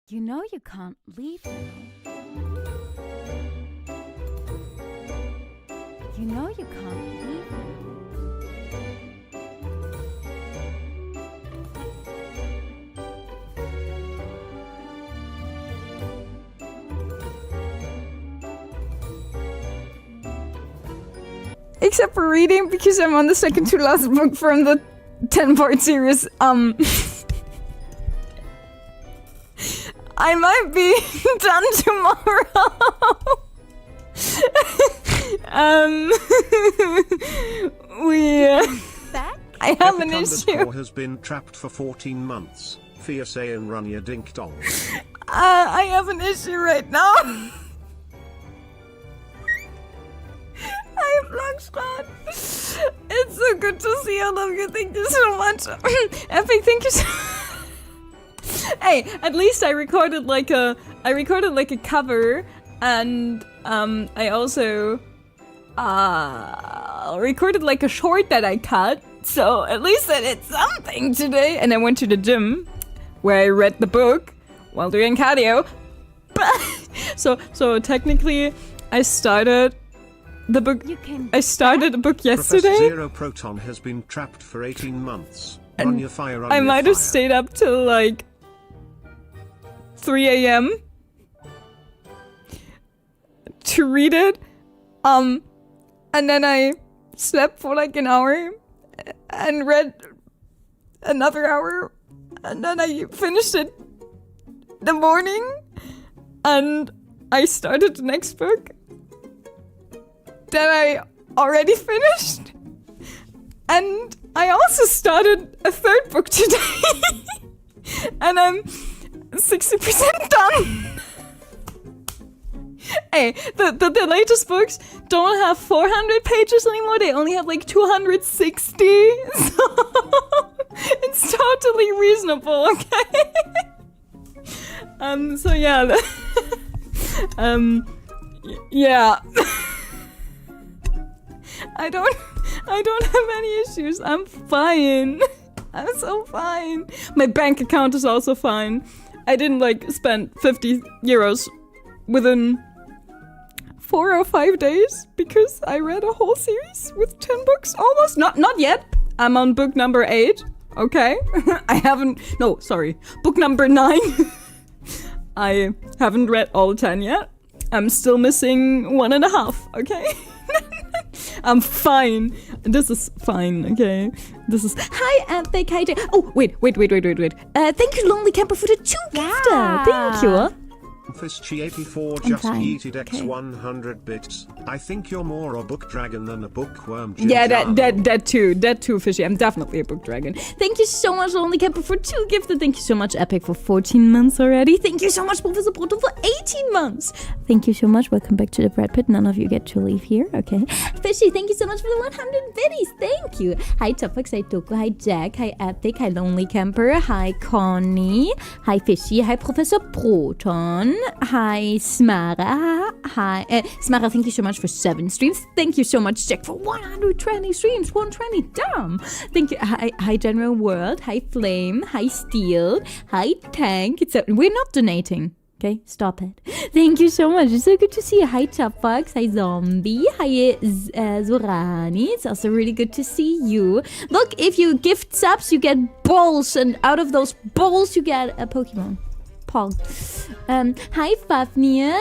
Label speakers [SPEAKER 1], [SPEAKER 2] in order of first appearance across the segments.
[SPEAKER 1] You know you can't leave now. You know you can't leave now.
[SPEAKER 2] Except for reading, because I'm on the second to last book from the 10-part series. I might be done tomorrow. I have an issue.
[SPEAKER 3] Has been trapped for 14 months. Fierce and run your dink dong.
[SPEAKER 2] I have an issue right now. Hi, Vlogspot. It's so good to see all of you. Thank you so much. Epic, thank you so Hey, at least I recorded like a cover, and I also recorded like a short that I cut. So at least I did something today. And I went to the gym where I read the book while doing cardio. So technically I started the book. I started the book yesterday.
[SPEAKER 3] Professor Zero Proton has been trapped for 18 months. Run your fire, run
[SPEAKER 2] I
[SPEAKER 3] your
[SPEAKER 2] might
[SPEAKER 3] fire.
[SPEAKER 2] have stayed up till like 3 a.m. to read it. And then I slept for like an hour and read another hour. And then I finished it the morning. And I started the next book that I already finished. And I also started a third book today. And I'm 60% done. Hey, the latest books don't have 400 pages anymore. They only have like 260. So it's totally reasonable, okay? So yeah. Yeah. I don't have any issues. I'm fine. I'm so fine. My bank account is also fine. I didn't like spend 50 euros within 4 or 5 days because I read a whole series with 10 books almost. Not yet. I'm on book number 8. Okay. Book number 9. I haven't read all 10 yet. I'm still missing 1.5. Okay. I'm fine. This is fine, okay? This is... Hi, Epic. Hi, Jay. Oh, wait. Thank you, Lonely Camper, for the 2 gifter. Thank you.
[SPEAKER 3] Fishy84
[SPEAKER 2] I'm
[SPEAKER 3] just
[SPEAKER 2] fine.
[SPEAKER 3] yeeted X
[SPEAKER 2] Okay.
[SPEAKER 3] 100 bits. I think you're more a book dragon than a bookworm.
[SPEAKER 2] Yeah,
[SPEAKER 3] Giuliano.
[SPEAKER 2] that too, Fishy. I'm definitely a book dragon. Thank you so much, Lonely Camper, for 2 gifted. Thank you so much, Epic, for 14 months already. Thank you so much, Professor Proto, for 18 months. Thank you so much. Welcome back to the Brad Pit. None of you get to leave here, okay? Fishy, thank you so much for the 100 biddies. Thank you. Hi, Topix. Hi, Toko. Hi, Jack. Hi, Epic. Hi, Lonely Camper. Hi, Connie. Hi, Fishy. Hi, Professor Proton. Hi, Smara. Hi, Smara, thank you so much for 7 streams. Thank you so much, Jack, for 120 streams. 120, damn. Thank you. Hi, General World. Hi, Flame. Hi, Steel. Hi, Tank. We're not donating. Okay, stop it. Thank you so much. It's so good to see you. Hi, Chopfox. Hi, Zombie. Hi, Zorani. It's also really good to see you. Look, if you gift subs, you get balls, and out of those balls, you get a Pokemon. Hi Fafnir,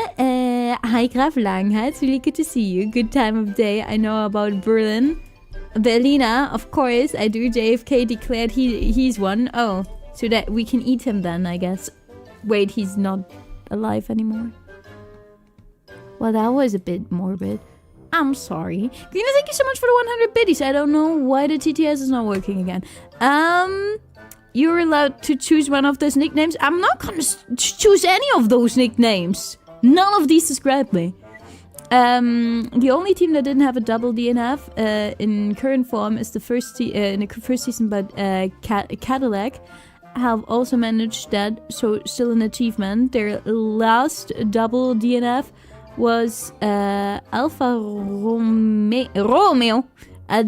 [SPEAKER 2] hi Graf Langheit, it's really good to see you. Good time of day. I know about Berlin. Berlina, of course, I do. JFK declared he's one. Oh, so that we can eat him then, I guess. Wait, he's not alive anymore. Well, that was a bit morbid. I'm sorry. Gina, thank you so much for the 100 biddies. I don't know why the TTS is not working again. You're allowed to choose one of those nicknames. I'm not gonna choose any of those nicknames. None of these describe me. The only team that didn't have a double DNF in current form is the first in the first season, but Cadillac have also managed that, so still an achievement. Their last double DNF was Alfa Romeo at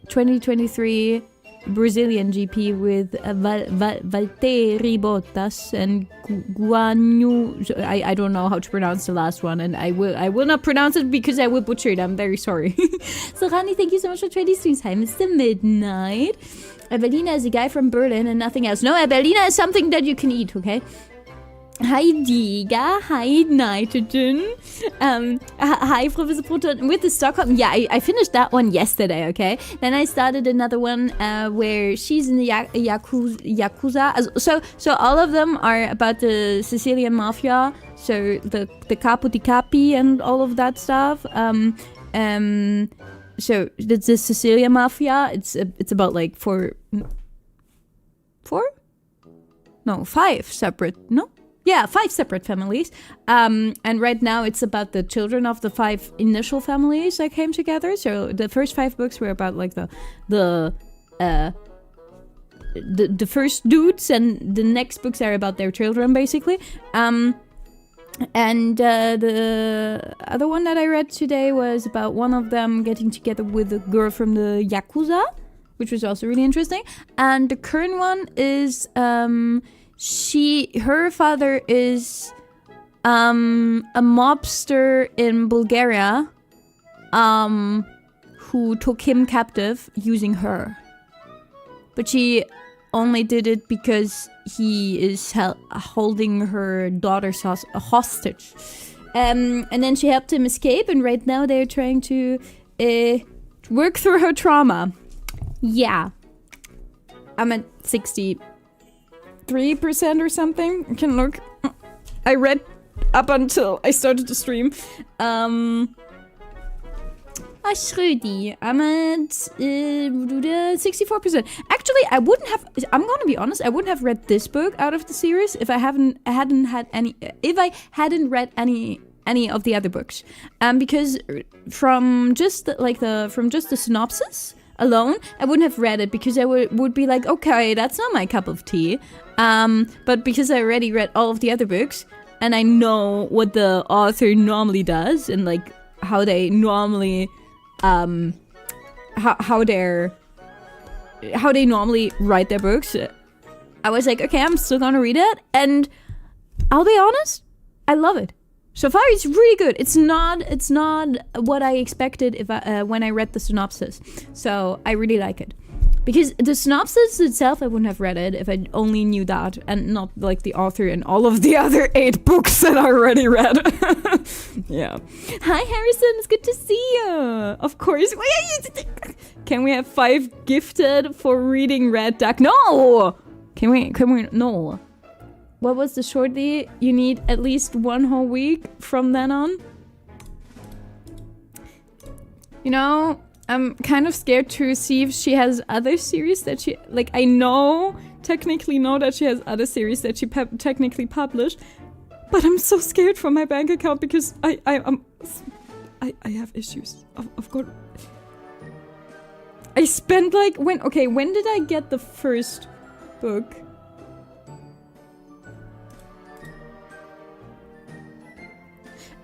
[SPEAKER 2] 2023 Brazilian GP with Valtteri Bottas and Guanyu. I don't know how to pronounce the last one, and I will not pronounce it because I will butcher it. I'm very sorry. So Rani, thank you so much for 20 streams. Hi, Mr. Midnight. Evelina is a guy from Berlin and nothing else. No, Evelina is something that you can eat, okay? Hi Diga, hi Nitrogen, hi Professor Proton with the Stockholm. Yeah, I finished that one yesterday, okay? Then I started another one where she's in the Yakuza. So all of them are about the Sicilian Mafia, so the Capo di Capi and all of that stuff. So the Sicilian Mafia, it's about like five separate, no? Yeah, 5 separate families. And right now it's about the children of the 5 initial families that came together. So the first 5 books were about like the first dudes, and the next books are about their children, basically. And the other one that I read today was about one of them getting together with a girl from the Yakuza, which was also really interesting. And the current one is her father is a mobster in Bulgaria who took him captive using her. But she only did it because he is holding her daughter hostage. And then she helped him escape, and right now they're trying to work through her trauma. Yeah. I'm at 63% or something. I can look. I read up until I started to stream. Schrödi. I'm at 64%. Actually, I'm gonna be honest, I wouldn't have read this book out of the series if I hadn't read any of the other books. Because from just the synopsis alone, I wouldn't have read it, because I would be like, okay, that's not my cup of tea. But because I already read all of the other books, and I know what the author normally does, and like how they normally how they normally write their books, I was like, okay, I'm still gonna read it, and I'll be honest, I love it. So far, it's really good. It's not what I expected when I read the synopsis. So I really like it. Because the synopsis itself, I wouldn't have read it if I only knew that, and not like the author and all of the other 8 books that I already read. Yeah. Hi Harrison, it's good to see you. Of course. Can we have 5 gifted for reading Red Duck? No! Can we? No. What was the shorty? You need at least 1 whole week from then on? You know, I'm kind of scared to see if she has other series that she... Like, I technically know that she has other series that she technically published. But I'm so scared for my bank account because I have issues. I've got... I spent like... When did I get the first book?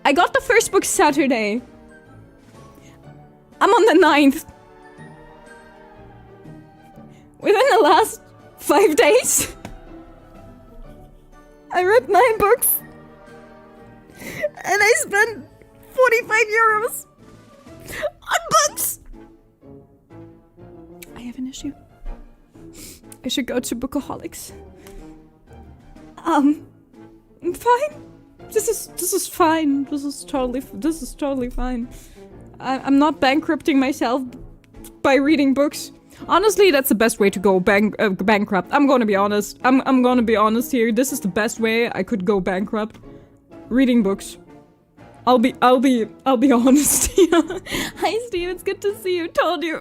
[SPEAKER 2] I got the first book Saturday. I'm on the 9th. Within the last 5 days, I read 9 books. And I spent 45 euros on books. I have an issue. I should go to Bookaholics. I'm fine. This is fine. This is totally fine. I'm not bankrupting myself by reading books. Honestly, that's the best way to go bankrupt. I'm gonna be honest. I'm gonna be honest here. This is the best way I could go bankrupt. Reading books. I'll be honest. Hi Steve, it's good to see you. Told you.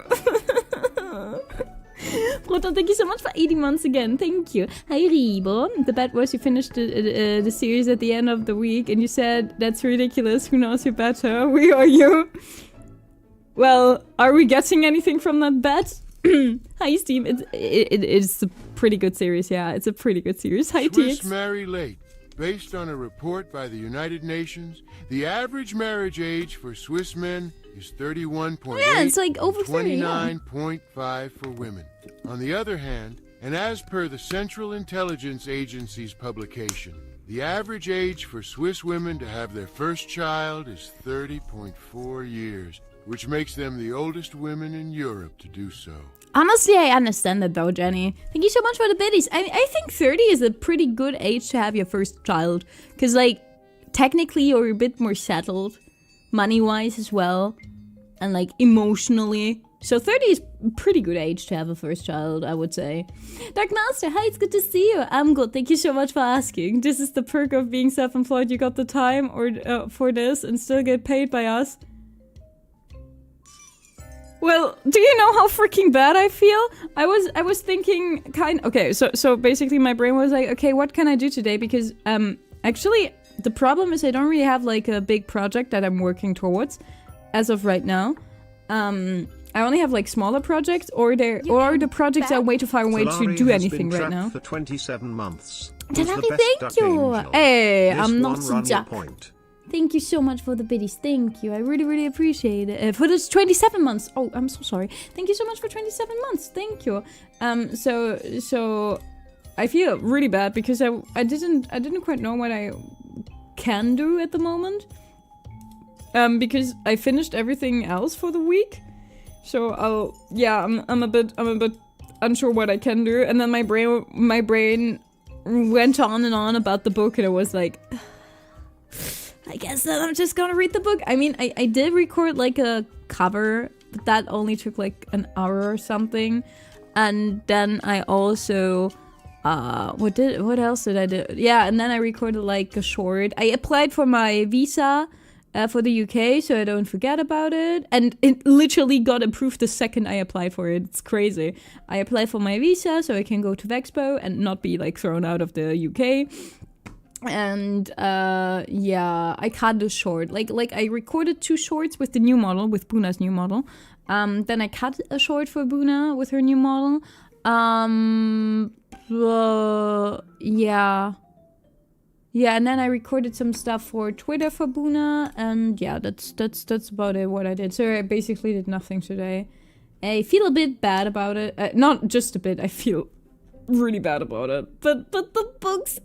[SPEAKER 2] Proton, thank you so much for 80 months again. Thank you. Hi Ribo. The bet was you finished the series at the end of the week and you said, that's ridiculous. Who knows you better? We or you? Well, are we getting anything from that bet? Hi Steve. It's a pretty good series. Yeah, it's a pretty good series. Hi
[SPEAKER 4] Swiss
[SPEAKER 2] T.
[SPEAKER 4] marry late. Based on a report by the United Nations, the average marriage age for Swiss men is 31.8
[SPEAKER 2] Yeah, it's like over
[SPEAKER 4] and
[SPEAKER 2] 30, yeah.
[SPEAKER 4] 29.5 for women. On the other hand, and as per the Central Intelligence Agency's publication, the average age for Swiss women to have their first child is 30.4 years, which makes them the oldest women in Europe to do so.
[SPEAKER 2] Honestly, I understand that though, Jenny. Thank you so much for the biddies. I think 30 is a pretty good age to have your first child. Because, like, technically you're a bit more settled. Money-wise as well. And, like, emotionally. So 30 is a pretty good age to have a first child, I would say. Dark Master, hi, it's good to see you. I'm good. Thank you so much for asking. This is the perk of being self-employed. You got the time for this and still get paid by us. Well, do you know how freaking bad I feel? I was thinking okay, so basically my brain was like, okay, what can I do today? Because actually the problem is I don't really have like a big project that I'm working towards as of right now. I only have like smaller projects or the projects are way too far away to do anything right now.
[SPEAKER 3] For 27 months.
[SPEAKER 2] Tanari, thank you. Hey, I'm not so jack. Thank you so much for the biddies. Thank you. I really, really appreciate it. For this 27 months. Oh, I'm so sorry. Thank you so much for 27 months. Thank you. So I feel really bad because I didn't quite know what I can do at the moment. Because I finished everything else for the week. So I'm a bit unsure what I can do. And then my brain went on and on about the book and I was like, I guess that I'm just gonna read the book. I mean, I did record like a cover, but that only took like an hour or something. And then I also, what else did I do? Yeah, and then I recorded like a short. I applied for my visa for the UK, so I don't forget about it. And it literally got approved the second I applied for it. It's crazy. I applied for my visa so I can go to Vexpo and not be like thrown out of the UK. And yeah, I cut the short. Like I recorded 2 shorts with the new model, with Buna's new model. Then I cut a short for Buna with her new model. Yeah. Yeah, and then I recorded some stuff for Twitter for Buna, and yeah, that's about it, what I did. So I basically did nothing today. I feel a bit bad about it. Not just a bit, I feel really bad about it. But the books...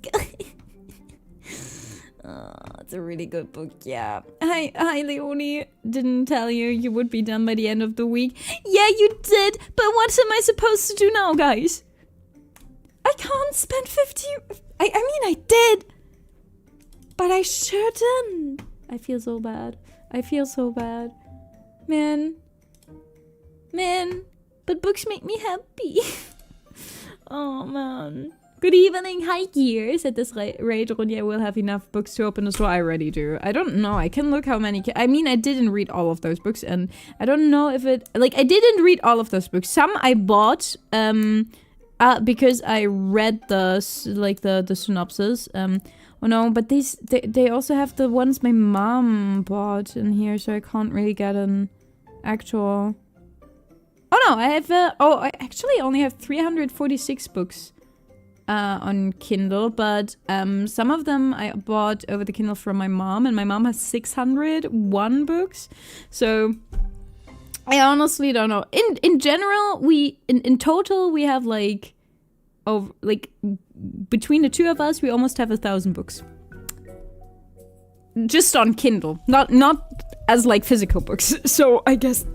[SPEAKER 2] it's a really good book, yeah. Hi, Leonie. Didn't tell you would be done by the end of the week. Yeah, you did, but what am I supposed to do now, guys? I can't spend 50... I mean, I did! But I shouldn't. I feel so bad. Man. But books make me happy. Oh, man. Good evening. Hi, Gears. At this rate, Ronja will have enough books to open the store. I already do. I don't know. I can look how many... I mean, I didn't read all of those books. And I don't know if it... Like, I didn't read all of those books. Some I bought... because I read the synopsis. Oh no, but they also have the ones my mom bought in here, so I can't really get an actual... Oh no, I have... I actually only have 346 books on Kindle, but some of them I bought over the Kindle from my mom, and my mom has 601 books. So I honestly don't know. In general, in total we have like... between the two of us, we almost have 1,000 books. Just on Kindle, not as like physical books. So I guess,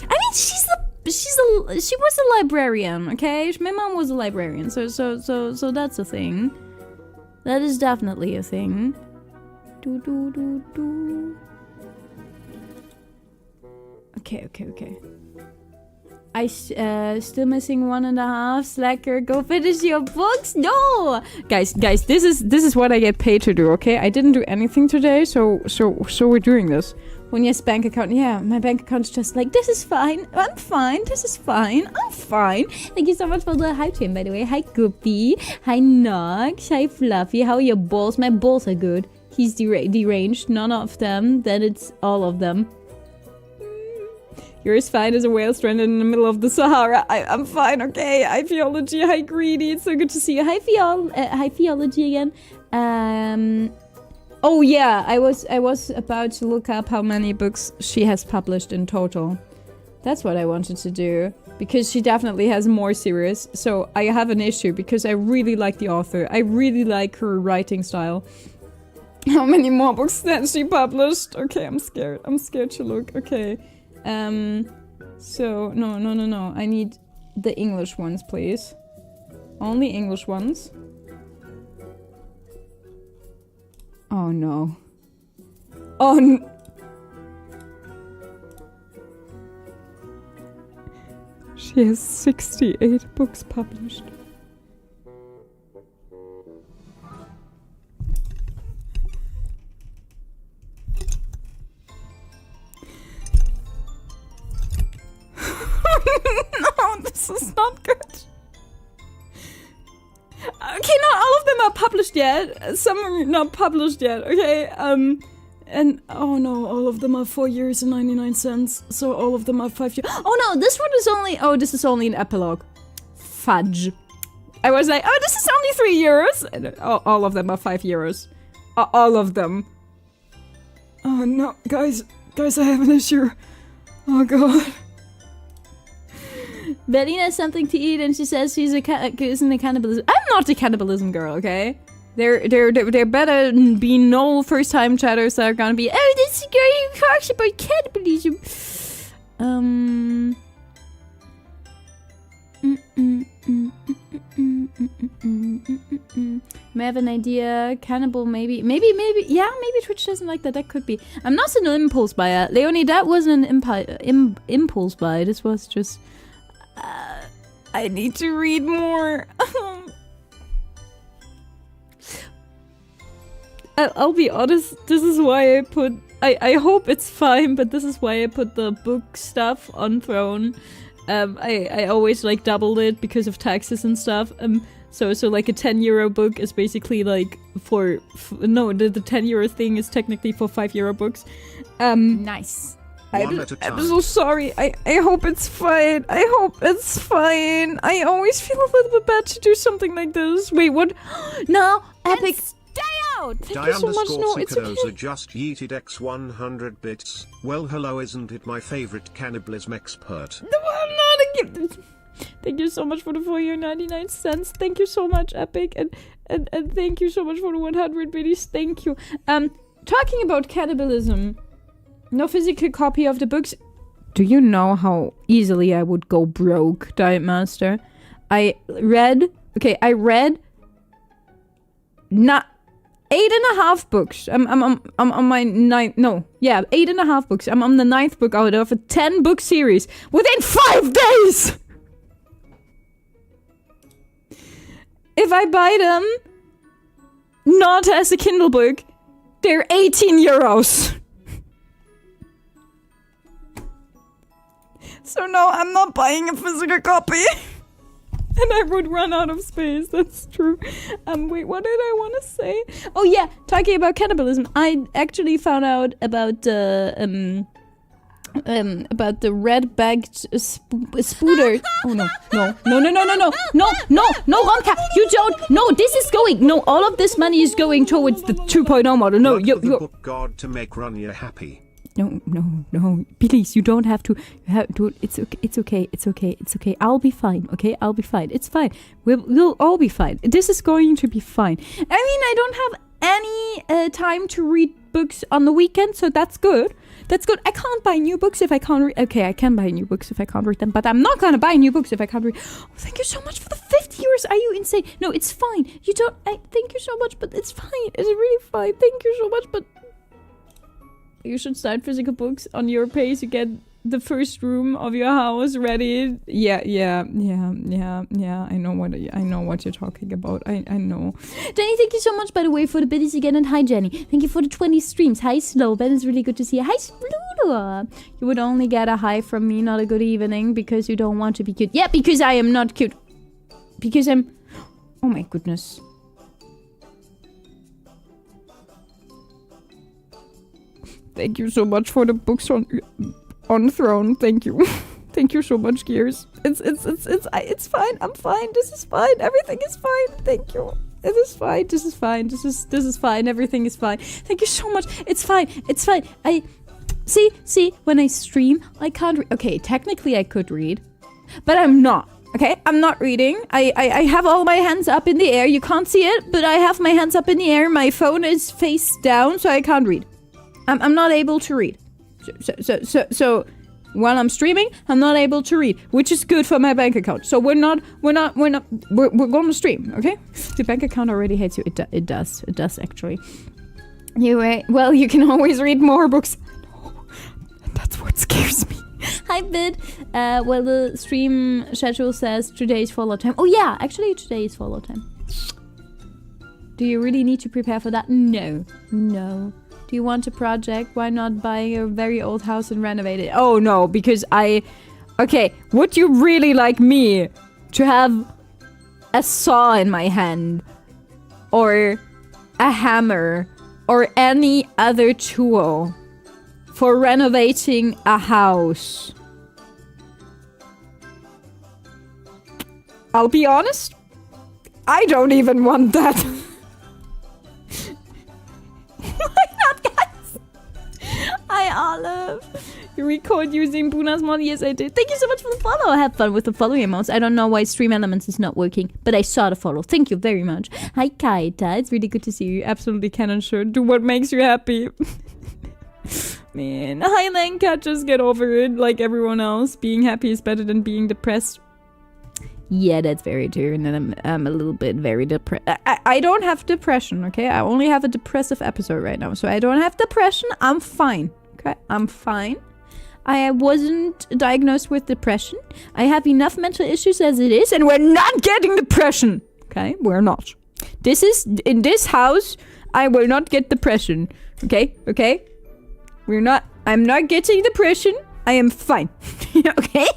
[SPEAKER 2] I mean, she was a librarian, okay? My mom was a librarian, so that's a thing. That is definitely a thing. Okay. I still missing 1.5. Slacker, go finish your books. No, guys, this is what I get paid to do. Okay, I didn't do anything today, so we're doing this. When yes, bank account, yeah, my bank account's just like, this is fine. I'm fine. This is fine. I'm fine. Thank you so much for the hype train, by the way. Hi, Guppy. Hi, Nox. Hi, Fluffy. How are your balls? My balls are good. He's deranged. None of them. Then it's all of them. You're as fine as a whale stranded in the middle of the Sahara. I'm fine, okay? Hi, Theology. Hi, Greedy. It's so good to see you. Hi, Theology again. Oh, yeah. I was about to look up how many books she has published in total. That's what I wanted to do. Because she definitely has more serious. So I have an issue because I really like the author. I really like her writing style. How many more books has she published? Okay, I'm scared. I'm scared to look. Okay. So, no. I need the English ones, please. Only English ones. Oh, no. Oh, no. She has 68 books published. No, this is not good. Okay, not all of them are published yet. Some are not published yet, okay? And, oh no, all of them are 4 years and 99 cents. So all of them are 5 years. Oh no, this one is only, oh, this is only an epilogue. Fudge. I was like, oh, this is only 3 years. And all of them are 5 euros. All of them. Oh no, guys, I have an issue. Oh god. Betty has something to eat and she says she's isn't a cannibalism. I'm not a cannibalism girl, okay? There better be no first-time chatters that are gonna be, oh, this girl who talks about cannibalism. May I have an idea? Cannibal, maybe, yeah, maybe Twitch doesn't like that. That could be. I'm not an impulse buyer, Leonie. That wasn't an impulse buy. This was just. I need to read more. I'll be honest, this is why I put... I hope it's fine, but this is why I put the book stuff on Throne. I always, like, doubled it because of taxes and stuff. So like a 10 euro book is basically, like, no, the 10 euro thing is technically for 5 euro books.
[SPEAKER 1] Nice.
[SPEAKER 3] One at a time.
[SPEAKER 2] I'm so sorry. I hope it's fine. I hope it's fine. I always feel a little bit bad to do something like this. Wait, what? No, Epic...
[SPEAKER 1] Stay out!
[SPEAKER 2] Thank you so much. No, it's okay.
[SPEAKER 3] Just yeeted X 100 bits. Well, hello, isn't it my favorite cannibalism expert?
[SPEAKER 2] No, I'm not a gift. Thank you so much for the 4.99 €. Thank you so much, Epic, and thank you so much for the 100 biddies. Thank you. Talking about cannibalism, no physical copy of the books. Do you know how easily I would go broke, Diet Master? I read not 8.5 books. I'm on my 9th. No, yeah, 8.5 books. I'm on the 9th book out of a 10-book series within 5 days. If I buy them not as a Kindle book, they're 18 euros. So no, I'm not buying a physical copy. And I would run out of space, that's true. Wait, what did I want to say? Oh yeah, talking about cannibalism, I actually found out about the red-bagged spooder. Oh no, Ronka, you don't, no, this is going, no, all of this money is going towards the 2.0 model, no,
[SPEAKER 3] you're book God to make Runya happy.
[SPEAKER 2] No, please, you don't have to, it's okay, I'll be fine, okay, I'll be fine, it's fine, we'll all be fine, this is going to be fine. I mean, I don't have any time to read books on the weekend, so that's good. I can't buy new books if I can't read. Okay, I can buy new books if I can't read them, but I'm not gonna buy new books if I can't read. Oh, thank you so much for the 50 euros. Are you insane? No, it's fine. Thank you so much, but it's fine. It's really fine. Thank you so much, but you should start physical books on your pace. You get the first room of your house ready. Yeah. I know what you're talking about. I know. Jenny, thank you so much, by the way, for the biddies again, and hi, Jenny. Thank you for the 20 streams. Hi, Slow. Ben, it's really good to see you. Hi, Spludo. You would only get a hi from me, not a good evening, because you don't want to be cute. Yeah, because I am not cute. Because I'm... Oh my goodness. Thank you so much for the books on Throne. Thank you. Thank you so much, Gears. It's fine. I'm fine. This is fine. Everything is fine. Thank you. This is fine. This is fine. Everything is fine. Thank you so much. It's fine. See, when I stream, I can't read. Okay, technically I could read, but I'm not. Okay, I'm not reading. I have all my hands up in the air. You can't see it, but I have my hands up in the air. My phone is face down, so I can't read. I'm not able to read. So while I'm streaming, I'm not able to read, which is good for my bank account. So we're going to stream, okay? The bank account already hates you. It does actually. Anyway, well, you can always read more books. No, that's what scares me. Hi, Bid. Well, the stream schedule says today is follow time. Oh yeah, actually today is follow time. Do you really need to prepare for that? No. Do you want a project? Why not buy a very old house and renovate it? Oh no, because okay, would you really like me to have a saw in my hand? Or a hammer? Or any other tool for renovating a house? I'll be honest, I don't even want that. Why not, guys? Hi, Olive. You record using Buna's mod? Yes, I did. Thank you so much for the follow. Have fun with the following emotes. I don't know why Stream Elements is not working, but I saw the follow. Thank you very much. Hi, Kaita. It's really good to see you. Absolutely canon shirt. Do what makes you happy. Man. Hi, Lenka. Just get over it like everyone else. Being happy is better than being depressed. Yeah, that's very true. And then I'm a little bit very depressed. I don't have depression, okay? I only have a depressive episode right now. So I don't have depression. I'm fine. Okay? I'm fine. I wasn't diagnosed with depression. I have enough mental issues as it is. And we're not getting depression. Okay? We're not. In this house, I will not get depression. Okay? Okay? I'm not getting depression. I am fine. Okay?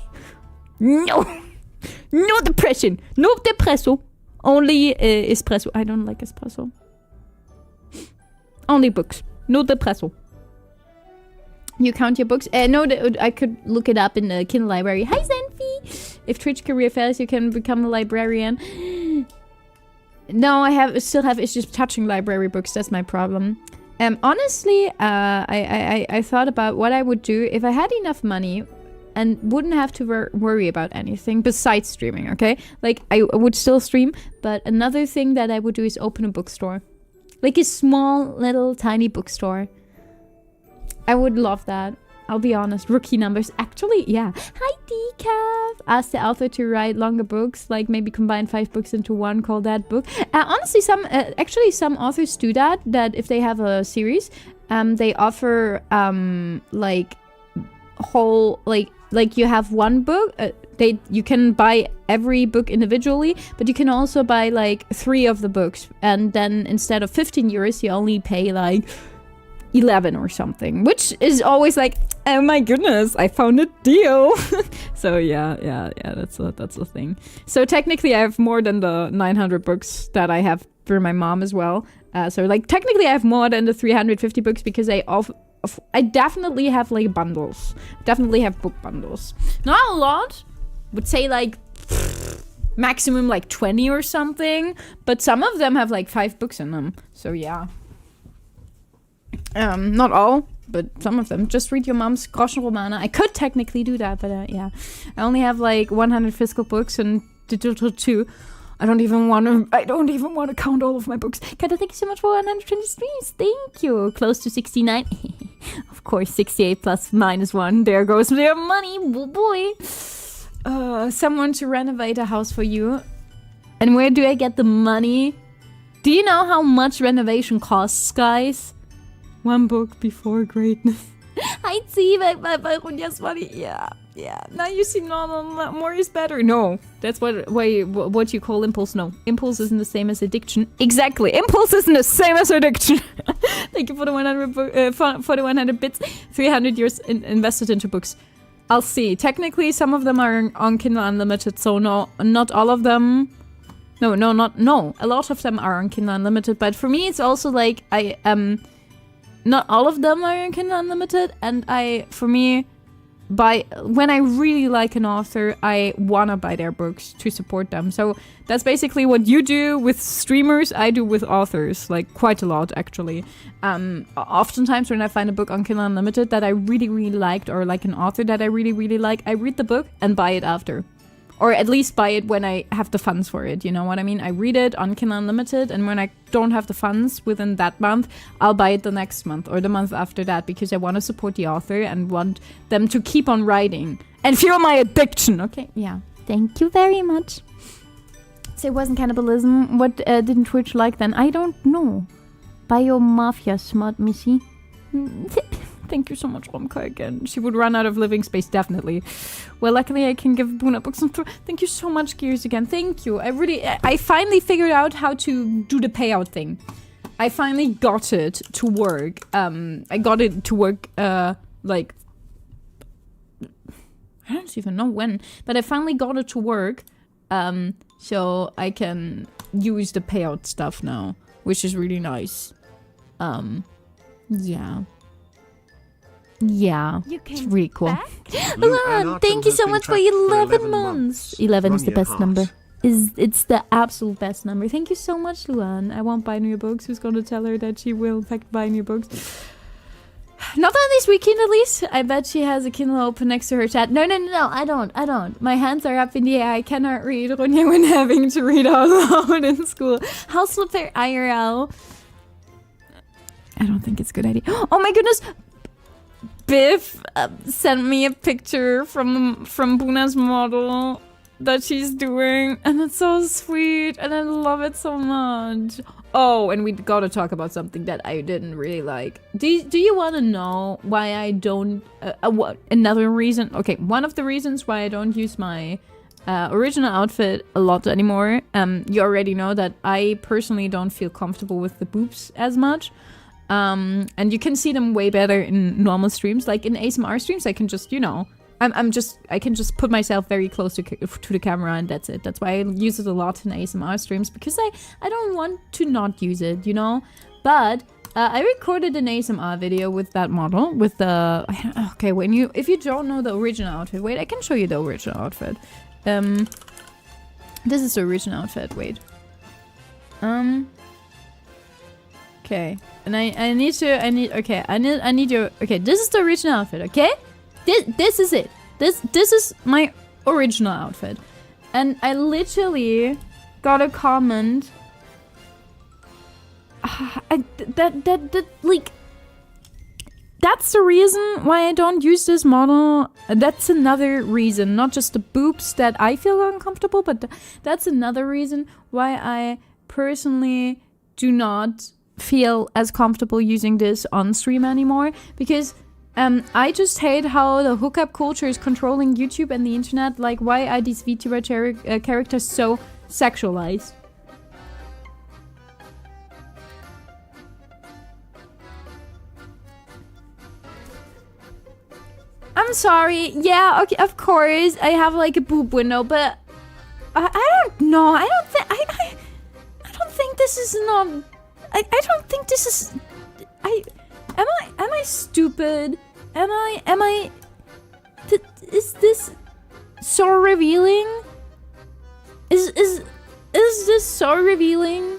[SPEAKER 2] No. No depression. No depresso. Only espresso. I don't like espresso. Only books. No depresso. You count your books? No, I could look it up in the Kindle library. Hi, Zenfi! If Twitch career fails, you can become a librarian. No, I still have issues touching library books. That's my problem. Honestly, I thought about what I would do if I had enough money and wouldn't have to worry about anything besides streaming, okay? Like, I would still stream, but another thing that I would do is open a bookstore. Like a small, little, tiny bookstore. I would love that. I'll be honest. Rookie numbers. Actually, yeah. Hi, Decaf. Ask the author to write longer books, like maybe combine 5 books into one, call that book. Honestly, some authors do that if they have a series, they offer, like, whole, like you have one book, you can buy every book individually, but you can also buy like 3 of the books, and then instead of 15 euros, you only pay like 11 or something, which is always like, oh my goodness, I found a deal. So yeah, that's a thing. So technically I have more than the 900 books that I have for my mom as well. So like technically I have more than the 350 books because I definitely have like bundles. Definitely have book bundles. Not a lot. Would say like maximum like 20 or something. But some of them have like 5 books in them. So yeah. Not all, but some of them. Just read your mom's Groschenromane. I could technically do that, but yeah. I only have like 100 physical books and digital 2. I don't even want to count all of my books. Kata, thank you so much for 120 streams. Thank you. Close to 69. Of course, 68 plus minus 1. There goes their money. Oh boy. Someone to renovate a house for you. And where do I get the money? Do you know how much renovation costs, guys? 1 book before greatness. I see by Runya's money. Yeah. Now you seem normal. More is better. No, that's what you call impulse. No, impulse isn't the same as addiction. Exactly, impulse isn't the same as addiction. Thank you for the 100 bits. 300 years invested into books. I'll see. Technically, some of them are on Kindle Unlimited, so no, not all of them. No. A lot of them are on Kindle Unlimited, but for me, it's also like not all of them are on Kindle Unlimited, and for me, when I really like an author, I wanna buy their books to support them. So that's basically what you do with streamers, I do with authors, like quite a lot actually. Oftentimes when I find a book on Kindle Unlimited that I really, really liked, or like an author that I really, really like, I read the book and buy it after. Or at least buy it when I have the funds for it, you know what I mean? I read it on Kindle Unlimited, and when I don't have the funds within that month, I'll buy it the next month or the month after that, because I want to support the author and want them to keep on writing and fuel my addiction, okay? Yeah, thank you very much. So it wasn't cannibalism. What didn't Twitch like then? I don't know. Biomafia, smart missy. Thank you so much, Romka, again. She would run out of living space, definitely. Well, luckily I can give Buna books and thank you so much, Gears, again. Thank you. I finally figured out how to do the payout thing. I finally got it to work. I got it to work, like... I don't even know when. But I finally got it to work. So I can use the payout stuff now, which is really nice. Yeah. Yeah, it's really cool. Luan, thank you so much for 11 months. 11 is the best number. It's the absolute best number. Thank you so much, Luan. I won't buy new books. Who's gonna tell her that she will in fact buy new books? Not on this weekend, at least. I bet she has a Kindle open next to her chat. No, I don't. My hands are up in the air. I cannot read Ronja when having to read out loud in school. House Flipper IRL. I don't think it's a good idea. Oh my goodness! Biff sent me a picture from Buna's model that she's doing, and it's so sweet, and I love it so much. Oh, and we gotta talk about something that I didn't really like. Do you want to know why I don't? What another reason? Okay, one of the reasons why I don't use my original outfit a lot anymore. You already know that I personally don't feel comfortable with the boobs as much. And you can see them way better in normal streams. Like in ASMR streams, I can just, you know, I can just put myself very close to the camera, and that's it. That's why I use it a lot in ASMR streams, because I don't want to not use it, you know. But I recorded an ASMR video with that model, with the... Okay, if you don't know the original outfit, wait, I can show you the original outfit. This is the original outfit, wait. Okay, and I need your... Okay, this is the original outfit, okay? This is it. This is my original outfit. And I literally got a comment... like... That's the reason why I don't use this model. That's another reason, not just the boobs that I feel uncomfortable, but that's another reason why I personally do not feel as comfortable using this on stream anymore, because I just hate how the hookup culture is controlling YouTube and the internet. Like, why are these VTuber characters so sexualized? I'm sorry. Yeah, okay, of course I have like a boob window, but I don't know. I don't think this is not. I don't think this is. Am I stupid? Is this so revealing? Is this so revealing?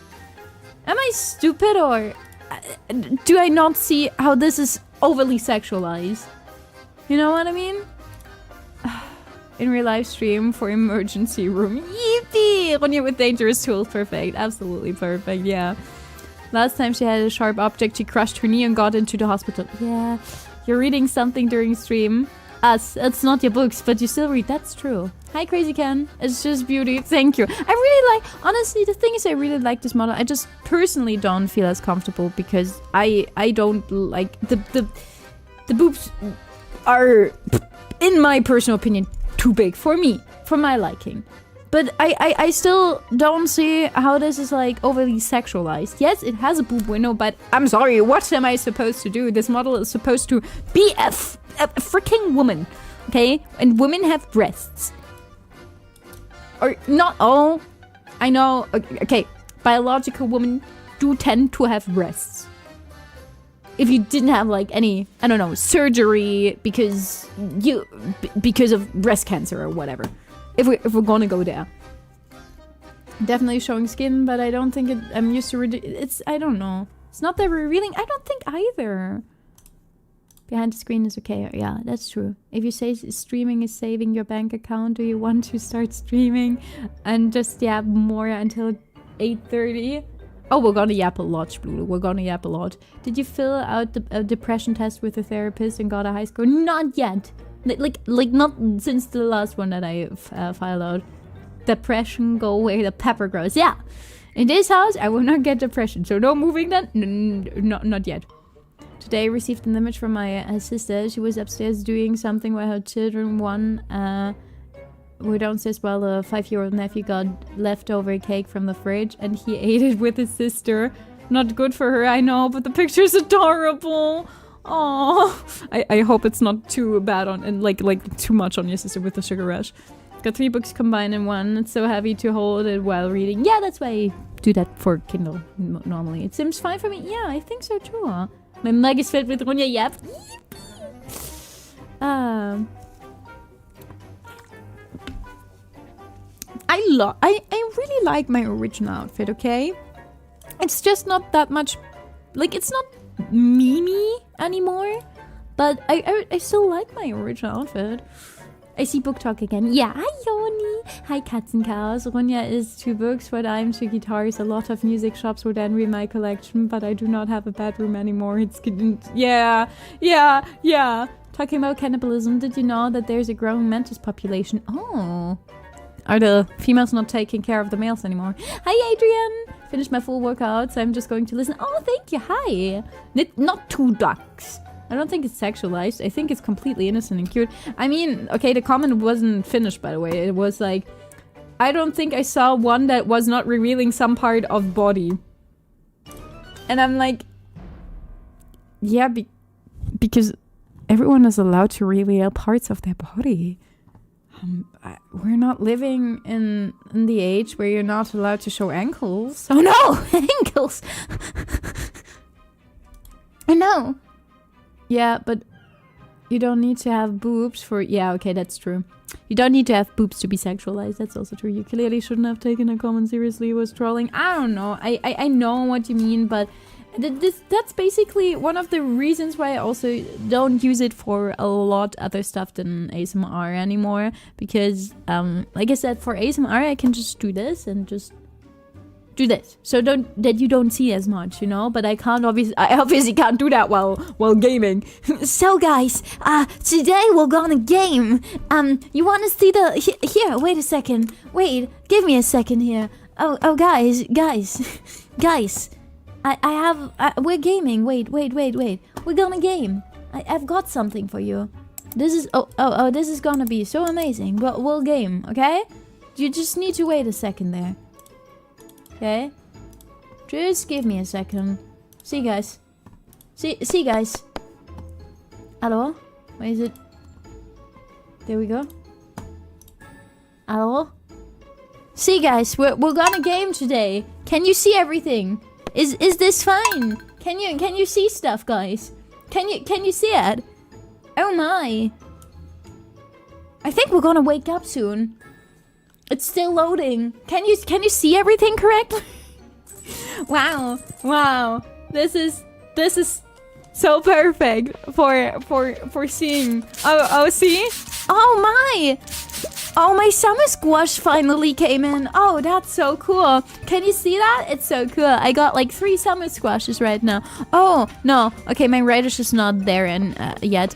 [SPEAKER 2] Am I stupid, or do I not see how this is overly sexualized? You know what I mean? In real live stream for emergency room. Yippee! Ronja with dangerous tools. Perfect. Absolutely perfect. Yeah. Last time she had a sharp object, she crushed her knee and got into the hospital. Yeah. You're reading something during stream. It's not your books, but you still read. That's true. Hi, Crazy Ken. It's just beauty. Thank you. I really like... Honestly, the thing is, I really like this model. I just personally don't feel as comfortable because I don't like... The boobs are, in my personal opinion, too big for me, for my liking. But I still don't see how this is like overly sexualized. Yes, it has a boob window, but I'm sorry, what am I supposed to do? This model is supposed to be a freaking woman, okay? And women have breasts. Or not all. I know, okay, biological women do tend to have breasts. if you didn't have like any, I don't know, surgery because of breast cancer or whatever. If we're gonna go there. Definitely showing skin, but I don't think I'm used to I don't know. It's not that revealing. I don't think either. Behind the screen is okay. Yeah, that's true. If you say streaming is saving your bank account, do you want to start streaming and just yap more until 8:30? Oh, we're gonna yap a lot, Splulu. We're gonna yap a lot. Did you fill out a depression test with a therapist and got a high score? Not yet. Like not since the last one that I filed out. Depression, go where the pepper grows. Yeah. In this house, I will not get depression. So no moving then? Not yet. Today I received an image from my sister. She was upstairs doing something while her children were downstairs while a 5-year-old nephew got leftover cake from the fridge and he ate it with his sister. Not good for her, I know, but the picture's adorable. Oh, I hope it's not too bad and like too much on your sister with the sugar rush. Got 3 books combined in one. It's so heavy to hold it while reading. Yeah, that's why I do that for Kindle normally. It seems fine for me. Yeah, I think so too. My mug is filled with Ronja Yap. I really like my original outfit, okay? It's just not that much, like, it's not Mimi anymore, but I still like my original outfit. I see Book Talk again. Yeah, hi Yoni. Hi Katzenchaos. Ronja is 2 books, but I'm 2 guitars. A lot of music shops would envy my collection, but I do not have a bedroom anymore. It's getting... Yeah. Talking about cannibalism, did you know that there's a growing mantis population? Oh. Are the females not taking care of the males anymore? Hi Adrian. Finished my full workout, so I'm just going to listen. Oh, thank you. Hi. Not 2 ducks. I don't think it's sexualized. I think it's completely innocent and cute. I mean, okay, the comment wasn't finished, by the way. It was like, I don't think I saw one that was not revealing some part of body. And I'm like, yeah, because everyone is allowed to reveal parts of their body. We're not living in the age where you're not allowed to show ankles. Oh no, ankles! I know. Yeah, but you don't need to have boobs for... Yeah, okay, that's true. You don't need to have boobs to be sexualized. That's also true. You clearly shouldn't have taken a comment seriously. It was trolling. I don't know. I know what you mean, but that's basically one of the reasons why I also don't use it for a lot other stuff than ASMR anymore. Because, like I said, for ASMR, I can just do this and just... do this, so that you don't see as much, you know. But I obviously can't do that while gaming. So guys, today we're gonna game. You want to see the here? Wait a second. Wait, give me a second here. Oh, guys. I have. We're gaming. Wait. We're gonna game. I've got something for you. This is this is gonna be so amazing. We'll game, okay? You just need to wait a second there. Okay, just give me a second. See guys. See guys. Hello? Where is it? There we go. Hello? See guys, we're gonna game today. Can you see everything? Is this fine? Can you see stuff, guys? Can you see it? Oh my. I think we're gonna wake up soon. It's still loading. Can you see everything correctly? Wow. This is so perfect for seeing. Oh, see? Oh my! Oh, my summer squash finally came in. Oh, that's so cool. Can you see that? It's so cool. I got like 3 summer squashes right now. Oh, no. Okay, my radish is not there yet.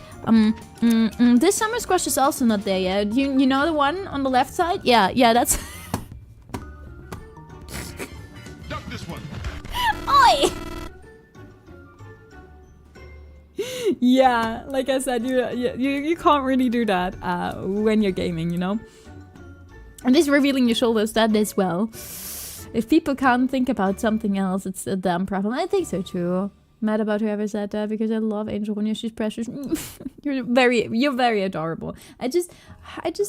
[SPEAKER 2] This summer squash is also not there yet. You know the one on the left side? Yeah, that's...
[SPEAKER 5] Duck this one.
[SPEAKER 2] Oi! Yeah, like I said, you can't really do that when you're gaming, you know? And this revealing your shoulders, that as well. If people can't think about something else, it's a damn problem. I think so too. Mad about whoever said that because I love Angel Ronja. She's precious. You're very adorable. I just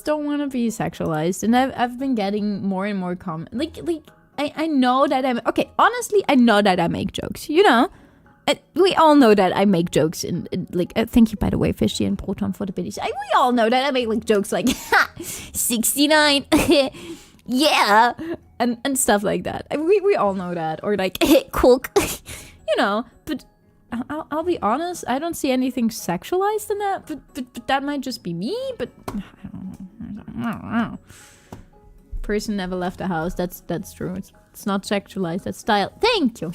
[SPEAKER 2] don't want to be sexualized, and I've been getting more and more I know that I'm okay. Honestly, I know that I make jokes. You know, we all know that I make jokes like, thank you, by the way, Fishy and Proton, for the biddies. We all know that I make like jokes like, ha, 69, yeah, and stuff like that. We all know that. Or like, cook, you know, but I'll be honest, I don't see anything sexualized in that, but that might just be me, but I don't know. Person never left the house, that's true. It's not sexualized, that's style. Thank you.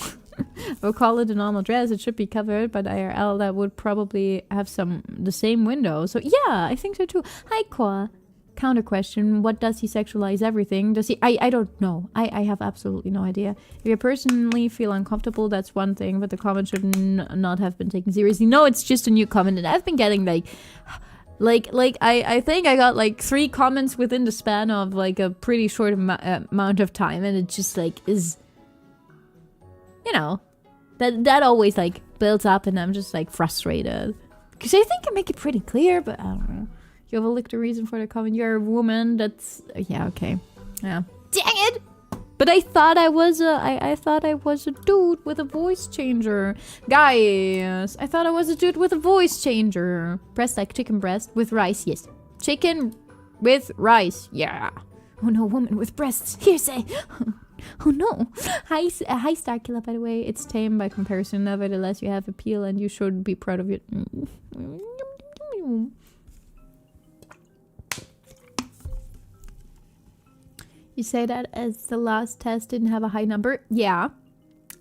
[SPEAKER 2] We'll call it a normal dress. It should be covered, but IRL that would probably have the same window. So yeah, I think so too. Hi, Kwa. Counter question: what does he sexualize everything? Does he? I don't know. I have absolutely no idea. If you personally feel uncomfortable, that's one thing, but the comment should not have been taken seriously. No, it's just a new comment, and I've been getting like I think I got like 3 comments within the span of like a pretty short amount of time, and it just like is. You know, that always like builds up, and I'm just like frustrated because I think I make it pretty clear, but I don't know. You have a licked reason for the comment. You're a woman. That's yeah, okay, yeah. Dang it! But I thought I was I thought I was a dude with a voice changer, guys. I thought I was a dude with a voice changer. Breast like chicken breast with rice. Yes, chicken with rice. Yeah. Oh no, woman with breasts. Hearsay. Oh no. Hi Starkiller, by the way. It's tame by comparison. Nevertheless, you have appeal and you should be proud of it. You say that as the last test didn't have a high number? Yeah.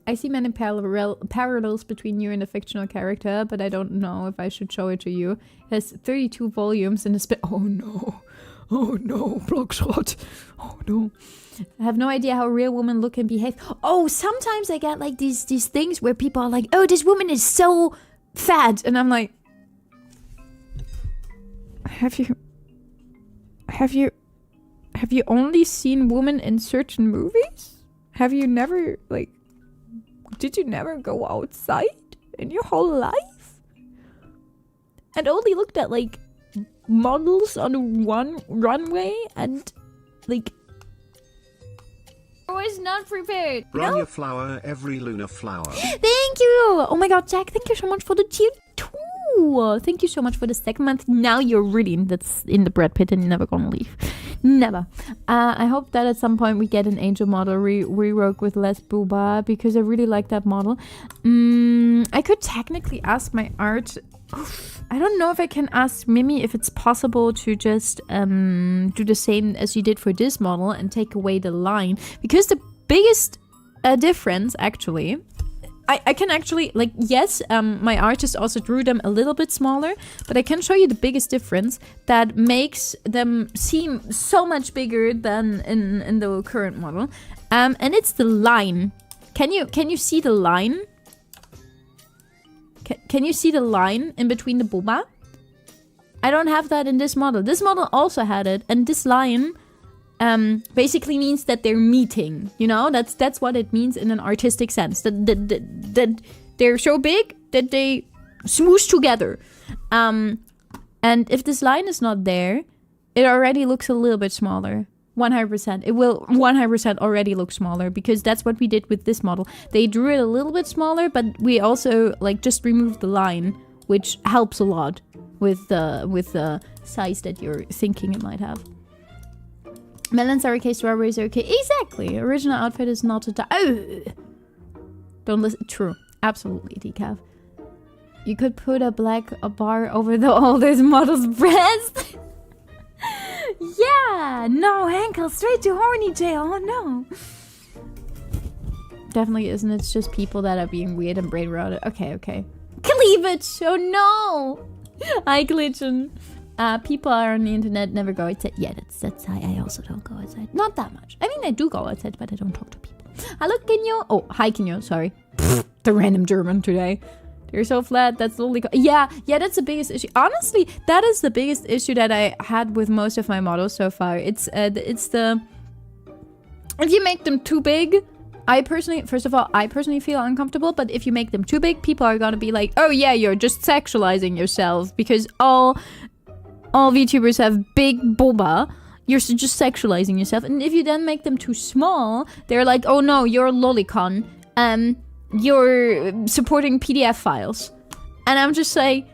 [SPEAKER 2] I see many parallels between you and the fictional character, but I don't know if I should show it to you. It has 32 volumes and a oh no. Oh no, Blockshot. Oh no. I have no idea how a real woman look and behave. Oh, sometimes I get like these things where people are like, oh, this woman is so fat. And I'm like, have you only seen women in certain movies? Have you never, like, did you never go outside in your whole life? And only looked at like models on one runway and like I was not prepared.
[SPEAKER 3] Run your flower, every lunar flower.
[SPEAKER 2] Thank you. Oh my god, Jack, thank you so much for the tier 2. Thank you so much for the 2nd month. Now you're really in the bread pit and you're never gonna leave. Never. I hope that at some point we get an angel model rework with less booba, because I really like that model. I could technically ask my art. I don't know if I can ask Mimi if it's possible to just do the same as you did for this model and take away the line. Because the biggest difference, actually, I can actually, like, yes, my artist also drew them a little bit smaller, but I can show you the biggest difference that makes them seem so much bigger than in the current model. And it's the line. Can you see the line? Can you see the line in between the boba? I don't have that in this model. This model also had it, and this line basically means that they're meeting. You know, that's what it means in an artistic sense. That they're so big that they smoosh together. And if this line is not there, it already looks a little bit smaller. 100%. It will 100% already look smaller, because that's what we did with this model. They drew it a little bit smaller, but we also like just removed the line, which helps a lot with the size that you're thinking it might have. Melons are okay, strawberries are okay. Exactly. Original outfit is not a don't listen. True. Absolutely, decaf. You could put a black bar over the oldest model's breast. Yeah, no, ankle straight to horny jail. Oh no. Definitely isn't. It's just people that are being weird and brain rotted. Okay. Cleavage. Oh no. I glitching. People are on the internet, never go outside. Yeah, that's I also don't go outside. Not that much. I mean, I do go outside, but I don't talk to people. Hello, Kinyo. Oh, hi, Kinyo. Sorry. The random German today. They're so flat. That's the only... Yeah, that's the biggest issue. Honestly, that is the biggest issue that I had with most of my models so far. It's the... If you make them too big, first of all, I personally feel uncomfortable, but if you make them too big, people are gonna be like, oh yeah, you're just sexualizing yourself, because all VTubers have big boba. You're just sexualizing yourself. And if you then make them too small, they're like, oh no, you're a lolicon. you're supporting PDF files. And I'm just like,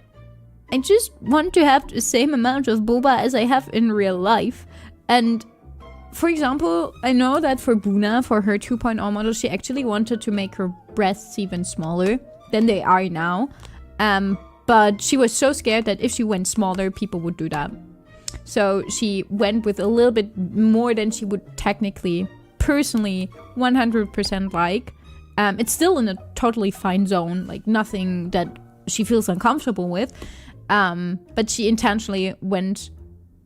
[SPEAKER 2] I just want to have the same amount of boba as I have in real life. And for example, I know that for Buna, for her 2.0 model, she actually wanted to make her breasts even smaller than they are now. But she was so scared that if she went smaller, people would do that. So she went with a little bit more than she would technically, personally, 100% like. It's still in a totally fine zone, like nothing that she feels uncomfortable with. But she intentionally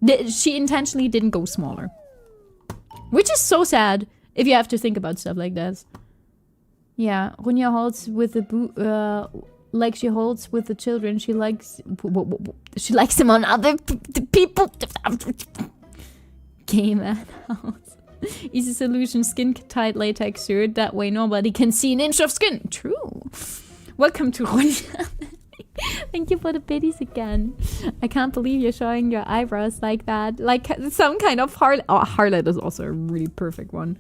[SPEAKER 2] didn't go smaller. Which is so sad if you have to think about stuff like this. Yeah, Runja holds with the like she holds with the children. She likes them on other people. Game at house. Easy solution, skin tight latex shirt. That way nobody can see an inch of skin. True. Welcome to Runja. Thank you for the biddies again. I can't believe you're showing your eyebrows like that. Like some kind of harlot. Oh, harlot is also a really perfect one.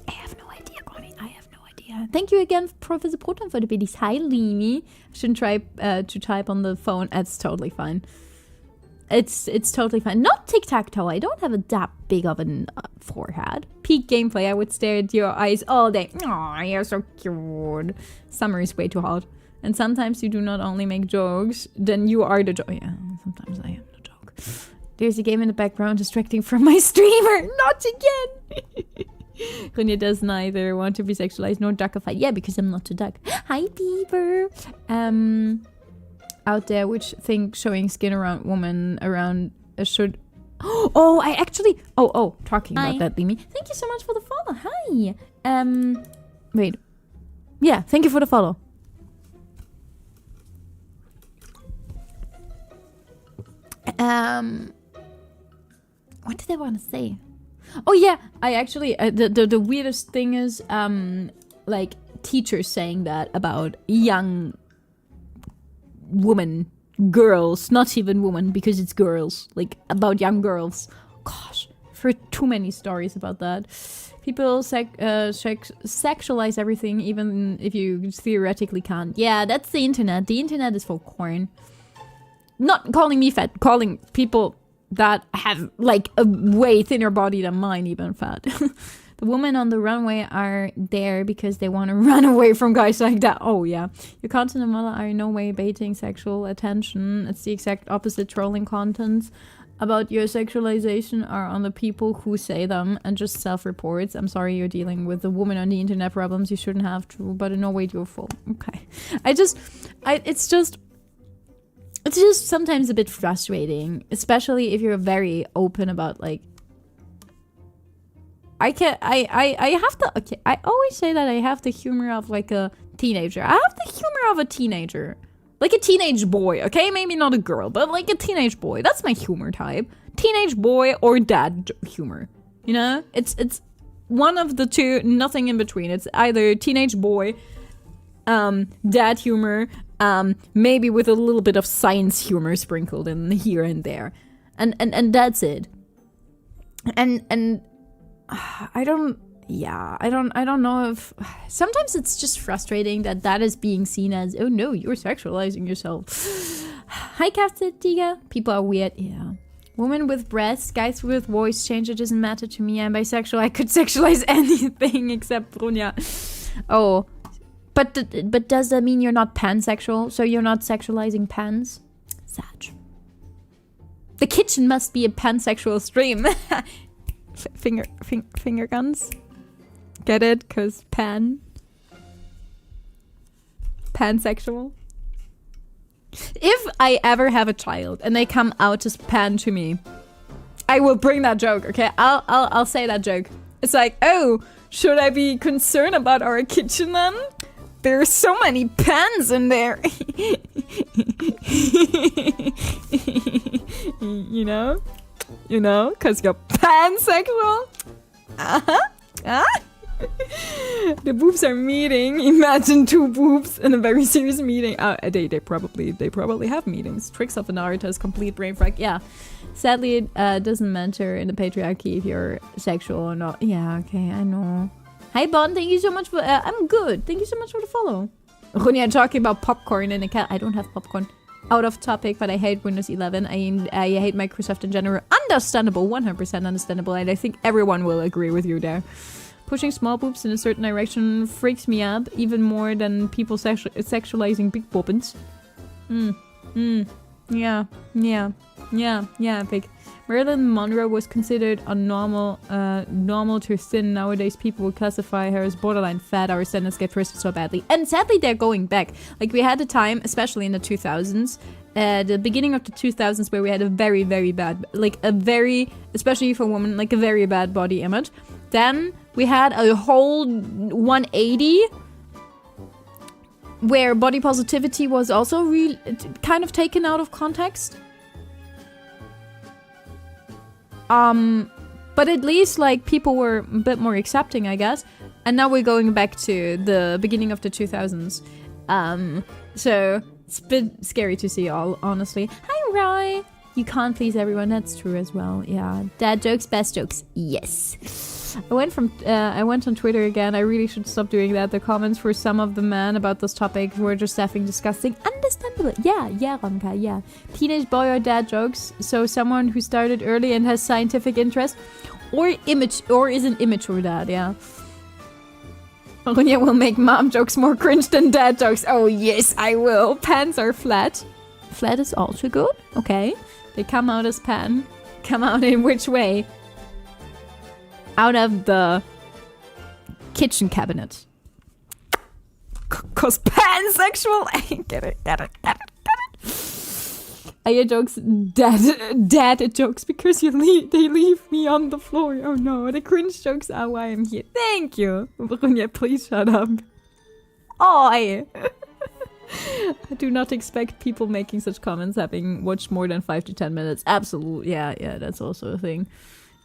[SPEAKER 2] I have no idea, Connie. I have no idea. Thank you again, Professor Proton, for the biddies. Hi, Limi. I shouldn't try to type on the phone. It's totally fine. It's totally fine. Not tic-tac-toe. I don't have that big of a forehead. Peak gameplay. I would stare at your eyes all day. Aw, you're so cute. Summer is way too hot. And sometimes you do not only make jokes, then you are the joke. Yeah, sometimes I am the joke. There's a game in the background distracting from my streamer. Not again. Runja does neither want to be sexualized nor duckified. Yeah, because I'm not a duck. Hi, Beaver. Out there which think showing skin around woman around a should. Oh, I actually. Oh, talking about that, Limi. Thank you so much for the follow. Hi. Wait. Yeah, thank you for the follow. What did I want to say? Oh yeah, I actually the weirdest thing is like teachers saying that about young women, girls, not even women because it's girls, like about young girls. Gosh, for too many stories about that. People sexualize everything, even if you theoretically can't. Yeah, that's the internet. The internet is for corn. Not calling me fat, calling people that have like a way thinner body than mine even fat. The women on the runway are there because they want to run away from guys like that. Oh, yeah. Your content and model are in no way baiting sexual attention. It's the exact opposite. Trolling contents about your sexualization are on the people who say them and just self-reports. I'm sorry you're dealing with the woman on the internet problems. You shouldn't have to, but in no way you're full. Okay. It's just sometimes a bit frustrating, especially if you're very open about like, I always say that I have the humor of like a teenager. I have the humor of a teenager. Like a teenage boy, okay? Maybe not a girl, but like a teenage boy. That's my humor type. Teenage boy or dad humor. You know? It's one of the two, nothing in between. It's either teenage boy, dad humor, maybe with a little bit of science humor sprinkled in here and there. And that's it. And I don't know if sometimes it's just frustrating that is being seen as, oh no, you're sexualizing yourself. Hi, Tiga. People are weird. Yeah. Women with breasts, guys with voice change, it doesn't matter to me. I'm bisexual. I could sexualize anything except Brunja. Oh, but does that mean you're not pansexual? So you're not sexualizing pans? Sad. The kitchen must be a pansexual stream. Finger guns. Get it? Cause pansexual. If I ever have a child and they come out as pan to me, I will bring that joke. Okay, I'll say that joke. It's like, oh, should I be concerned about our kitchen then? There's so many pans in there. You know, cause you're pansexual. The boobs are meeting. Imagine two boobs in a very serious meeting. They probably have meetings. Tricks of Naruto's complete brain frag. Yeah. Sadly, it doesn't matter in the patriarchy if you're sexual or not. Yeah, okay, I know. Hi, Bon. Thank you so much for... I'm good. Thank you so much for the follow. Ronja talking about popcorn in a cat. I don't have popcorn. Out of topic, but I hate Windows 11. I hate Microsoft in general. Understandable. 100% understandable. And I think everyone will agree with you there. Pushing small boobs in a certain direction freaks me out even more than people sexualizing big bobbins. Yeah, Epic. Marilyn Monroe was considered a normal to thin. Nowadays, people would classify her as borderline fat. Our standards get twisted so badly. And sadly, they're going back. Like, we had a time, especially in the 2000s, the beginning of the 2000s, where we had a very, very bad, especially for women, like a very bad body image. Then we had a whole 180 where body positivity was also kind of taken out of context. But at least, like, people were a bit more accepting, I guess. And now we're going back to the beginning of the 2000s. So it's a bit scary to see, all honestly. Hi, Roy! You can't please everyone, that's true as well. Yeah. Dad jokes, best jokes. Yes. I went on Twitter again. I really should stop doing that. The comments for some of the men about this topic were just effing disgusting. Understandable. Yeah, Ramka, yeah. Teenage boy or dad jokes. So someone who started early and has scientific interest. Or is an immature dad, yeah. Ronja will make mom jokes more cringe than dad jokes. Oh yes, I will. Pants are flat. Flat is also good. Okay. They come out as pan. Come out in which way? Out of the kitchen cabinet. Cause pansexual. Get it. I hear jokes, dad jokes because they leave me on the floor. Oh no, the cringe jokes are why I'm here. Thank you. Ronja, please shut up. I do not expect people making such comments having watched more than 5 to 10 minutes. Absolutely. Yeah, that's also a thing.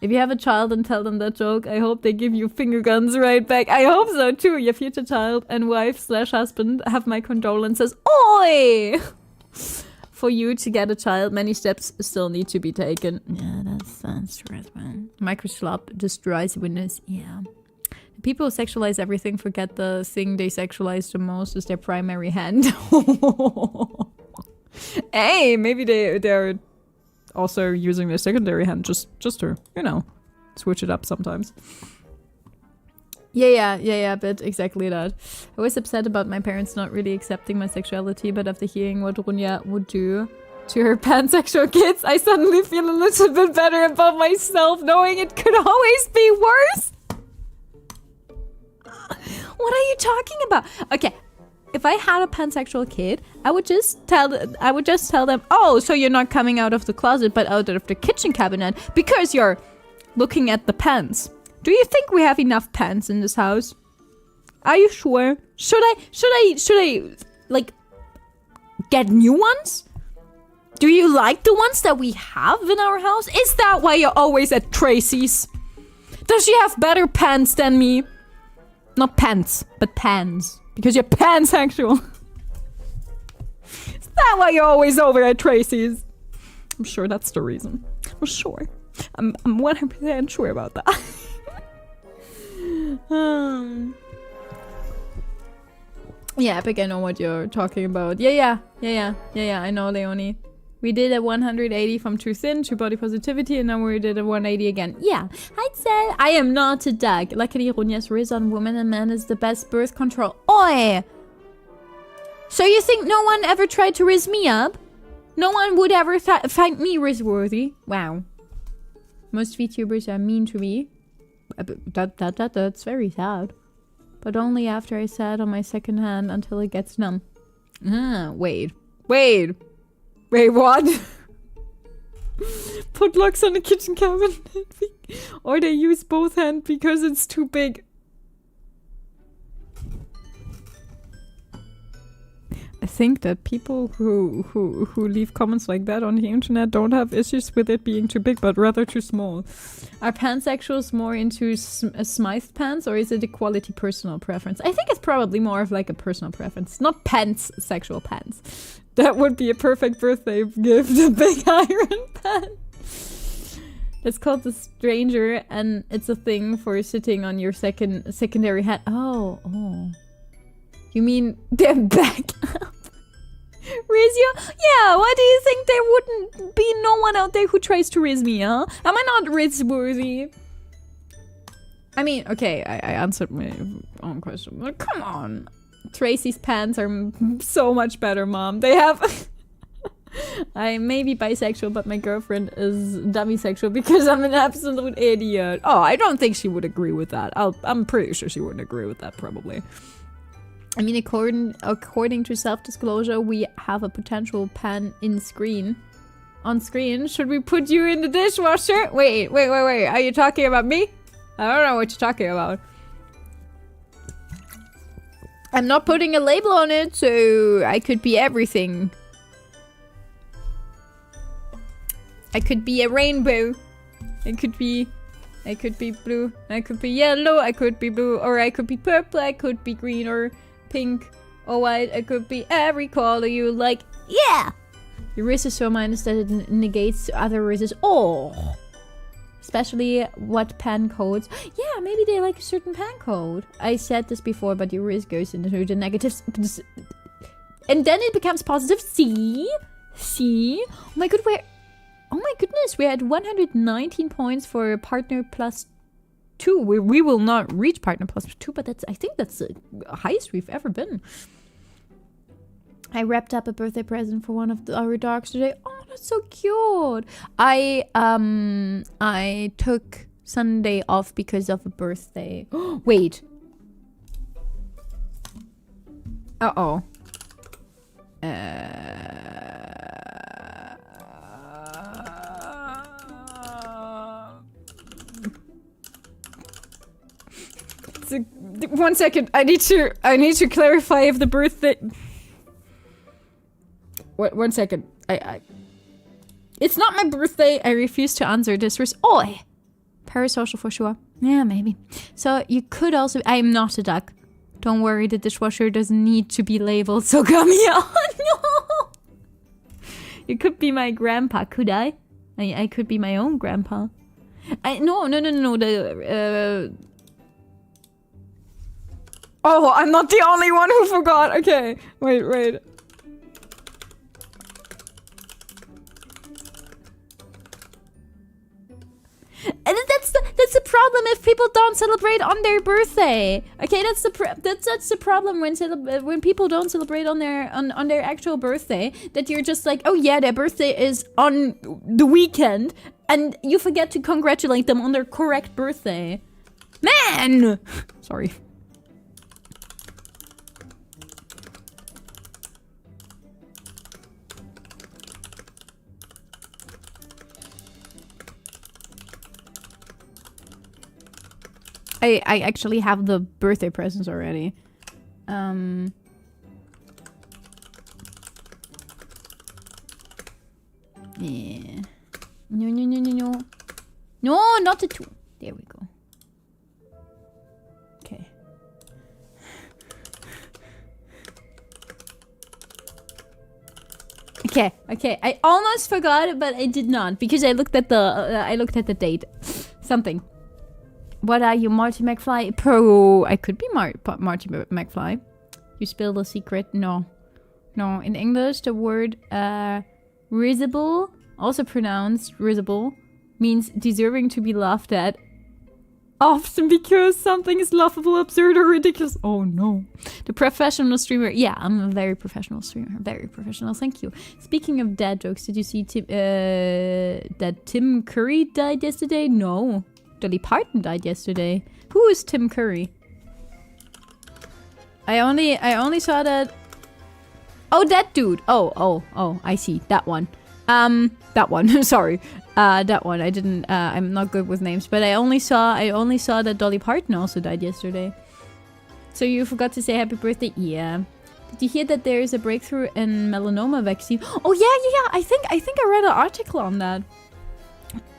[SPEAKER 2] If you have a child and tell them that joke, I hope they give you finger guns right back. I hope so too. Your future child and wife/husband have my condolences. Oi! For you to get a child, many steps still need to be taken. Yeah, that's true as well. Microslop destroys Windows. Yeah. People who sexualize everything forget the thing they sexualize the most is their primary hand. Hey, maybe they're also using their secondary hand just to, switch it up sometimes. Yeah, but exactly that. I was upset about my parents not really accepting my sexuality, but after hearing what Ronja would do to her pansexual kids, I suddenly feel a little bit better about myself, knowing it could always be worse. What are you talking about? Okay, if I had a pansexual kid, I would just tell them, oh, so you're not coming out of the closet, but out of the kitchen cabinet because you're looking at the pants. Do you think we have enough pants in this house? Are you sure? Should I like get new ones? Do you like the ones that we have in our house? Is that why you're always at Tracy's? Does she have better pants than me? Not pants, but pans. Because you're pansexual. Is that why you're always over at Tracy's? I'm sure that's the reason. I'm sure. I'm 100% sure about that. Yeah, Epic, I know what you're talking about. Yeah, I know, Leonie. We did a 180 from too thin to body positivity, and now we did a 180 again. Yeah, I'd say I am not a DACH. Luckily, Ronja's riz on women and men is the best birth control. Oi! So you think no one ever tried to riz me up? No one would ever find me riz-worthy? Wow. Most VTubers are mean to me. That's very sad. But only after I sat on my second hand until it gets numb. Wait, what? Put locks on the kitchen cabinet. Or they use both hands because it's too big. I think that people who leave comments like that on the internet don't have issues with it being too big, but rather too small. Are pansexuals more into Smythe pants, or is it a quality personal preference? I think it's probably more of like a personal preference, not sexual pants. That would be a perfect birthday gift, a big iron pan. It's called the stranger, and it's a thing for sitting on your secondary hat. Oh. You mean they're back up? Rizio? Yeah, why do you think there wouldn't be no one out there who tries to riz me, huh? Am I not riz-worthy? I mean, okay, I answered my own question, but come on. Tracy's pants are so much better, Mom. They have... I may be bisexual, but my girlfriend is demisexual because I'm an absolute idiot. Oh, I don't think she would agree with that. I'm pretty sure she wouldn't agree with that, probably. I mean, according to self-disclosure, we have a potential pan on screen. Should we put you in the dishwasher? Wait. Are you talking about me? I don't know what you're talking about. I'm not putting a label on it, so I could be everything. I could be a rainbow. I could be blue. I could be yellow. I could be blue. Or I could be purple. I could be green or pink or white. I could be every color you like. Yeah! Your riz is so minus that it negates other rizzes. Oh! Especially what pan codes. Yeah, maybe they like a certain pan code. I said this before, but your riz goes into the negatives. And then it becomes positive. See? Oh my god, oh my goodness, we had 119 points for partner plus 2. We will not reach partner plus 2, but I think that's the highest we've ever been. I wrapped up a birthday present for one of our dogs today. Oh, that's so cute. I took Sunday off because of a birthday. Wait. Uh-oh. One second. I need to clarify if the birthday. One second. It's not my birthday. I refuse to answer this. Oi! Parasocial for sure. Yeah, maybe. So you could also... I'm not a duck. Don't worry, the dishwasher doesn't need to be labeled, so come here. Oh, no! You could be my grandpa, could I? I could be my own grandpa. No. Oh, I'm not the only one who forgot. Okay, wait. And that's the problem if people don't celebrate on their birthday. Okay, that's the problem when people don't celebrate on their actual birthday. That you're just like, oh yeah, their birthday is on the weekend, and you forget to congratulate them on their correct birthday. Man, sorry. I actually have the birthday presents already. Yeah. No. No, not the 2. There we go. Okay. Okay. I almost forgot it, but I did not because I looked at the date. Something. What are you, Marty McFly? Pro. I could be Marty McFly. You spilled a secret? No. In English, the word risible, also pronounced risible, means deserving to be laughed at. Often because something is laughable, absurd, or ridiculous. Oh no. The professional streamer. Yeah, I'm a very professional streamer. Very professional. Thank you. Speaking of dad jokes, did you see that Tim Curry died yesterday? No. Dolly Parton died yesterday. Who is Tim Curry? I only saw that. Oh, that dude. Oh, I see. That one. That one. Sorry. That one. I didn't. I'm not good with names, but I only saw that Dolly Parton also died yesterday. So you forgot to say happy birthday? Yeah. Did you hear that there is a breakthrough in melanoma vaccine? Oh yeah. I think I read an article on that.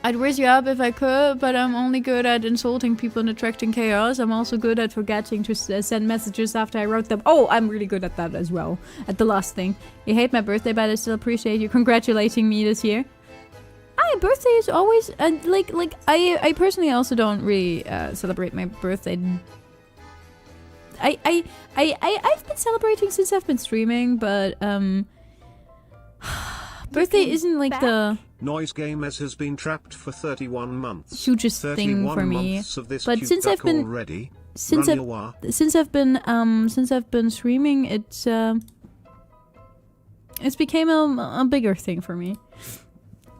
[SPEAKER 2] I'd raise you up if I could, but I'm only good at insulting people and attracting chaos. I'm also good at forgetting to send messages after I wrote them. Oh, I'm really good at that as well. At the last thing. You hate my birthday, but I still appreciate you congratulating me this year. I my birthday is always like I personally also don't really celebrate my birthday. I've been celebrating since I've been streaming, but birthday isn't like the
[SPEAKER 3] Noise Gamers has been trapped for 31 months.
[SPEAKER 2] hugest thing for me. But since I've been
[SPEAKER 3] already,
[SPEAKER 2] since I've been streaming, it's became a bigger thing for me.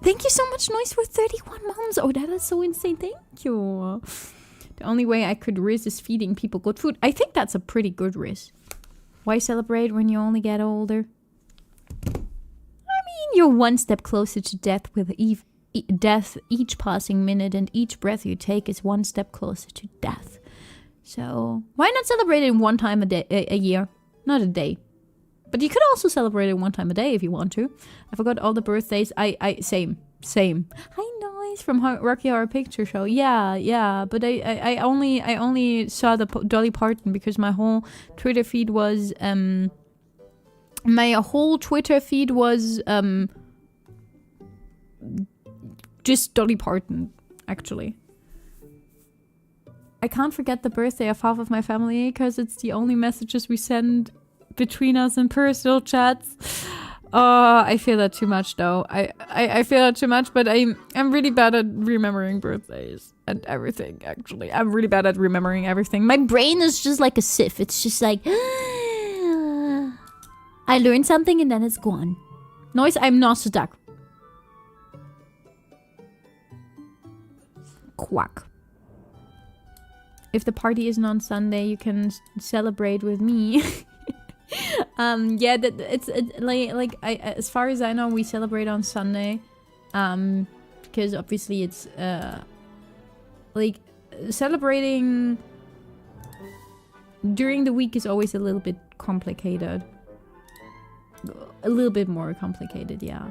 [SPEAKER 2] Thank you so much, Noise, for 31 months. Oh, that is so insane. Thank you. The only way I could risk is feeding people good food. I think that's a pretty good risk. Why celebrate when you only get older? I mean, you're one step closer to death with death each passing minute, and each breath you take is one step closer to death. So why not celebrate it one time a year? Not a day. But you could also celebrate it one time a day if you want to. I forgot all the birthdays. Same. Hi, Noise from Rocky Horror Picture Show. Yeah. But I only saw the Dolly Parton because my whole Twitter feed was just Dolly Parton, actually. I can't forget the birthday of half of my family because it's the only messages we send between us in personal chats. I feel that too much though. I feel that too much, but I'm really bad at remembering birthdays and everything, actually. I'm really bad at remembering everything. My brain is just like a sieve. It's just like I learned something and then it's gone. Noise, I'm not so duck. Quack. If the party isn't on Sunday, you can celebrate with me. Yeah, as far as I know, we celebrate on Sunday, because obviously it's like celebrating during the week is always a little bit complicated, a little bit more complicated, yeah.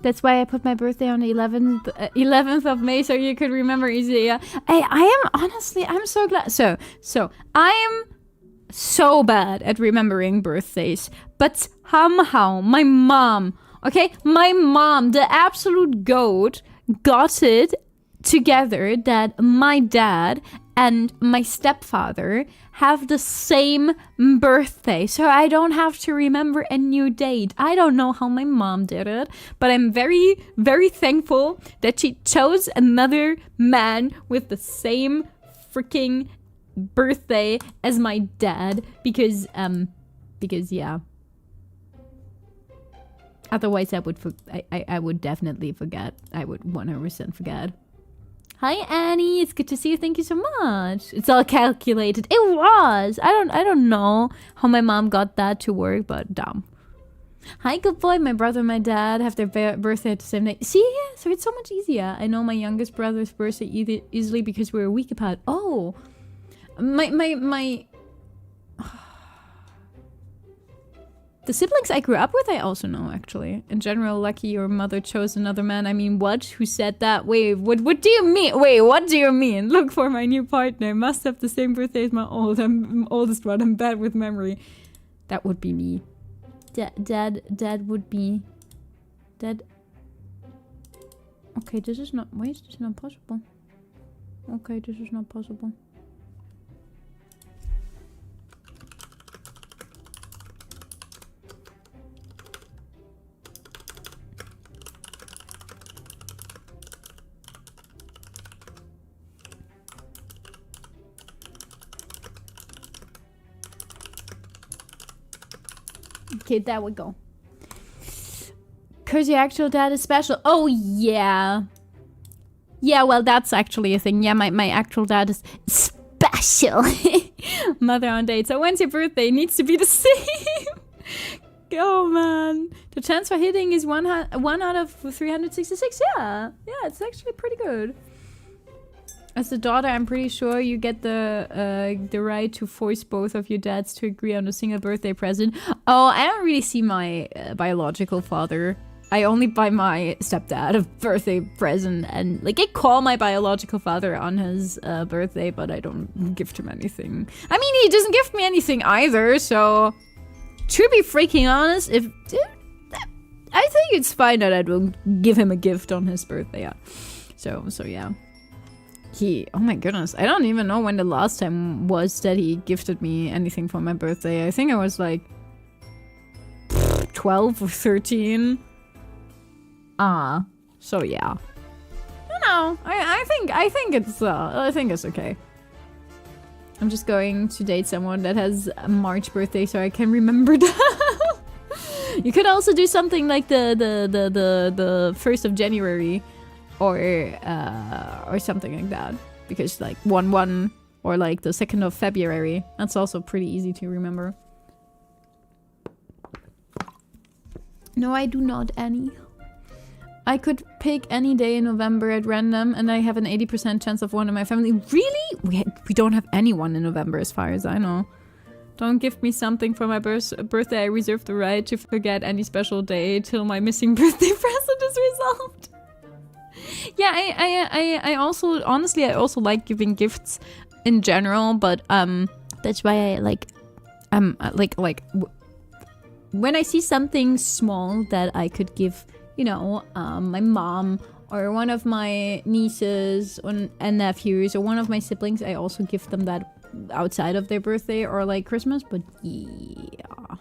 [SPEAKER 2] That's why I put my birthday on the 11th of May, so you could remember easily. Yeah. I am honestly, I'm so glad. So I am so bad at remembering birthdays, but somehow my mom, the absolute goat, got it together that my dad and my stepfather have the same birthday, so I don't have to remember a new date. I don't know how my mom did it, but I'm very, very thankful that she chose another man with the same freaking birthday as my dad, because yeah. Otherwise, I would definitely forget. I would 100% forget. Hi Annie, it's good to see you. Thank you so much. It's all calculated. It was. I don't know how my mom got that to work, but dumb. Hi, good boy. My brother and my dad have their birthday at the same day. See, yeah, so it's so much easier. I know my youngest brother's birthday easily because we're a week apart. Oh, my. The siblings I grew up with, I also know, actually. In general, lucky your mother chose another man. I mean, what? Who said that? Wait, what do you mean? Wait, what do you mean? Look for my new partner. Must have the same birthday as my oldest one. I'm bad with memory. That would be me. Dad would be... Dad... Okay, this is not... Wait, this is not possible. Okay, this is not possible. Okay, there we go. Cause your actual dad is special. Oh, yeah. Yeah, well, that's actually a thing. Yeah, my actual dad is special. Mother on date. So when's your birthday? Needs to be the same. Oh man, the chance for hitting is one out of 366. Yeah, it's actually pretty good. As a daughter, I'm pretty sure you get the right to force both of your dads to agree on a single birthday present. Oh, I don't really see my biological father. I only buy my stepdad a birthday present, and like I call my biological father on his birthday, but I don't gift him anything. I mean, he doesn't gift me anything either, so to be freaking honest, I think it's fine that I don't give him a gift on his birthday. Yeah. So yeah. Oh my goodness, I don't even know when the last time was that he gifted me anything for my birthday. I think I was like 12 or 13. So yeah. No, I think it's okay. I'm just going to date someone that has a March birthday so I can remember that. You could also do something like the 1st of January. Or something like that, because like 1/1 or like the 2nd of February, that's also pretty easy to remember. No, I do not, Annie. I could pick any day in November at random, and I have an 80% chance of one in my family. Really? We don't have anyone in November, as far as I know. Don't give me something for my birthday. I reserve the right to forget any special day till my missing birthday present is resolved. Yeah, I also, honestly, I also like giving gifts in general, but that's why I like when I see something small that I could give, you know, my mom or one of my nieces and nephews or one of my siblings, I also give them that outside of their birthday or like Christmas. But yeah.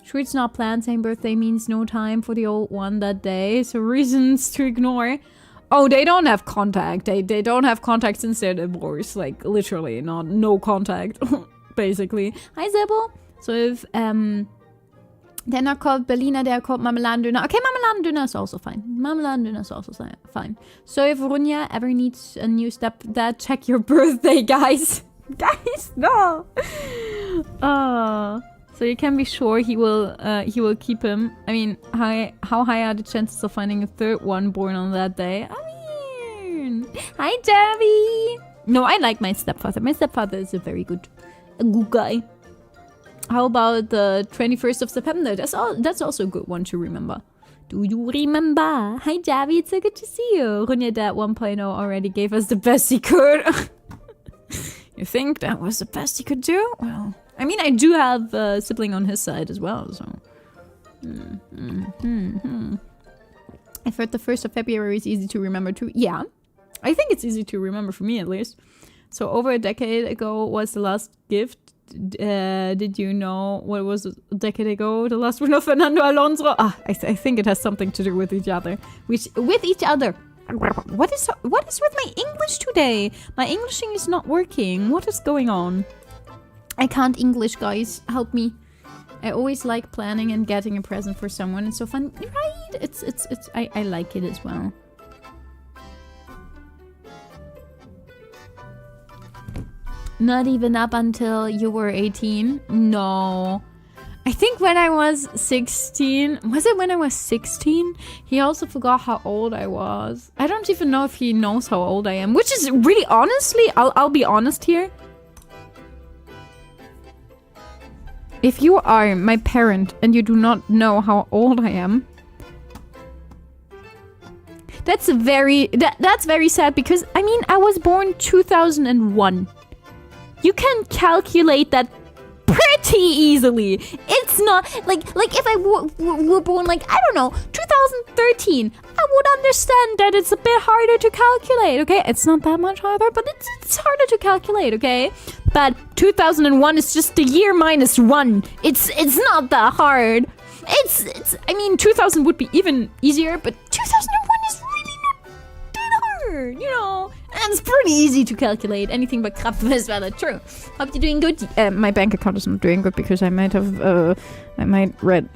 [SPEAKER 2] Sure, it's not planned. Same birthday means no time for the old one that day. So reasons to ignore. Oh, they don't have contact. They don't have contact since they're divorced. Like, literally, no contact. Basically. Hi, Zebel. So if, they're not called Berliner, they're called Marmeladendöner. Okay, Marmeladendöner is also fine. Marmeladendöner is also fine. So if Runja ever needs a new stepdad, check your birthday, guys. Guys, no. So you can be sure he will keep him. I mean, how high are the chances of finding a third one born on that day? I mean, hi, Javi. No, I like my stepfather. My stepfather is a good guy. How about the 21st of September? That's also a good one to remember. Do you remember? Hi, Javi. It's so good to see you. Runja Dad 1.0 already gave us the best he could. You think that was the best he could do? Well, I mean, I do have a sibling on his side as well, so... I've heard the 1st of February is easy to remember too. Yeah, I think it's easy to remember for me at least. So over a decade ago was the last gift. Did you know what was a decade ago? The last one of Fernando Alonso? I think it has something to do with each other. With each other. What is with my English today? My Englishing is not working. What is going on? I can't English, guys. Help me. I always like planning and getting a present for someone. It's so fun, right? I like it as well. Not even up until you were 18? No. I think when I was 16... Was it when I was 16? He also forgot how old I was. I don't even know if he knows how old I am. Which is really, honestly, I'll be honest here. If you are my parent and you do not know how old I am, that's very sad, because I mean, I was born 2001. You can calculate that pretty easily. It's not like if I were born like, I don't know, 2013, I would understand that it's a bit harder to calculate, okay? It's not that much harder, but it's harder to calculate, okay? But 2001 is just the year minus 1. It's not that hard. I mean, 2000 would be even easier, but 2001 is really not that hard, you know? And it's pretty easy to calculate. Anything but crap is rather true. Hope you're doing good. My bank account is not doing good because I might have read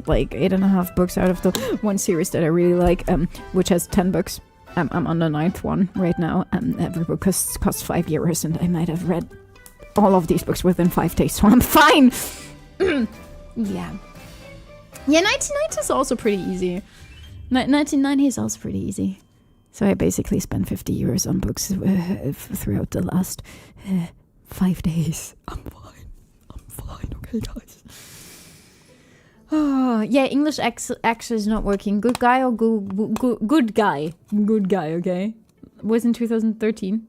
[SPEAKER 2] like 8.5 books out of the one series that I really like, which has 10 books. I'm on the 9th one right now. Every book costs €5, and I might have read all of these books within 5 days, so I'm fine. Yeah. Yeah, 1990 is also pretty easy. 1990 is also pretty easy. So I basically spent 50 euros on books throughout the last 5 days. I'm fine, okay, guys. Oh, yeah, English accent is not working. Good guy or good guy? Good guy, okay. Was in 2013.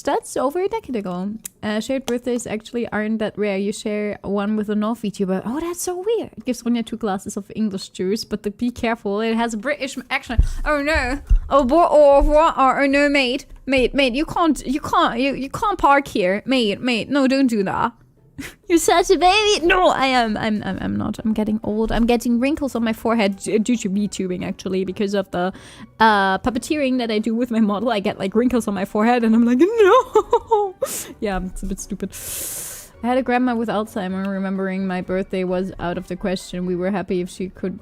[SPEAKER 2] That's over a decade ago. Shared birthdays actually aren't that rare. You share one with a North VTuber. Oh, that's so weird. It gives Ronja 2 glasses of English juice, but be careful. It has a British accent. Oh no. Oh, what? Oh no, mate. Mate, you can't park here. Mate, no, don't do that. You're such a baby. No, I'm not. I'm getting old. I'm getting wrinkles on my forehead due to VTubing, actually, because of the puppeteering that I do with my model. I get like wrinkles on my forehead and I'm like, no. Yeah, it's a bit stupid. I had a grandma with Alzheimer. Remembering my birthday was out of the question. We were happy if she could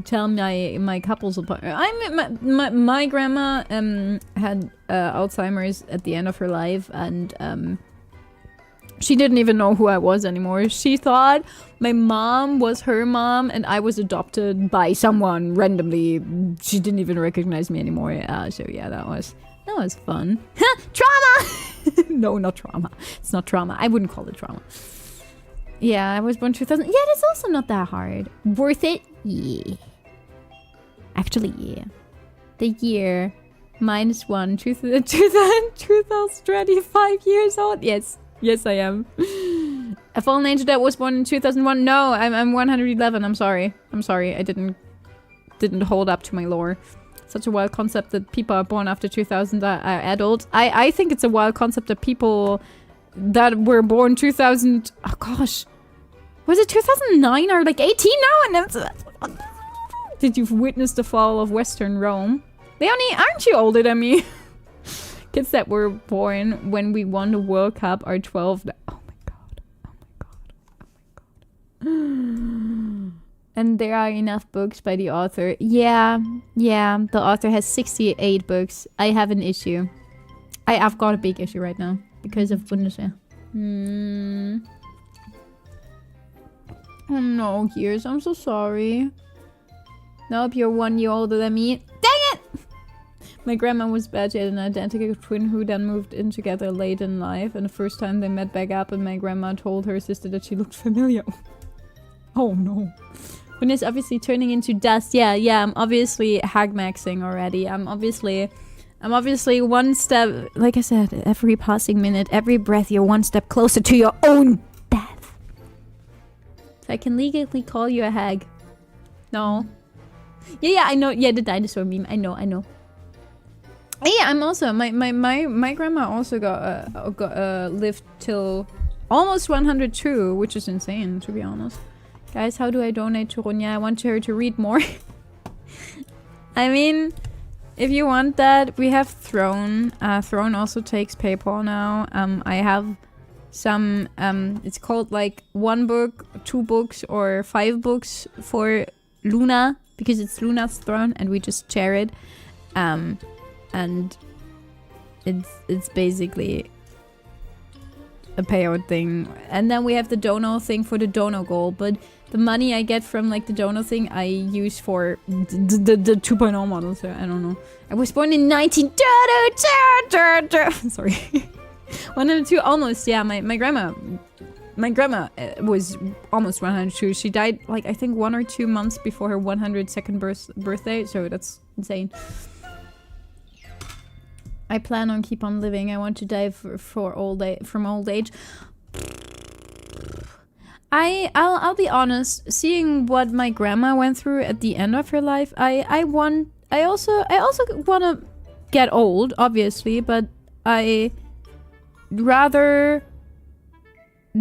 [SPEAKER 2] tell my couples apart. My grandma had Alzheimer's at the end of her life, and she didn't even know who I was anymore. She thought my mom was her mom and I was adopted by someone randomly. She didn't even recognize me anymore. So yeah, that was fun. Trauma! No, not trauma. It's not trauma. I wouldn't call it trauma. Yeah, I was born 2000. Yeah, that's also not that hard. Worth it? Yeah. Actually, yeah. The year -1, 2025 years old. Yes, I am. A fallen angel that was born in 2001. No, I'm 111. I'm sorry. I didn't hold up to my lore. Such a wild concept that people are born after 2000 are adults. I think it's a wild concept that people that were born 2000. Oh gosh, was it 2009 or like 18 now? And did you witness the fall of Western Rome? Leonie, aren't you older than me? Kids that were born when we won the World Cup are 12. Oh my god. And there are enough books by the author. Yeah. The author has 68 books. I have an issue. I've got a big issue right now because of Bundeswehr. Oh no, Gears. I'm so sorry. Nope, you're 1 year older than me. Dang it! My grandma was bad. She had an identical twin who then moved in together late in life. And the first time they met back up and my grandma told her sister that she looked familiar. Oh no. When it's obviously turning into dust. Yeah, I'm obviously hag-maxing already. I'm obviously one step, like I said, every passing minute, every breath, you're one step closer to your own death. So I can legally call you a hag. No. Yeah, I know. Yeah, the dinosaur meme. I know. Yeah, I'm also my grandma also got lived till almost 102, which is insane, to be honest. Guys, how do I donate to Ronja? I want her to read more. I mean, if you want that, we have Throne. Throne also takes PayPal now. I have some. It's called like 1 book, 2 books, or 5 books for Luna, because it's Luna's throne, and we just share it. And it's basically a payout thing. And then we have the dono thing for the dono goal, but the money I get from like the dono thing I use for the 2.0 model, so I don't know. I was born in 19... Sorry. 102, almost, yeah. My grandma was almost 102. She died like I think 1 or 2 months before her 102nd birthday, so that's insane. I plan on keep on living. I want to die from old age. I'll be honest. Seeing what my grandma went through at the end of her life, I also want to get old, obviously, but I rather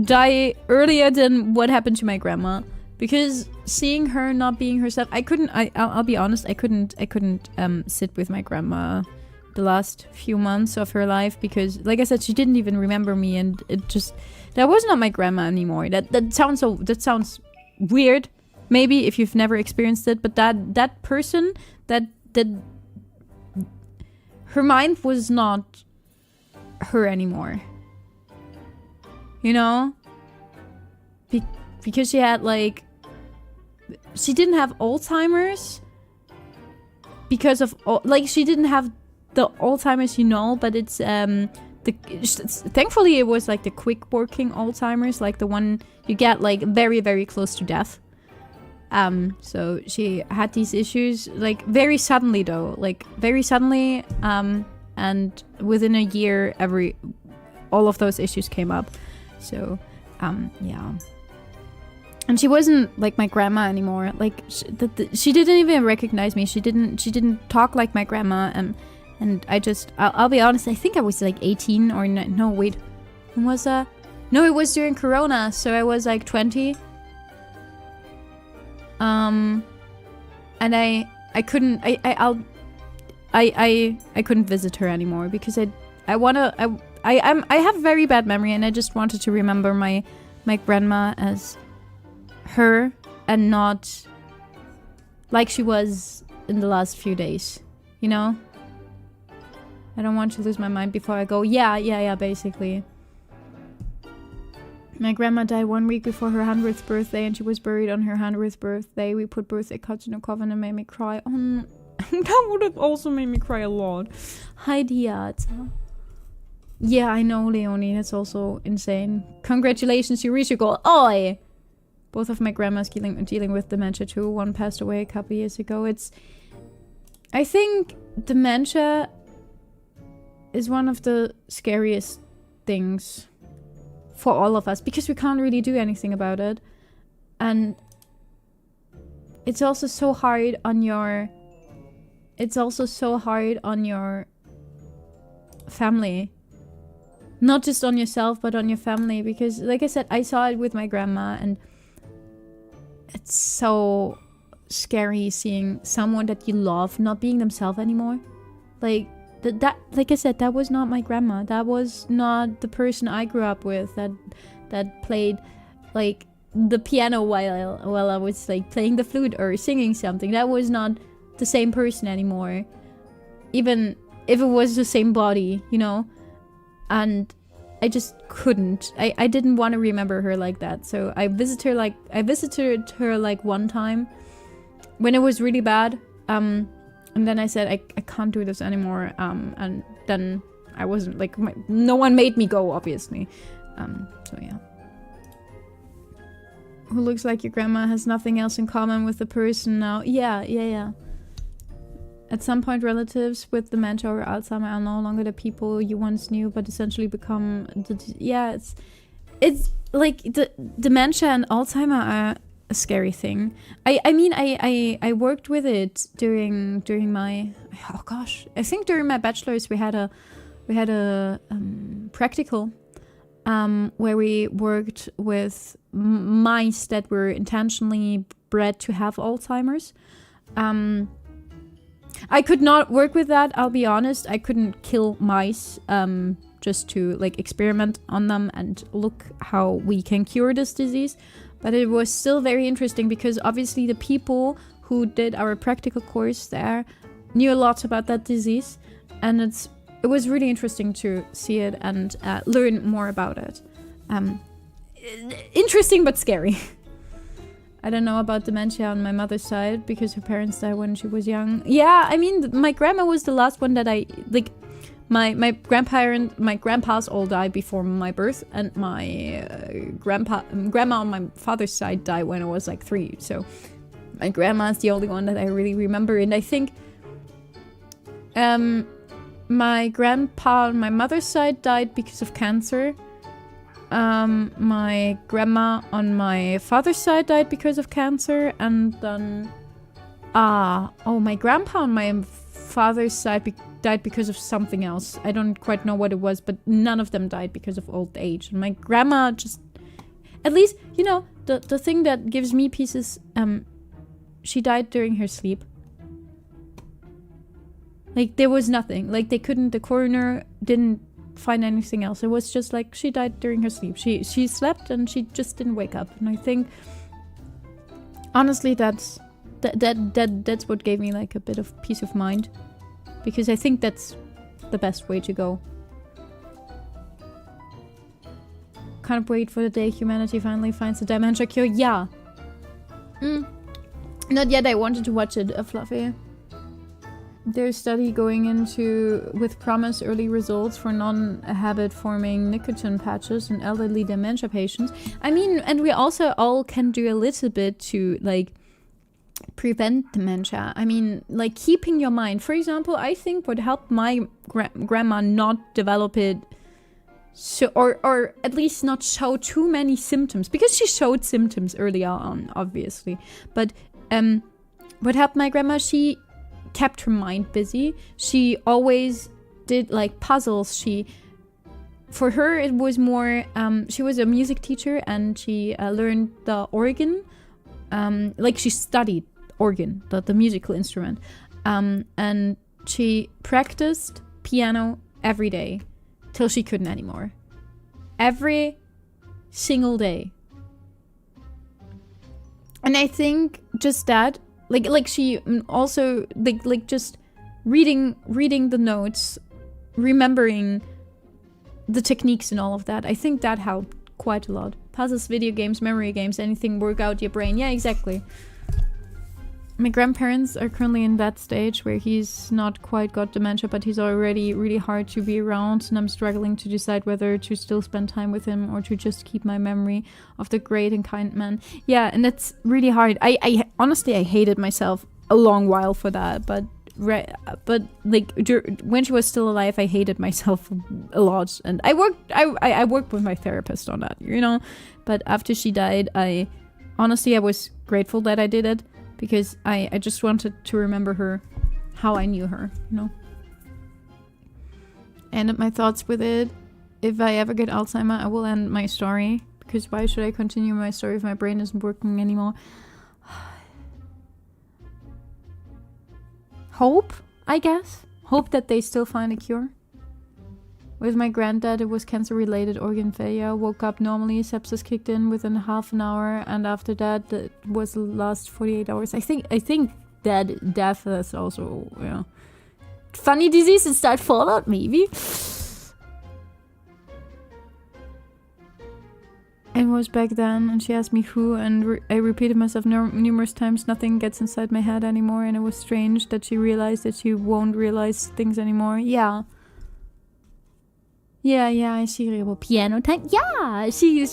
[SPEAKER 2] die earlier than what happened to my grandma, because seeing her not being herself, I'll be honest. I couldn't sit with my grandma the last few months of her life, because like I said, she didn't even remember me, and that was not my grandma anymore. That sounds weird, maybe if you've never experienced it, but that person, that her mind was not her anymore, you know, because she had like, she didn't have Alzheimer's because of like she didn't have the Alzheimer's, you know, but it's thankfully it was like the quick working Alzheimer's, like the one you get like very, very close to death. So she had these issues like very suddenly though, like very suddenly, and within a year all of those issues came up. So yeah. And she wasn't like my grandma anymore. Like she didn't even recognize me. She didn't talk like my grandma. And I'll be honest. I think I was like 18 or no. Wait, when was that? No, it was during Corona. So I was like 20. And I couldn't. I couldn't visit her anymore because I have very bad memory, and I just wanted to remember my grandma as her and not like she was in the last few days, you know? I don't want to lose my mind before I go, yeah, basically. My grandma died 1 week before her 100th birthday, and she was buried on her 100th birthday. We put birthday cards in a coffin and made me cry. Oh, that would have also made me cry a lot. Hi, Diaz. Yeah, I know, Leonie. That's also insane. Congratulations, you reached your goal. Oi! Both of my grandmas dealing with dementia too. One passed away a couple years ago. I think dementia is one of the scariest things for all of us because we can't really do anything about it. And it's also so hard on your family. Not just on yourself, but on your family. Because like I said, I saw it with my grandma, and it's so scary seeing someone that you love not being themselves anymore. Like that like I said, that was not my grandma. That was not the person I grew up with that played like the piano while I was like playing the flute or singing something. That was not the same person anymore. Even if it was the same body, you know? And I just couldn't. I didn't want to remember her like that. So I visited her like one time when it was really bad. And then I said I can't do this anymore. And then I wasn't like no one made me go, obviously. So yeah. Who looks like your grandma has nothing else in common with the person now? Yeah. At some point, relatives with dementia or Alzheimer are no longer the people you once knew, but essentially become it's like the dementia and Alzheimer are a scary thing. I worked with it during my I think during my bachelor's we had a practical where we worked with mice that were intentionally bred to have Alzheimer's. I could not work with that, I'll be honest. I couldn't kill mice just to like experiment on them and look how we can cure this disease. But it was still very interesting because obviously the people who did our practical course there knew a lot about that disease. And it was really interesting to see it and learn more about it. Interesting but scary. I don't know about dementia on my mother's side because her parents died when she was young. Yeah, I mean, my grandma was the last one that I like. My grandpas all died before my birth, and my grandma on my father's side died when I was like 3. So my grandma is the only one that I really remember, and I think my grandpa on my mother's side died because of cancer. My grandma on my father's side died because of cancer, and then my grandpa on my father's side died because of something else. I don't quite know what it was, but none of them died because of old age. And my grandma just, at least, you know, the thing that gives me peace is she died during her sleep. Like there was nothing, like the coroner didn't find anything else. It was just like she died during her sleep. She slept and she just didn't wake up. And I think honestly that's what gave me like a bit of peace of mind, because I think that's the best way to go. Can't wait for the day humanity finally finds a dementia cure. Yeah. Not yet. I wanted to watch it, Fluffy. There's a study going into with promise early results for non-habit forming nicotine patches in elderly dementia patients. I mean, and we also all can do a little bit to like prevent dementia. I mean, like keeping your mind. For example, I think what helped my grandma not develop it, so or at least not show too many symptoms, because she showed symptoms earlier on, obviously. But what helped my grandma, she kept her mind busy. She always did like puzzles. For her it was more she was a music teacher, and she learned the organ, like she studied organ, the musical instrument, and she practiced piano every day till she couldn't anymore, every single day. And I think just that, like she also like just reading the notes, remembering the techniques and all of that. I think that helped quite a lot. Puzzles, video games, memory games, anything work out your brain. Yeah, exactly. My grandparents are currently in that stage where he's not quite got dementia, but he's already really hard to be around, and I'm struggling to decide whether to still spend time with him or to just keep my memory of the great and kind man. Yeah, and that's really hard. I honestly, I hated myself a long while for that, but like when she was still alive, I hated myself a lot, and I worked with my therapist on that, you know. But after she died, I was grateful that I did it, because I just wanted to remember her, how I knew her, you know. Ended my thoughts with it. If I ever get Alzheimer, I will end my story, because why should I continue my story if my brain isn't working anymore? Hope, I guess. Hope that they still find a cure. With my granddad, it was cancer-related organ failure. Woke up normally, sepsis kicked in within half an hour, and after that, it was the last 48 hours. I think that death is also, yeah. Funny diseases start Fallout, maybe. It was back then, and she asked me who, and I repeated myself numerous times. Nothing gets inside my head anymore, and it was strange that she realized that she won't realize things anymore. Yeah. Yeah, I see. Well, piano time. Yeah, I still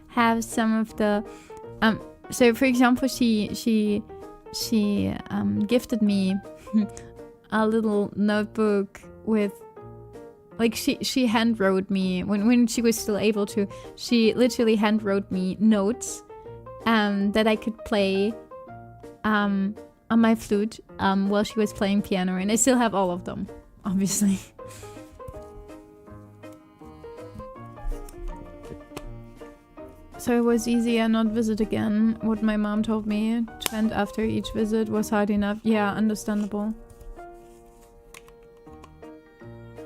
[SPEAKER 2] have some of the so for example, she gifted me a little notebook with, like, she hand wrote me when she was still able to. She literally hand wrote me notes that I could play on my flute while she was playing piano, and I still have all of them, obviously. So it was easier not visit again. What my mom told me, trend after each visit was hard enough. Yeah, understandable.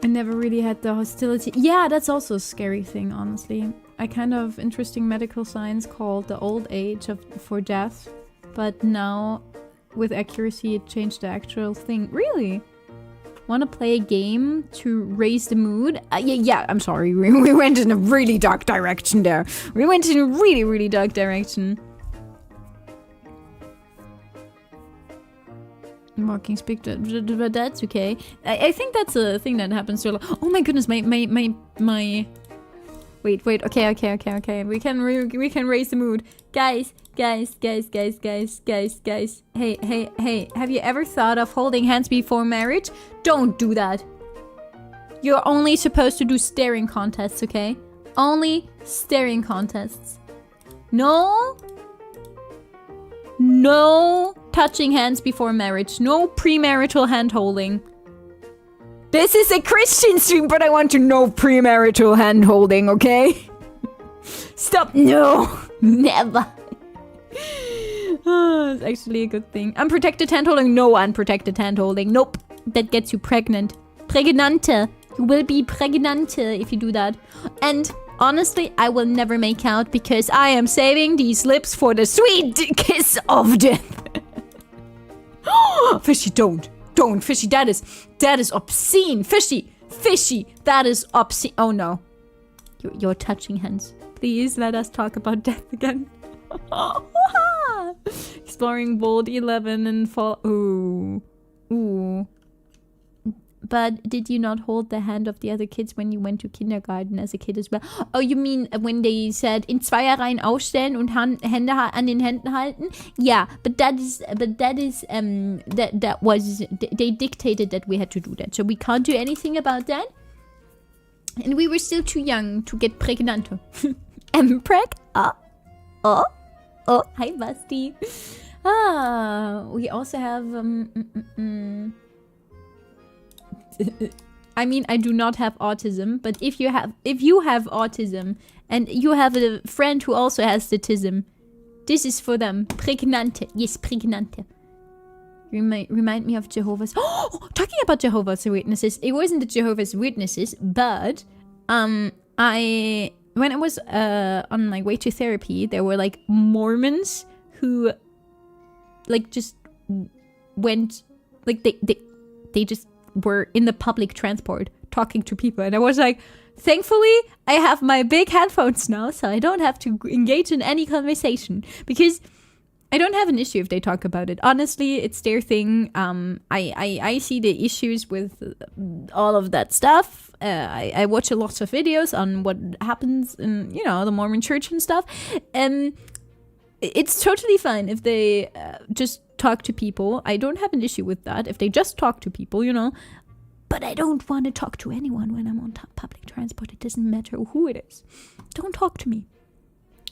[SPEAKER 2] I never really had the hostility. Yeah, that's also a scary thing, honestly. I kind of interesting medical science called the old age for death, but now with accuracy it changed the actual thing. Really? Want to play a game to raise the mood? Yeah, I'm sorry. We went in a really dark direction there. We went in a really, really dark direction. Walking speak, but that's okay. I think that's a thing that happens to a lot. Oh my goodness, my. Wait. Okay. We can raise the mood, guys. Hey. Have you ever thought of holding hands before marriage? Don't do that. You're only supposed to do staring contests, okay? Only staring contests. No touching hands before marriage. No premarital hand holding. This is a Christian stream, but I want to know premarital hand holding, okay? Stop. No. Never. Oh, it's actually a good thing. Unprotected hand holding? No unprotected hand holding. Nope. That gets you pregnant. Pregnante. You will be pregnante if you do that. And honestly, I will never make out because I am saving these lips for the sweet kiss of death. Fishy, don't. Don't, Fishy. That is obscene. Fishy. Fishy. That is obscene. Oh no. You're touching hands. Please let us talk about death again. Exploring Vault 11 and fall. Ooh. Ooh. But did you not hold the hand of the other kids when you went to kindergarten as a kid as well? Oh, you mean when they said in Zweierreihen aufstellen und Hände an den Händen halten? Yeah, but that was they dictated that we had to do that, so we can't do anything about that. And we were still too young to get pregnant. Preg? Oh, hi, Basti. We also have I mean, I do not have autism, but if you have autism and you have a friend who also has autism, this is for them. Pregnante. Yes, pregnante. Remind me of Jehovah's. Oh, talking about Jehovah's Witnesses. It wasn't the Jehovah's Witnesses, but when I was on my way to therapy, there were like Mormons who like just went like they just were in the public transport talking to people, and I was like, thankfully I have my big headphones now, so I don't have to engage in any conversation, because I don't have an issue if they talk about it. Honestly, it's their thing. I see the issues with all of that stuff. I watch a lot of videos on what happens in, you know, the Mormon church and stuff, and it's totally fine if they just talk to people. I don't have an issue with that if they just talk to people, you know. But I don't want to talk to anyone when I'm on public transport. It doesn't matter who it is. Don't talk to me.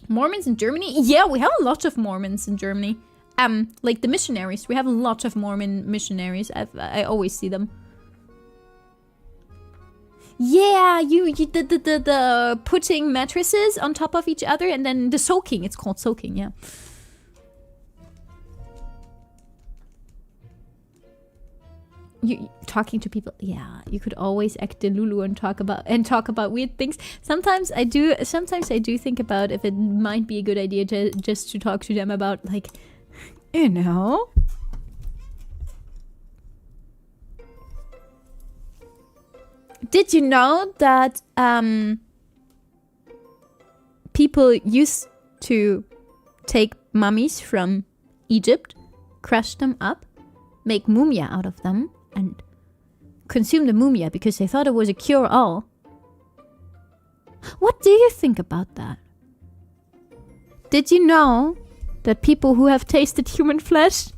[SPEAKER 2] Mormons in Germany? Yeah, we have a lot of Mormons in Germany. Like the missionaries. We have a lot of Mormon missionaries. I always see them. Yeah, the putting mattresses on top of each other and then the soaking. It's called soaking, yeah. You talking to people, yeah. You could always act Delulu and talk about weird things. Sometimes I do think about if it might be a good idea to just talk to them about, like, you know. Did you know that people used to take mummies from Egypt, crush them up, make mumia out of them, and consume the mumia because they thought it was a cure-all? What do you think about that? Did you know that people who have tasted human flesh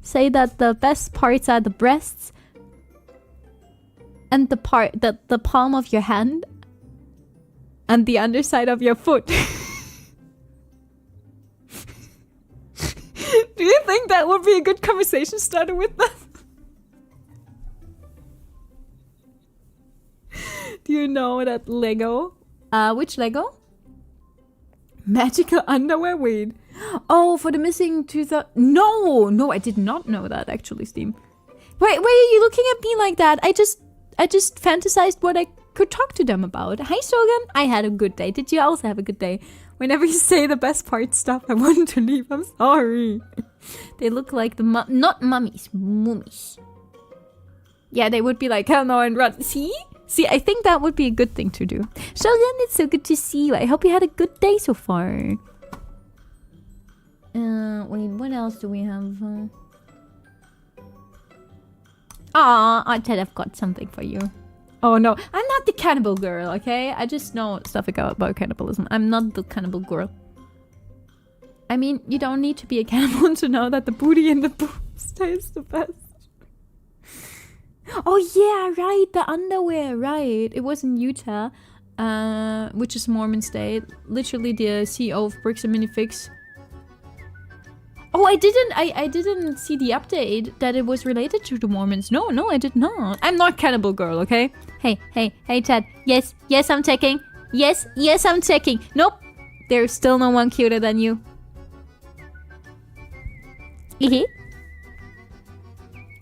[SPEAKER 2] say that the best parts are the breasts and the palm of your hand and the underside of your foot? Do you think that would be a good conversation starter with them? Do you know that Lego? Which Lego? Magical underwear? Wait. Oh, for the missing 2000... No, I did not know that, actually, Steam. Why are you looking at me like that? I just fantasized what I could talk to them about. Hi, Shogun. I had a good day. Did you also have a good day? Whenever you say the best part stuff, I want to leave. I'm sorry. They look like the not mummies, mummies. Yeah, they would be like, hell no, and run. See, I think that would be a good thing to do. Shogun, it's so good to see you. I hope you had a good day so far. Wait, what else do we have? I said I've got something for you. Oh no, I'm not the cannibal girl, okay? I just know stuff about cannibalism. I'm not the cannibal girl. I mean, you don't need to be a cannibal to know that the booty and the boobs taste the best. Oh yeah, right, the underwear, right. It was in Utah, which is Mormon state. Literally the CEO of Bricks and Minifix. Oh, I didn't see the update that it was related to the Mormons. No, I did not. I'm not cannibal girl, okay? Hey, Chad. Yes, I'm checking. Yes, I'm checking. Nope. There's still no one cuter than you.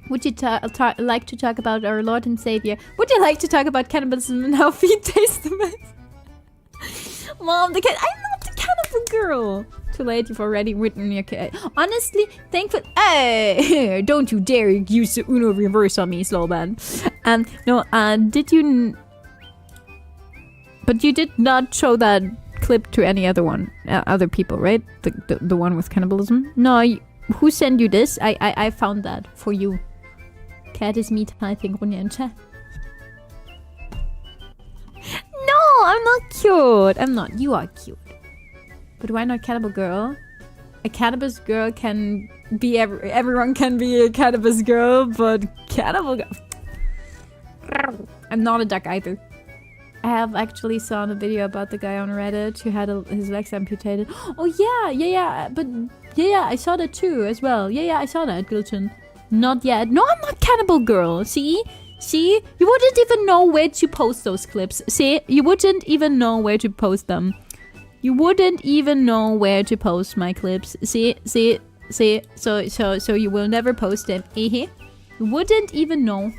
[SPEAKER 2] Would you like to talk about our Lord and Savior? Would you like to talk about cannibalism and how feet taste the best? Mom, I'm not the cannibal girl. Too late, you've already written your kid. Honestly, thankful. Hey, don't you dare use the Uno reverse on me, slow man. No, did you... But you did not show that clip to any other people, right? The one with cannibalism? No, who sent you this? I found that for you. Cat is me typing Ronja in chat. No, I'm not cute. I'm not. You are cute. But why not cannibal girl? A cannabis girl can be everyone can be a cannabis girl, but cannibal girl. I'm not a duck either. I have actually saw a video about the guy on Reddit who had his legs amputated. Oh yeah, but yeah, I saw that too as well. Yeah, I saw that, Gilchin. Not yet. No, I'm not cannibal girl. See? You wouldn't even know where to post those clips. See? You wouldn't even know where to post them. You wouldn't even know where to post my clips. See? So you will never post them. You wouldn't even know.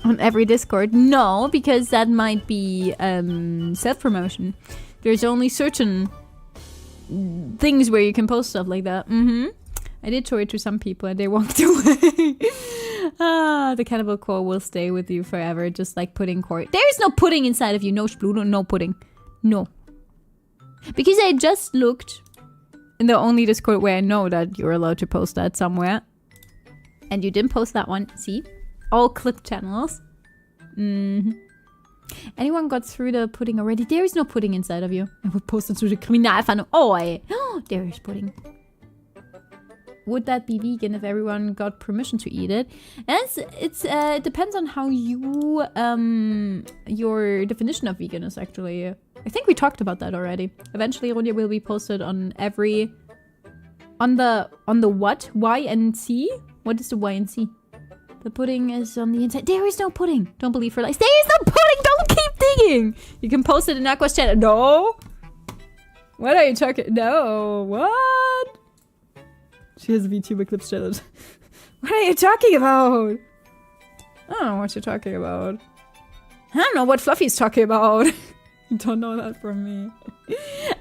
[SPEAKER 2] On every Discord. No, because that might be self-promotion. There's only certain things where you can post stuff like that. I did show it to some people and they walked away. The cannibal core will stay with you forever, just like pudding core. There is no pudding inside of you. No Spluto, no pudding. No. Because I just looked in the only Discord where I know that you're allowed to post that somewhere. And you didn't post that one. See? All clip channels. Anyone got through the pudding already? There is no pudding inside of you. I would post it to the Kriminalfahndung. Oh, there is pudding. Would that be vegan if everyone got permission to eat it? And it depends on how you your definition of vegan is actually. I think we talked about that already. Eventually, Ronja will be posted on every on the what? Y and C? What is the Y and C? The pudding is on the inside. There is no pudding. Don't believe her lies. There is no pudding. Don't keep digging. You can post it in Aqua's chat. No. What are you talking? No. What? She has a VTuber clips challenge. What are you talking about? I don't know what you're talking about. I don't know what Fluffy's talking about. You don't know that from me.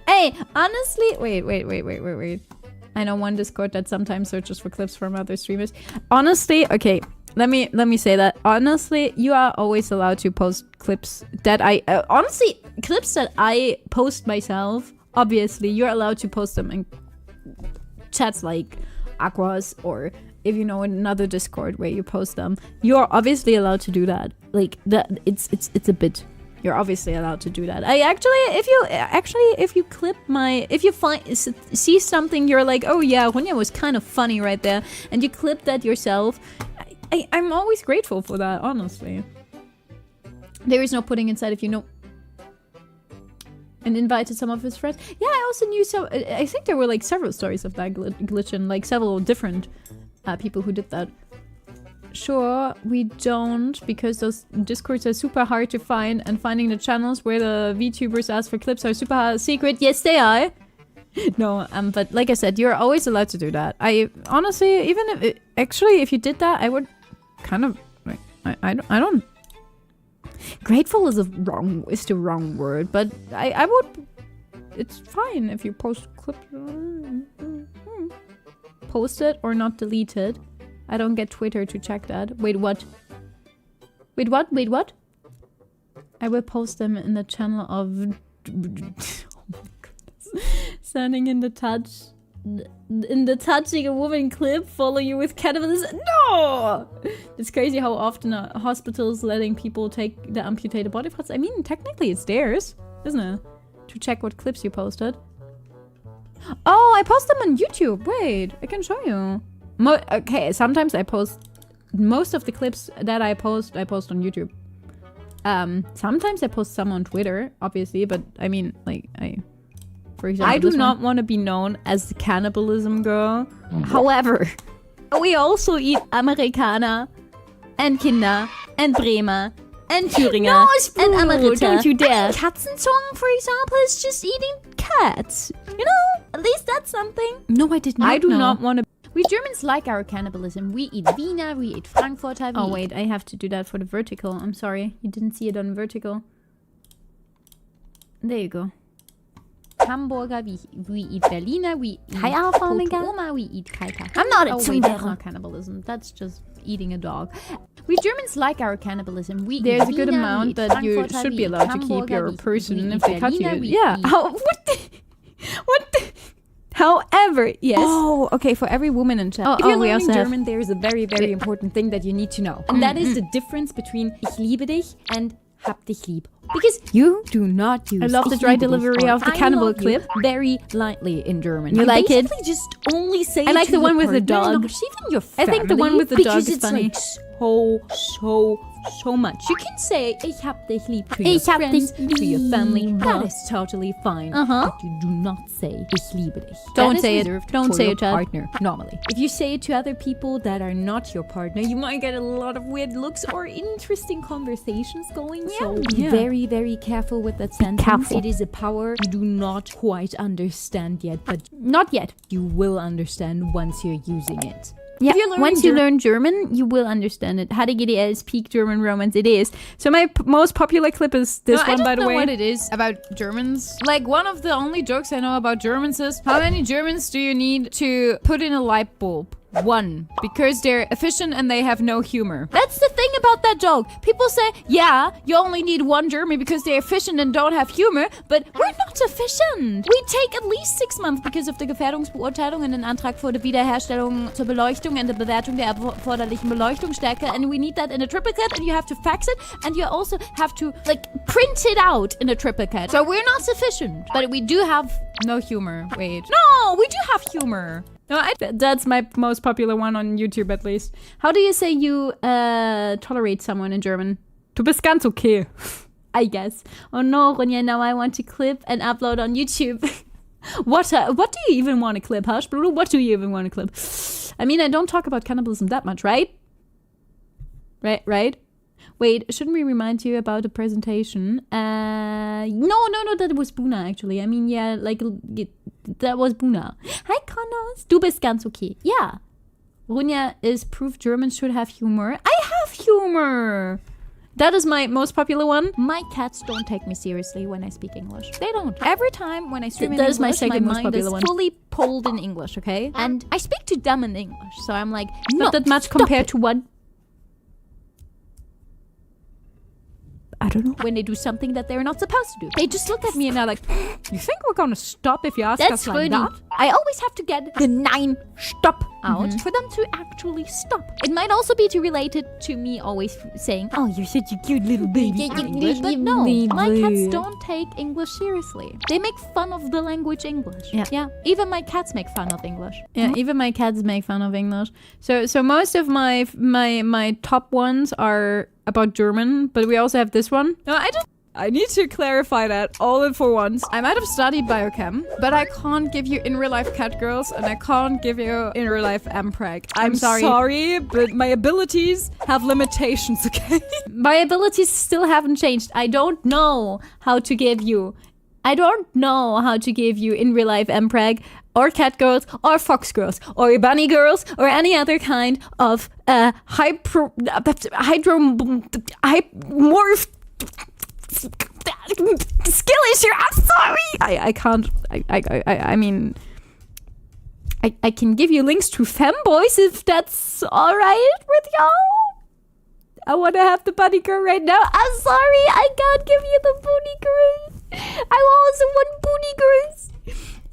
[SPEAKER 2] Hey, honestly, wait. I know one Discord that sometimes searches for clips from other streamers. Honestly, okay, let me say that. Honestly, you are always allowed to post clips that clips that I post myself. Obviously, you're allowed to post them in chats like Aqua's, or if you know another Discord where you post them. You're obviously allowed to do that. Like that, it's a bit. You're obviously allowed to do that. If you see something, you're like, oh yeah, Ronja was kind of funny right there, and you clip that yourself. I'm always grateful for that, honestly. There is no pudding inside if you know. And invited some of his friends. Yeah, I also knew some. I think there were like several stories of that glitch and like several different people who did that. Sure, we don't, because those Discords are super hard to find, and finding the channels where the VTubers ask for clips are super hard secret. Yes, they are. No, but like I said, you're always allowed to do that. I honestly, even if you did that, I would kind of like, I don't. Grateful is the wrong word, but I would. It's fine if you post clips. Post it or not delete it. I don't get Twitter to check that. Wait, what? Wait, what? I will post them in the channel of... Oh my goodness. Standing in the touching a woman clip, follow you with cannibalism. No! It's crazy how often hospitals letting people take the amputated body parts. I mean, technically it's theirs, isn't it? To check what clips you posted. Oh, I post them on YouTube. Wait, I can show you. Okay, sometimes I post most of the clips that I post on YouTube. Sometimes I post some on Twitter, obviously, but I mean, like, for example, I do not want to be known as the cannibalism girl. However, we also eat Amerikaner and Kinder and Bremer and Thüringer and Amaretto. Don't you dare. Katzenzong, for example, is just eating cats. You know, at least that's something. No, I did not. I do not want to. We Germans like our cannibalism. We eat Wiener, we eat Frankfurter. Oh wait, I have to do that for the vertical. I'm sorry, you didn't see it on vertical. There you go.
[SPEAKER 1] Hamburger, we eat Berliner, we eat
[SPEAKER 2] Kai Arfarmiger.
[SPEAKER 1] Oma, we eat Kaita.
[SPEAKER 2] I'm not a
[SPEAKER 1] Oh wait, that's
[SPEAKER 2] Zunder.
[SPEAKER 1] not cannibalism. That's just eating a dog. We Germans like our cannibalism. We
[SPEAKER 2] There's a
[SPEAKER 1] eat
[SPEAKER 2] good
[SPEAKER 1] Wiener, we
[SPEAKER 2] amount
[SPEAKER 1] eat
[SPEAKER 2] that you
[SPEAKER 1] Frankfurter,
[SPEAKER 2] should
[SPEAKER 1] we
[SPEAKER 2] be
[SPEAKER 1] eat
[SPEAKER 2] allowed to keep
[SPEAKER 1] Hamburger,
[SPEAKER 2] your
[SPEAKER 1] we
[SPEAKER 2] person
[SPEAKER 1] eat
[SPEAKER 2] if they cut
[SPEAKER 1] Berliner,
[SPEAKER 2] you.
[SPEAKER 1] we
[SPEAKER 2] Yeah.
[SPEAKER 1] eat-
[SPEAKER 2] How? What? What? However, yes.
[SPEAKER 1] Oh, okay. For every woman in chat.
[SPEAKER 2] Oh,
[SPEAKER 1] If you're
[SPEAKER 2] oh, we
[SPEAKER 1] learning
[SPEAKER 2] also have-
[SPEAKER 1] German, there is a very, very important thing that you need to know. And that is the difference between ich liebe dich and hab dich lieb. Because you do not use
[SPEAKER 2] I love the
[SPEAKER 1] ich
[SPEAKER 2] dry
[SPEAKER 1] liebe dich
[SPEAKER 2] delivery
[SPEAKER 1] or
[SPEAKER 2] of the
[SPEAKER 1] I
[SPEAKER 2] cannibal
[SPEAKER 1] love you
[SPEAKER 2] clip.
[SPEAKER 1] very lightly in German.
[SPEAKER 2] You like it?
[SPEAKER 1] basically just only say
[SPEAKER 2] I like
[SPEAKER 1] to
[SPEAKER 2] the
[SPEAKER 1] your
[SPEAKER 2] one with the
[SPEAKER 1] partner,
[SPEAKER 2] dog.
[SPEAKER 1] not even your
[SPEAKER 2] I think the one
[SPEAKER 1] family,
[SPEAKER 2] with the
[SPEAKER 1] because
[SPEAKER 2] dog is
[SPEAKER 1] it's
[SPEAKER 2] funny.
[SPEAKER 1] like so much. You can say ich hab dich lieb to your
[SPEAKER 2] Ich hab
[SPEAKER 1] friends,
[SPEAKER 2] dich
[SPEAKER 1] to your family.
[SPEAKER 2] lieb.
[SPEAKER 1] That is totally fine.
[SPEAKER 2] Uh-huh.
[SPEAKER 1] But you do not say ich liebe dich.
[SPEAKER 2] Don't
[SPEAKER 1] That is
[SPEAKER 2] say it.
[SPEAKER 1] reserved
[SPEAKER 2] Don't
[SPEAKER 1] for
[SPEAKER 2] say
[SPEAKER 1] your
[SPEAKER 2] it, Chad.
[SPEAKER 1] partner normally. If you say it to other people that are not your partner, you might get a lot of weird looks or interesting conversations going. So be
[SPEAKER 2] Yeah.
[SPEAKER 1] very, very careful with that sentence.
[SPEAKER 2] careful.
[SPEAKER 1] It is a power you do not quite understand yet, but
[SPEAKER 2] Not yet.
[SPEAKER 1] you will understand once you're using it.
[SPEAKER 2] Yeah,
[SPEAKER 1] If you're learning
[SPEAKER 2] once you
[SPEAKER 1] Ger-
[SPEAKER 2] learn German, you will understand it. HDGDS, peak German romance, it is. So my most popular clip is this one, by the way.
[SPEAKER 1] I don't know what it is about Germans. Like, one of the only jokes I know about Germans is, how many Germans do you need to put in a light bulb? One. Because they're efficient and they have no humor. That's the thing about that joke. People say, yeah, you only need one German because they're efficient and don't have humor, but we're not efficient. We take at least 6 months because of the Gefährdungsbeurteilung und den Antrag für die Wiederherstellung zur Beleuchtung und der Bewertung der erforderlichen Beleuchtungsstärke, and we need that in a triplicate, and you have to fax it, and you also have to, like, print it out in a triplicate. So we're not sufficient, but we do have no humor. Wait. No, we do have humor.
[SPEAKER 2] No, that's my most popular one on YouTube, at least. How do you say you tolerate someone in German? Du bist ganz okay. I guess. Oh no, Ronja, now I want to clip and upload on YouTube. What do you even want to clip, Hush? What do you even want to clip? I mean, I don't talk about cannibalism that much, right? Right? Wait, shouldn't we remind you about the presentation? No, that was Buna, actually. I mean, yeah, like, that was Buna. Hi, Connors. Du bist ganz okay. Yeah. Runja is proof Germans should have humor. I have humor! That is my most popular one.
[SPEAKER 1] My cats don't take me seriously when I speak English. They don't. Every time when I stream in
[SPEAKER 2] That
[SPEAKER 1] English,
[SPEAKER 2] is my second most
[SPEAKER 1] mind
[SPEAKER 2] popular
[SPEAKER 1] is
[SPEAKER 2] one.
[SPEAKER 1] fully pulled in English, okay? And I speak to them in English, so I'm like, no,
[SPEAKER 2] Not that much
[SPEAKER 1] stop
[SPEAKER 2] compared
[SPEAKER 1] it.
[SPEAKER 2] to what? I don't know.
[SPEAKER 1] When they do something that they're not supposed to do. They just look at me and they're like,
[SPEAKER 2] You think we're gonna stop if you ask
[SPEAKER 1] that's
[SPEAKER 2] us like
[SPEAKER 1] funny.
[SPEAKER 2] that?
[SPEAKER 1] I always have to get the 9 stop out for them to actually stop. It might also be related to me always saying,
[SPEAKER 2] Oh, you're such a cute little baby.
[SPEAKER 1] English, but no, my cats don't take English seriously. They make fun of the language English.
[SPEAKER 2] Yeah.
[SPEAKER 1] Even my cats make fun of English.
[SPEAKER 2] Yeah, even my cats make fun of English. So most of my top ones are about German, but we also have this one. No, I need to clarify that all in for once. I might have studied biochem, but I can't give you in real life cat girls, and I can't give you in real life MPreg. I'm sorry, but my abilities have limitations, okay? My abilities still haven't changed. I don't know how to give you in real life MPreg, or cat girls, or fox girls, or bunny girls, or any other kind of hydromorph skill issue. I'm sorry. I can't. I mean, I can give you links to femboys if that's all right with y'all. I want to have the bunny girl right now. I'm sorry, I can't give you the booty girls. I also want booty girls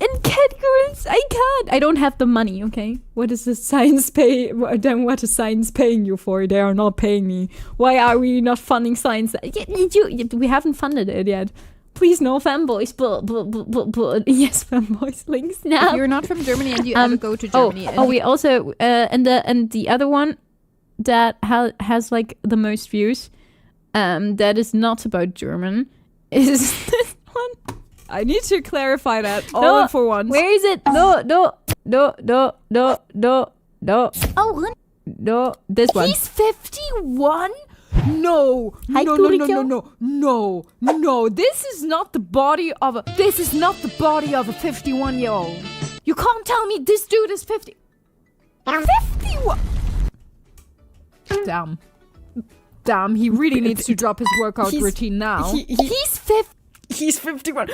[SPEAKER 2] and cat girls. I can't. I don't have the money, okay? What is the science pay? Then what is science paying you for? They are not paying me. Why are we not funding science? We haven't funded it yet. Please, no femboys. Yes, femboys. Links now.
[SPEAKER 1] If you're not from Germany and you ever go to Germany.
[SPEAKER 2] We also and the other one that has like the most views, that is not about German, is this one. I need to clarify that all for once. Where is it? No.
[SPEAKER 1] Oh,
[SPEAKER 2] No, this one.
[SPEAKER 1] he's 51?
[SPEAKER 2] No.
[SPEAKER 1] Hi, Kurikyo.
[SPEAKER 2] No. This is not the body of a 51-year-old.
[SPEAKER 1] You can't tell me this dude is 50. 51?
[SPEAKER 2] Damn, he really needs to drop his workout
[SPEAKER 1] He's-
[SPEAKER 2] routine now.
[SPEAKER 1] He's 50.
[SPEAKER 2] He's 51.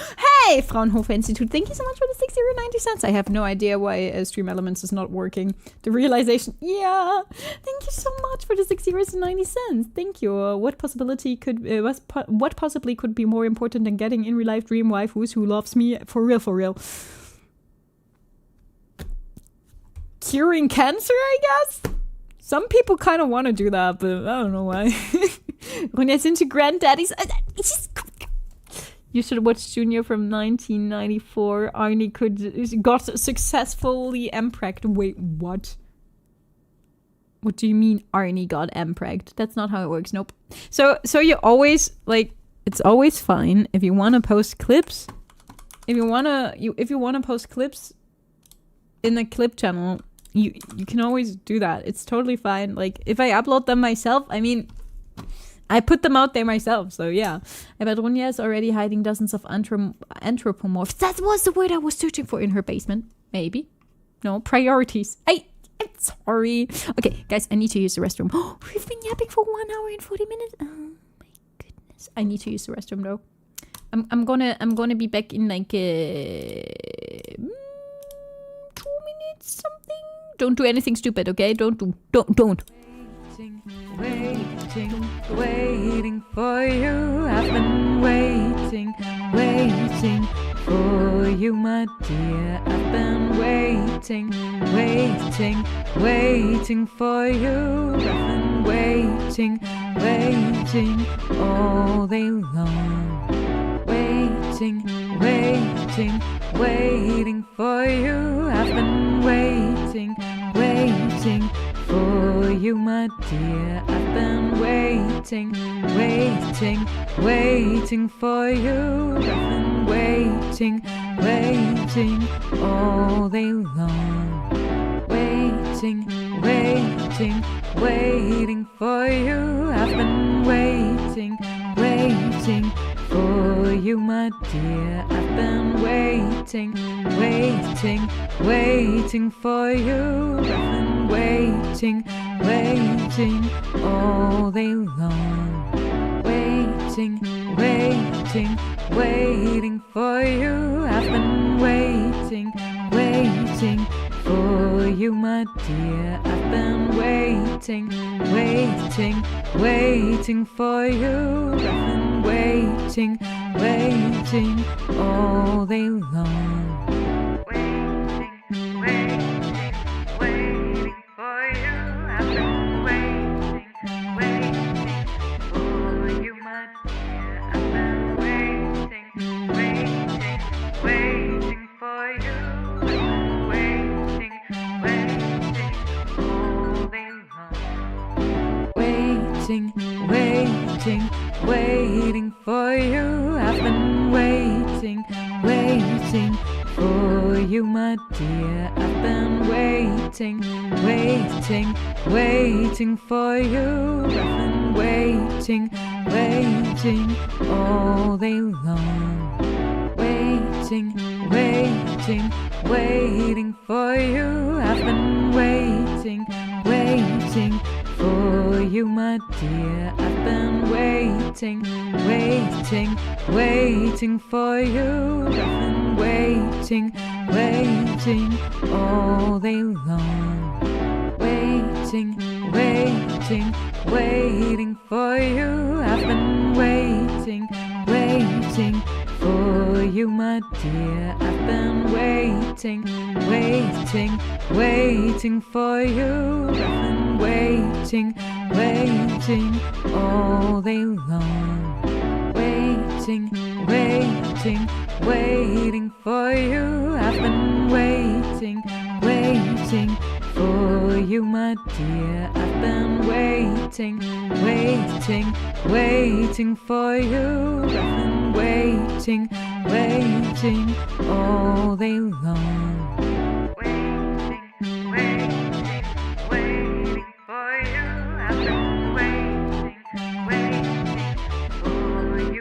[SPEAKER 2] Hey, Fraunhofer Institute, thank you so much for the 60 or 90 cents. I have no idea why Stream Elements is not working. The realization, yeah. Thank you so much for the 60 or 90 cents. Thank you. What possibly could be more important than getting in real life dream waifus who loves me for real, for real? Curing cancer, I guess? Some people kind of want to do that, but I don't know why. When it's into granddaddies, you should watch Junior from 1994. Arnie got successfully empregged. Wait, what? What do you mean Arnie got empregged? That's not how it works. Nope. So you always like. It's always fine if you want to post clips. If you wanna post clips in the clip channel, you can always do that. It's totally fine. Like if I upload them myself, I mean, I put them out there myself. So yeah, I bet Ronja is already hiding dozens of anthropomorphs. That was the word I was searching for in her basement. Maybe. No, priorities. I'm sorry. Okay, guys, I need to use the restroom. Oh, we've been yapping for 1 hour and 40 minutes. Oh my goodness. I need to use the restroom though. I'm gonna be back in like 2 minutes something. Don't do anything stupid, okay? Don't. Waiting for you. I've been waiting for you, my dear. I've been waiting for you. I've been waiting all day long. Waiting for you. I've been waiting for you, my dear. I've been waiting for you. I've been waiting all day long. Waiting for you. I've been waiting for you, my dear. I've been waiting for you. I've been waiting all day long. Waiting for you. I've been waiting for you, my dear. I've been waiting for you. I've been waiting all day long. Waiting for you. I've been waiting for you, my dear. I've been waiting for you. I've been waiting all day long. Waiting for you. I've been waiting for you, my dear. I've been waiting for you. I've been waiting all day long. Waiting for you. I've been waiting for you, my dear. I've been waiting for you. I've been waiting all day long. Waiting for you. I've been waiting for you, my dear. I've been waiting for you. I've been waiting all day long. Waiting for you. I've been waiting for you, my dear. I've been waiting for you. I've been waiting all day long. Waiting for you. I've been waiting for you, my dear.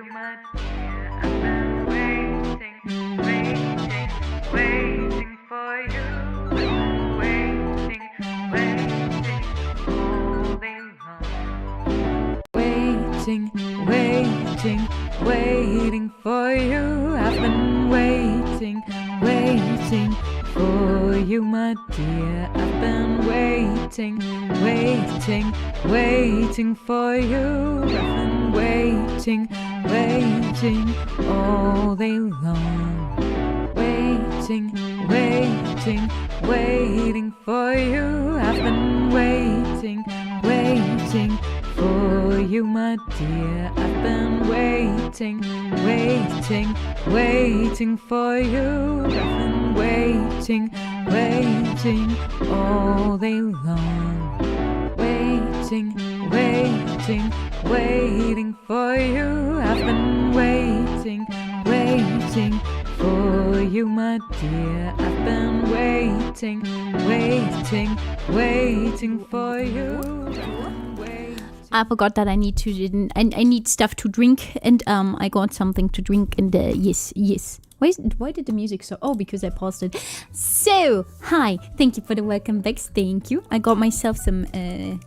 [SPEAKER 2] I've been waiting for you. I've been waiting all day long. Waiting
[SPEAKER 1] waiting, waiting for you. I've been waiting, waiting for you, my dear. I've been waiting, waiting, waiting for you. I've been waiting, waiting all day long. Waiting, waiting, waiting for you. I've been waiting, waiting for you, my dear. I've been waiting, waiting, waiting for you. I've been waiting, waiting all day long. Waiting, waiting, waiting for you. I've been waiting, waiting for you, my dear. I've been waiting, waiting, waiting for you.
[SPEAKER 2] I forgot that I need to. I need stuff to drink, and I got something to drink, and yes. Why did the music stop? Oh, because I paused it. So, hi. Thank you for the welcome back. Thank you. I got myself some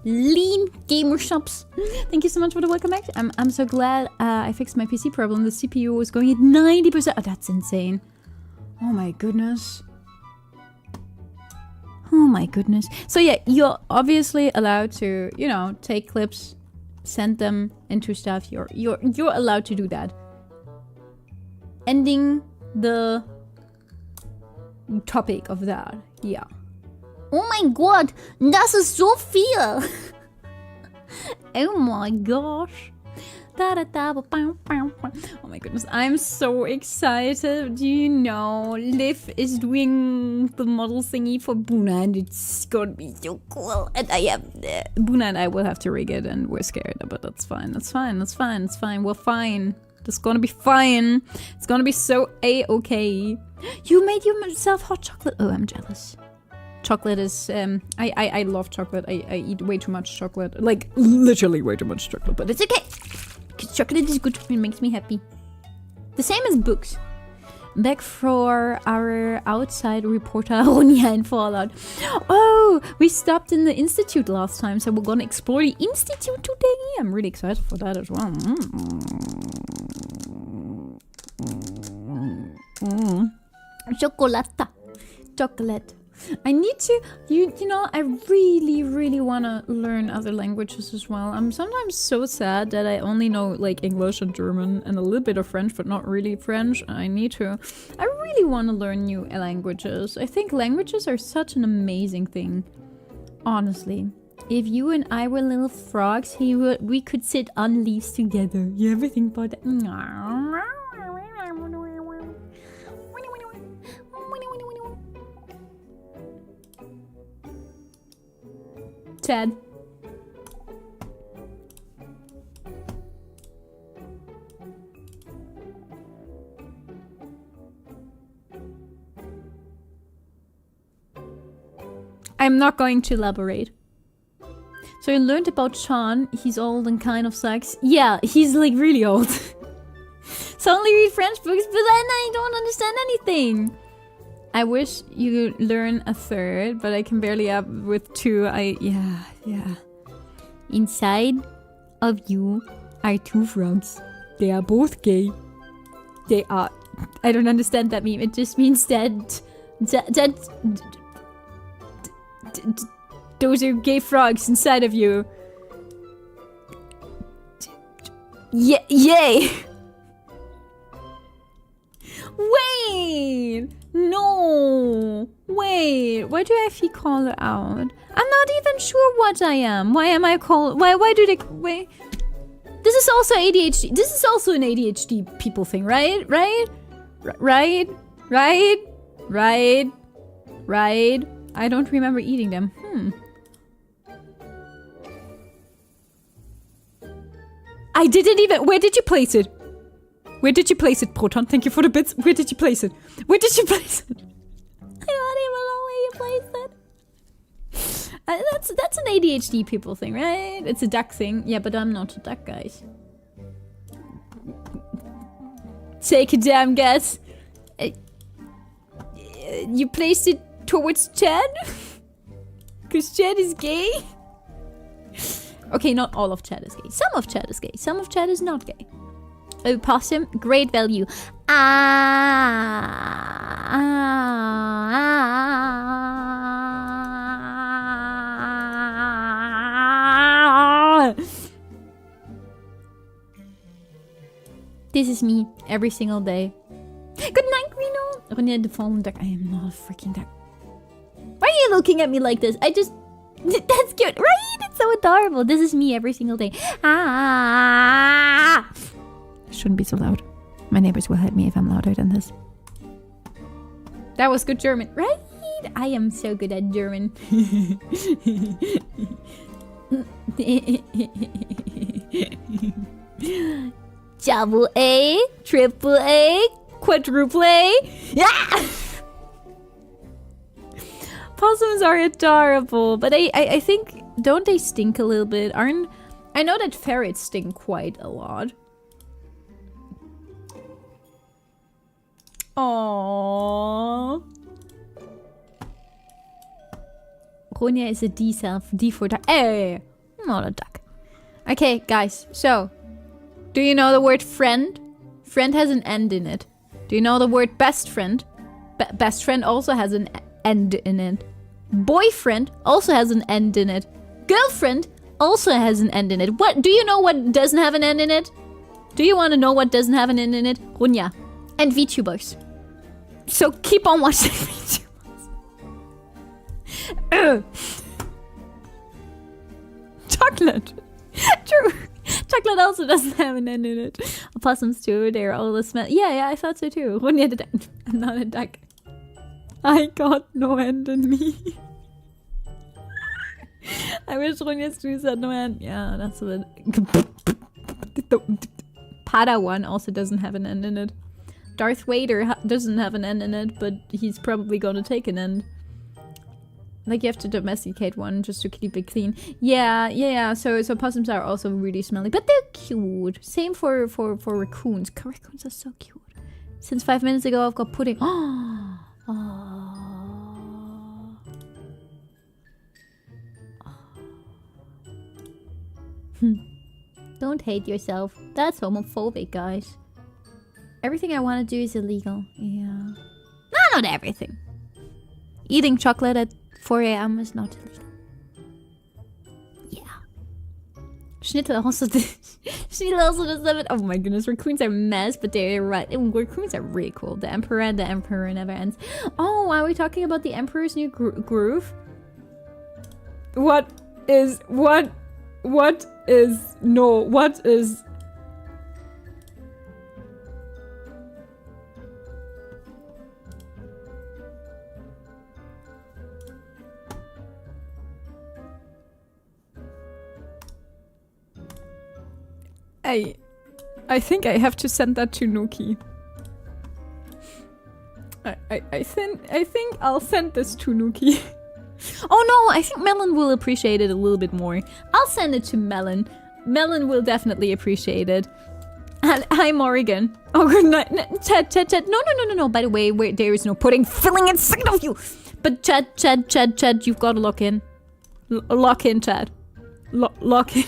[SPEAKER 2] lean gamer shops. Thank you so much for the welcome back. I'm so glad I fixed my PC problem. The CPU was going at 90%. Oh, that's insane. Oh my goodness. Oh my goodness. So yeah, you're obviously allowed to, take clips, send them into stuff. You're allowed to do that. Ending the topic of that. Yeah. Oh my god, das ist so viel. Oh my gosh. Oh my goodness, I'm so excited. Liv is doing the model thingy for Buna, and it's gonna be so cool. And I have Buna and I will have to rig it, and we're scared, but that's fine. That's fine. We're fine. It's gonna be fine. It's gonna be so A-okay. You made yourself hot chocolate. Oh, I'm jealous. Chocolate is, I love chocolate. I eat way too much chocolate. Like, literally way too much chocolate. But it's okay. Because chocolate is good. It makes me happy. The same as books. Back for our outside reporter, Ronja in Fallout. Oh, we stopped in the Institute last time, so we're gonna explore the Institute today. I'm really excited for that as well. Chocolate. I need to, I really want to learn other languages as well. I'm sometimes so sad that I only know like English and German and a little bit of French, but not really French. I really want to learn new languages. I think languages are such an amazing thing. Honestly. If you and I were little frogs, we could sit on leaves together. You ever think about that? Ted. I'm not going to elaborate. So you learned about Sean. He's old and kind of sucks. Yeah, he's like really old. So I only read French books, but then I don't understand anything. I wish you could learn a third, but I can barely up with two. Yeah. Inside of you are two frogs. They are both gay. They are. I don't understand that meme. It just means that those are gay frogs inside of you. Yeah, yay! Wait! No! Wait, why do I feel called out? I'm not even sure what I am. Why am I called? Why do they? Wait. This is also ADHD. This is also an ADHD people thing, right? Right? I don't remember eating them. I didn't even. Where did you place it? Where did you place it, Proton? Thank you for the bits. Where did you place it? Where did you place it? I don't even know where you placed it. That's an ADHD people thing, right? It's a duck thing. Yeah, but I'm not a duck, guys. Take a damn guess. You placed it towards Chad? Because Chad is gay? Okay, not all of Chad is gay. Some of Chad is gay. Some of Chad is not gay. Opossum, great value. This is me every single day. Good night, Reno. Ronja, the fallen duck. I am not a freaking duck. Why are you looking at me like this? That's cute, right? It's so adorable. This is me every single day. Shouldn't be so loud. My neighbors will hate me if I'm louder than this.
[SPEAKER 1] That was good German,
[SPEAKER 2] Right? I am so good at German. Double A, triple A, quadruple A. Yeah! Possums are adorable, but I think, don't they stink a little bit? I know that ferrets stink quite a lot. Aww. Ronja is a D for duck. Hey, not a duck. Okay, guys, so do you know the word friend? Friend has an end in it. Do you know the word best friend? Best friend also has an end in it. Boyfriend also has an end in it. Girlfriend also has an end in it. What do you know what doesn't have an end in it? Do you want to know what doesn't have an end in it? Ronja. And VTubers. So keep on watching VTubers. Chocolate. True. Chocolate also doesn't have an end in it. Opossums too, they're all the smell. Yeah, I thought so too. Ronja the duck. I'm not a duck. I got no end in me. I wish Ronja's streams had no end. Yeah, that's what. Padawan also doesn't have an end in it. Darth Vader doesn't have an end in it, but he's probably gonna take an end. Like, you have to domesticate one just to keep it clean. Yeah. So possums are also really smelly, but they're cute. Same for raccoons. Raccoons are so cute. Since 5 minutes ago, I've got pudding. Don't hate yourself. That's homophobic, guys. Everything I want to do is illegal. Yeah. No, not everything. Eating chocolate at 4 a.m. is not illegal. Yeah. Schnitzel also does it. Oh my goodness, raccoons are a mess, but they're right. Raccoons are really cool. The Emperor never ends. Oh, are we talking about the Emperor's New Groove? What is... I think I have to send that to Nuki. I think I'll send this to Nuki. Oh no, I think Melon will appreciate it a little bit more. I'll send it to Melon. Melon will definitely appreciate it. Hi, Morrigan. Oh, good night. Chat. No. By the way, there is no pudding filling inside of you. But chat, you've got to lock in. Lock in, chat. Lock in.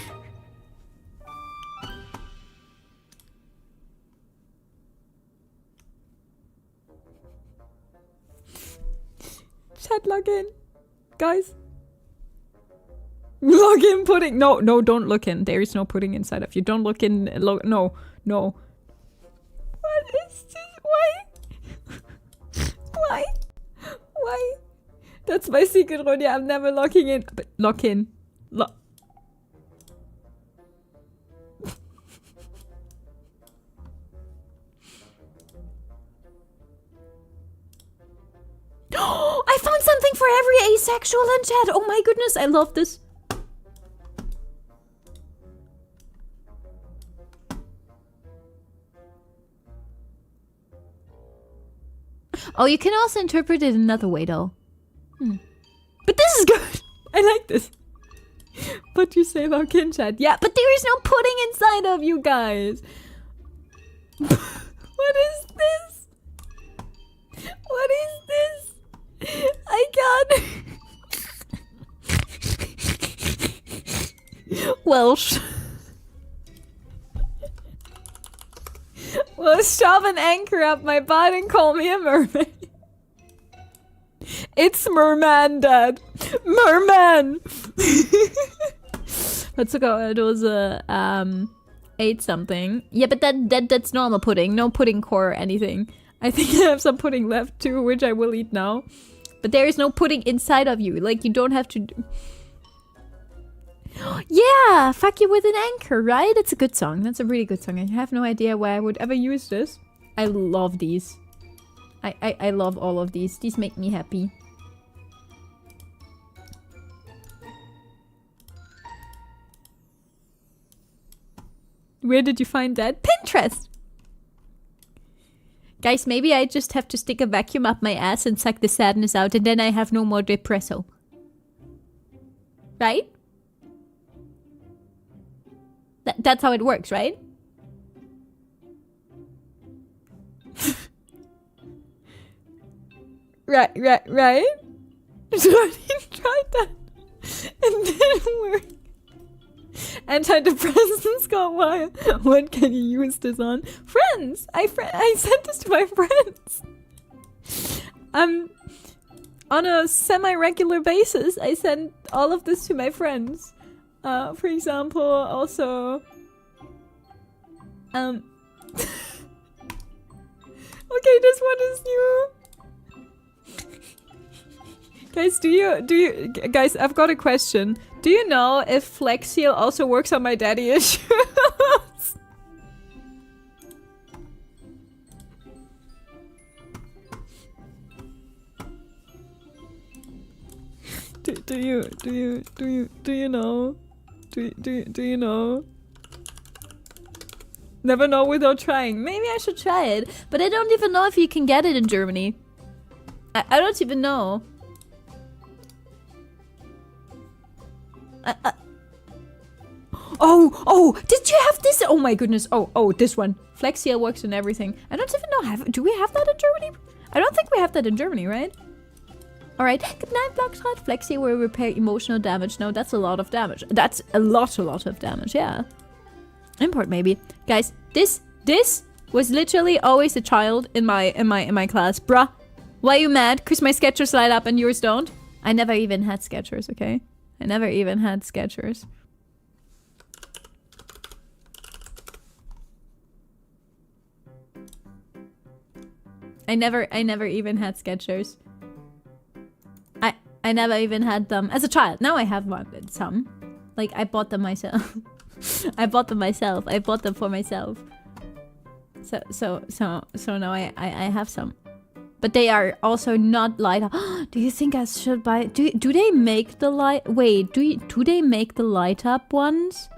[SPEAKER 2] Chat, log in. Guys. Log in pudding. No, don't look in. There is no pudding inside of you. Don't look in. No. What is this? Why? Why? That's my secret, Ronja. I'm never locking in. But lock in. I found something for every asexual in chat. Oh my goodness, I love this. Oh, you can also interpret it another way though. But this is good. I like this. But you say lock in, chat. Yeah, but there is no pudding inside of you guys. What is this? What is this? I can't. Welsh.
[SPEAKER 1] shove an anchor up my butt and call me a mermaid. It's merman, Dad. Merman. Let's go. Dose 8 something. Yeah, but that's normal pudding. No pudding core or anything. I think I have some pudding left too, which I will eat now. But there is no pudding inside of you. Like, you don't have to do... Yeah, fuck you with an anchor, right? It's a good song. That's a really good song. I have no idea why I would ever use this. I love these. I love all of these. These make me happy. Where did you find that? Pinterest! Guys, maybe I just have to stick a vacuum up my ass and suck the sadness out, and then I have no more depresso. Right? That's how it works, right? right? So I tried that. It didn't work. Antidepressants got wild. What can you use this on? Friends! I sent this to my friends. On a semi-regular basis, I send all of this to my friends. For example, also... Okay, this one is new. Guys, guys, I've got a question. Do you know if Flex Seal also works on my daddy issues? Do you know? Do you know? Never know without trying. Maybe I should try it, but I don't even know if you can get it in Germany. I don't even know. Oh, did you have this? Oh my goodness. Oh, this one. Flexiel works on everything. I don't even know. Do we have that in Germany? I don't think we have that in Germany, right? Alright. Good night, Blockshot. Flexi will repair emotional damage. No, that's a lot of damage. That's a lot of damage, yeah. Import maybe. Guys, this was literally always a child in my class. Bruh. Why you mad? Cause my Skechers light up and yours don't? I never even had Skechers, okay? I never even had Skechers. I never even had Skechers. I never even had them as a child. Now I have some. Like, I bought them myself. I bought them myself. I bought them for myself. So now I have some. But they are also not light up. Do you think I should buy... Do they make the light... Wait, do they make the light up ones?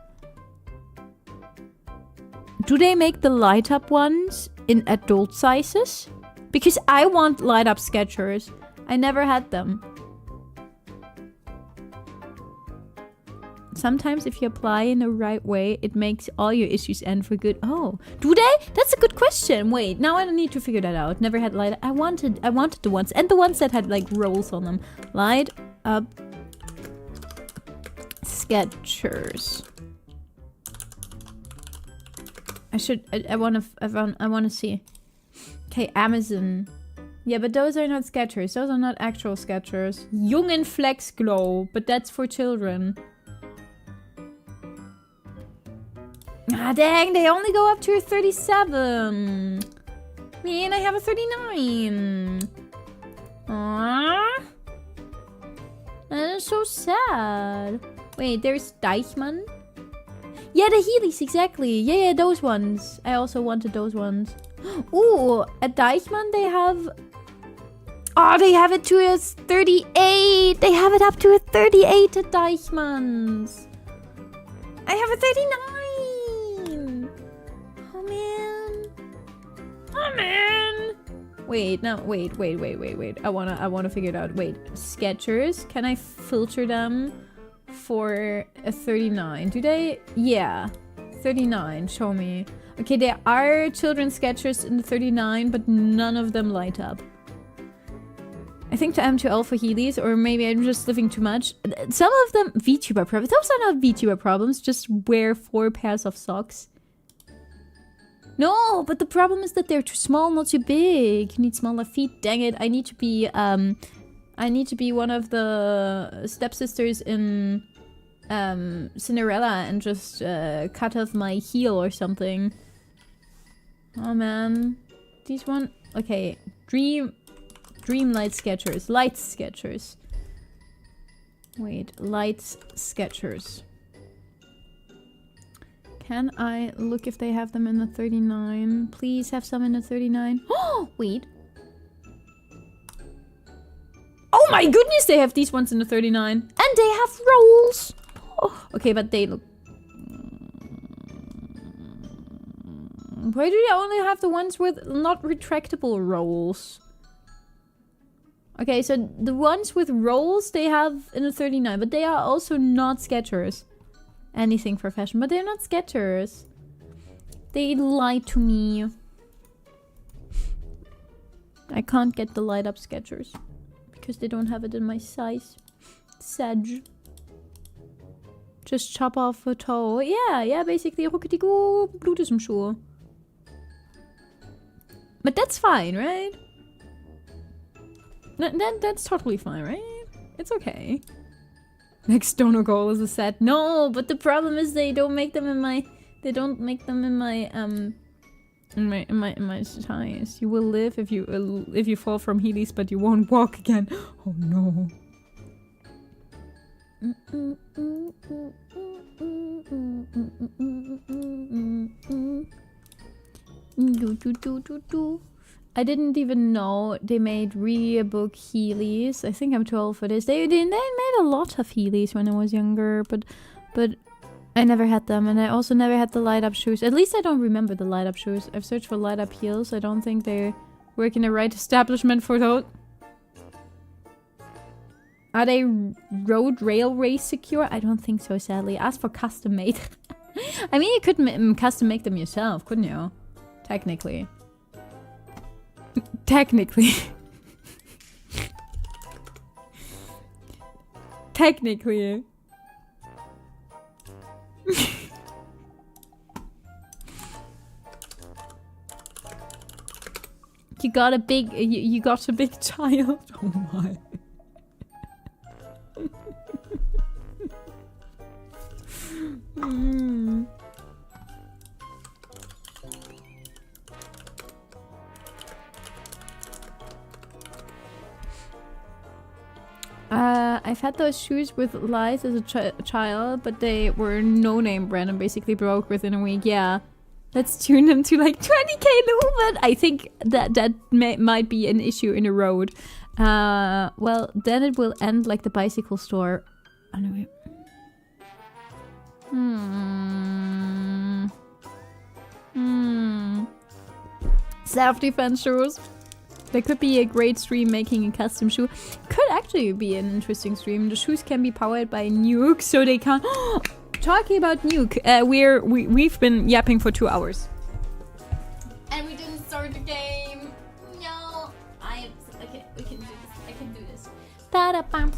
[SPEAKER 1] Do they make the light up ones in adult sizes? Because I want light up Skechers. I never had them. Sometimes if you apply in the right way, it makes all your issues end for good. Oh, do they? That's a good question. Wait, now I don't need to figure that out. Never had light. I wanted the ones, and the ones that had like rolls on them. Light up Skechers. I wanna see. Okay, Amazon. Yeah, but those are not Skechers. Those are not actual Skechers. Jungen Flex Glow, but that's for children. Ah, dang, they only go up to a 37. Man, I have a 39. Aww. That is so sad. Wait, there's Deichmann? Yeah, the Heelys, exactly. Yeah, those ones. I also wanted those ones. Ooh, at Deichmann they have... Oh, they have it to a 38. They have it up to a 38 at Deichmann's. I have a 39. Oh man! Wait, no, wait. I wanna figure it out. Wait, Skechers. Can I filter them for a 39? Do they? Yeah, 39. Show me. Okay, there are children's Skechers in the 39, but none of them light up. I think I'm too old for Heelys, or maybe I'm just living too much. Some of them VTuber problems. Those are not VTuber problems. Just wear 4 pairs of socks.
[SPEAKER 2] No, but the problem is that they're too small, not too big. You need smaller feet. Dang it! I need to be one of the stepsisters in Cinderella and just cut off my heel or something. Oh man, these one. Okay, Dream Light Sketchers, Light Sketchers. Wait, Light Sketchers. Can I look if they have them in the 39? Please have some in the 39. Oh, wait. Oh my goodness, they have these ones in the 39. And they have rolls. Oh, okay, but they look... Why do they only have the ones with not retractable rolls? Okay, so the ones with rolls they have in the 39, but they are also not Skechers. Anything for fashion, but they're not Skechers. They lied to me. I can't get the light up Skechers because they don't have it in my size. Sad. Just chop off a toe. Yeah, basically ruckety-goo, Blut ist im Schuh. But that's fine, right? That's totally fine, right? It's okay. Next donor goal is a set. No, but the problem is they don't make them in my... They don't make them in my size. You will live if you fall from Heelys, but you won't walk again. Oh no. I didn't even know they made Reebok Heelys. I think I'm too old for this. They made a lot of Heelys when I was younger, but I never had them, and I also never had the light up shoes. At least I don't remember the light up shoes. I've searched for light up heels. I don't think they work in the right establishment for those. Are they road railway secure? I don't think so, sadly. Ask for custom made. I mean, you could custom make them yourself, couldn't you? Technically. Technically. Technically. You got a big child. Oh my. I've had those shoes with lies as a child, but they were no-name brand and basically broke within a week. Yeah, let's tune them to like 20k but I think that might be an issue in the road. Well, then it will end like the bicycle store. Anyway. Self-defense shoes. There could be a great stream making a custom shoe. Could actually be an interesting stream. The shoes can be powered by Nuke, so they can't... Talking about Nuke, we've been yapping for 2 hours. And we didn't start the game. No. Okay, we can do this. I can do this. La la la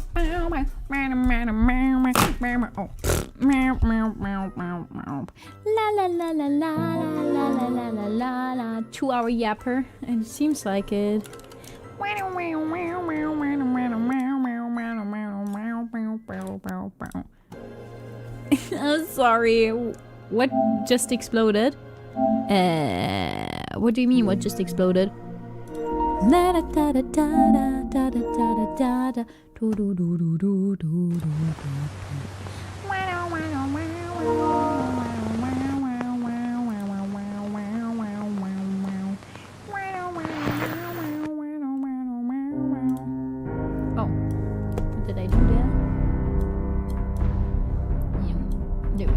[SPEAKER 2] la la la la la la la la. 2 hour yapper, and it seems like it. I'm sorry. What just exploded? What do you mean? What just exploded? La da da da da da da da da da. Do do do do do do do. Oh, did I do that? Yeah, there we go.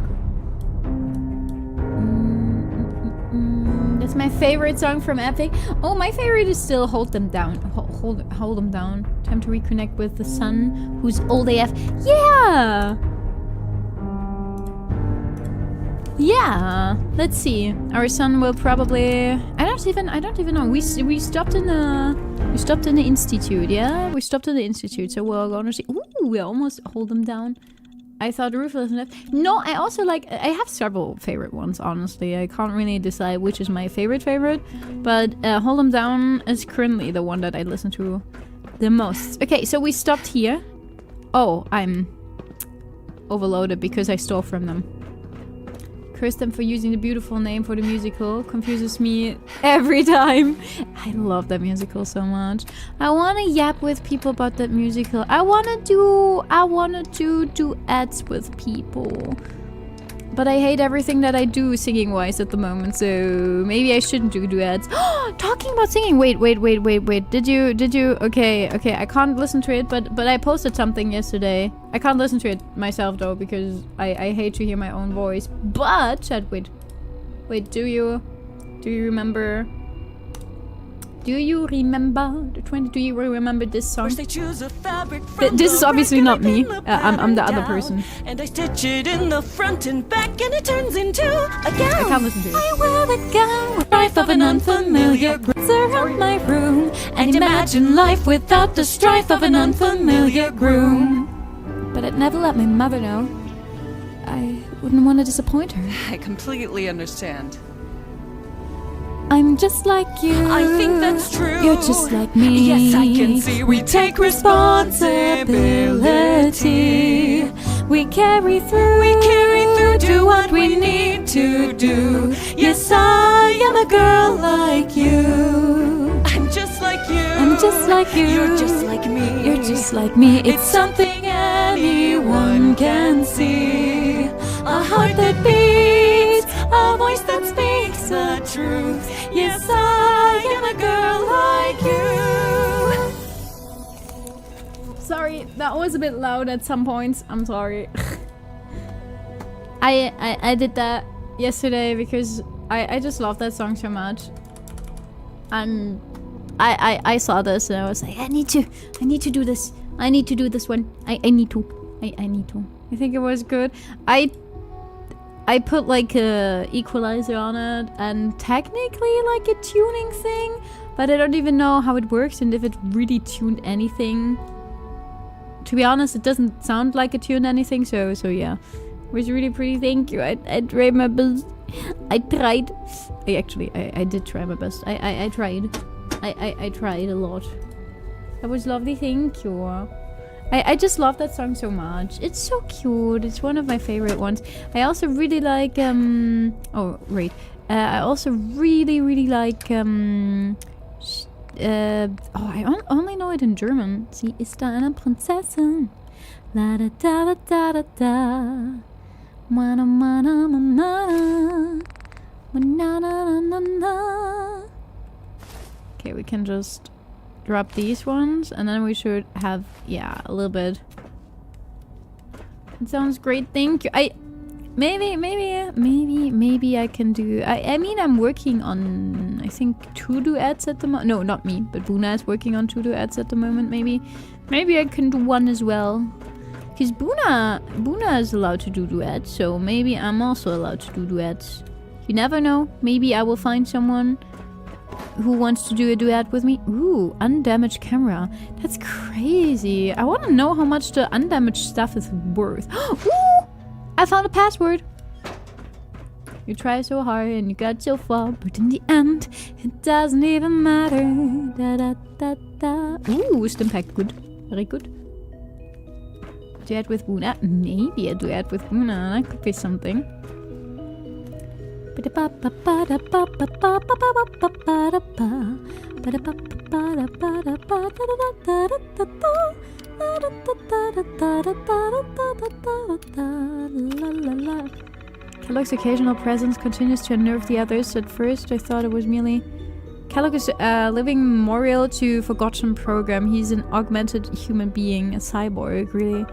[SPEAKER 2] That's my favorite song from Epic. Oh, my favorite is still Hold Them Down. Hold Them Down. Time to reconnect with the sun, who's old AF. Yeah! Yeah, let's see. Our son will probably... I don't even know. We stopped in the institute, yeah? We stopped in the institute, so we're gonna see... Ooh, we almost Hold Them Down. I thought Ruthless and Left. No, I also like... I have several favorite ones, honestly. I can't really decide which is my favorite. But Hold 'Em Down is currently the one that I listen to the most. Okay, so we stopped here. Oh, I'm overloaded because I stole from them. Curse them for using the beautiful name for the musical. Confuses me every time. I love that musical so much. I wanna yap with people about that musical. I wanna do duets with people. But I hate everything that I do singing wise at the moment, so maybe I shouldn't do duets. Talking about singing, wait. Did you okay, I can't listen to it, but I posted something yesterday. I can't listen to it myself though, because I hate to hear my own voice. But chat, wait, do you remember? Do you remember this song? This is obviously not me. I'm the other person.
[SPEAKER 6] And I stitch it in the front and back, and it turns into a gown.
[SPEAKER 2] I can't listen to it.
[SPEAKER 6] I wear the gown with life of an unfamiliar groom around my room, and imagine life without the strife of an unfamiliar groom.
[SPEAKER 2] But I'd never let my mother know. I wouldn't want to disappoint her.
[SPEAKER 7] I completely understand.
[SPEAKER 2] I'm just like you.
[SPEAKER 6] I think that's true.
[SPEAKER 2] You're just like me.
[SPEAKER 6] Yes, I can see we take responsibility.
[SPEAKER 2] We carry through,
[SPEAKER 6] do what we need to do.
[SPEAKER 2] Yes, I am a girl like you.
[SPEAKER 6] I'm just like you.
[SPEAKER 2] I'm just like you.
[SPEAKER 6] You're just like me.
[SPEAKER 2] You're just like me.
[SPEAKER 6] It's something anyone can see. A heart that beats, a voice that speaks the truth. Yes, I am a girl like you.
[SPEAKER 2] Sorry, that was a bit loud at some points. I'm sorry. I did that yesterday because I just love that song so much. And I saw this and I was like, I need to do this. I need to do this one. I need to. I think it was good. I put like a equalizer on it and technically like a tuning thing, but I don't even know how it works and if it really tuned anything. To be honest, it doesn't sound like it tuned anything, so yeah. It was really pretty, thank you. I tried my best. I tried. I did try my best. I tried. I tried a lot. That was lovely, thank you. I just love that song so much. It's so cute. It's one of my favorite ones. I also really like I also really like I only know it in German. Sie ist da eine Prinzessin. La da da da da da. Mana mana mana. Na na na na. Okay, we can just drop these ones and then we should have a little bit. It sounds great, thank you. Maybe I can do. I mean, I'm working on I think 2 duets at the moment. No, not me, but Buna is working on 2 duets at the moment. Maybe I can do one as well, because Buna is allowed to do duets, so maybe I'm also allowed to do duets. You never know. Maybe I will find someone who wants to do a duet with me. Ooh, undamaged camera. That's crazy. I want to know how much the undamaged stuff is worth. Ooh, I found a password. You try so hard and you got so far, but in the end, it doesn't even matter. Da da da da. Ooh, Stimpack, good. Very good. Duet with Buna. Maybe a duet with Buna. That could be something. Kellogg's occasional presence continues to unnerve the others. At first, I thought it was merely... Kellogg is a living memorial to forgotten program. He's an augmented human being, a cyborg, really.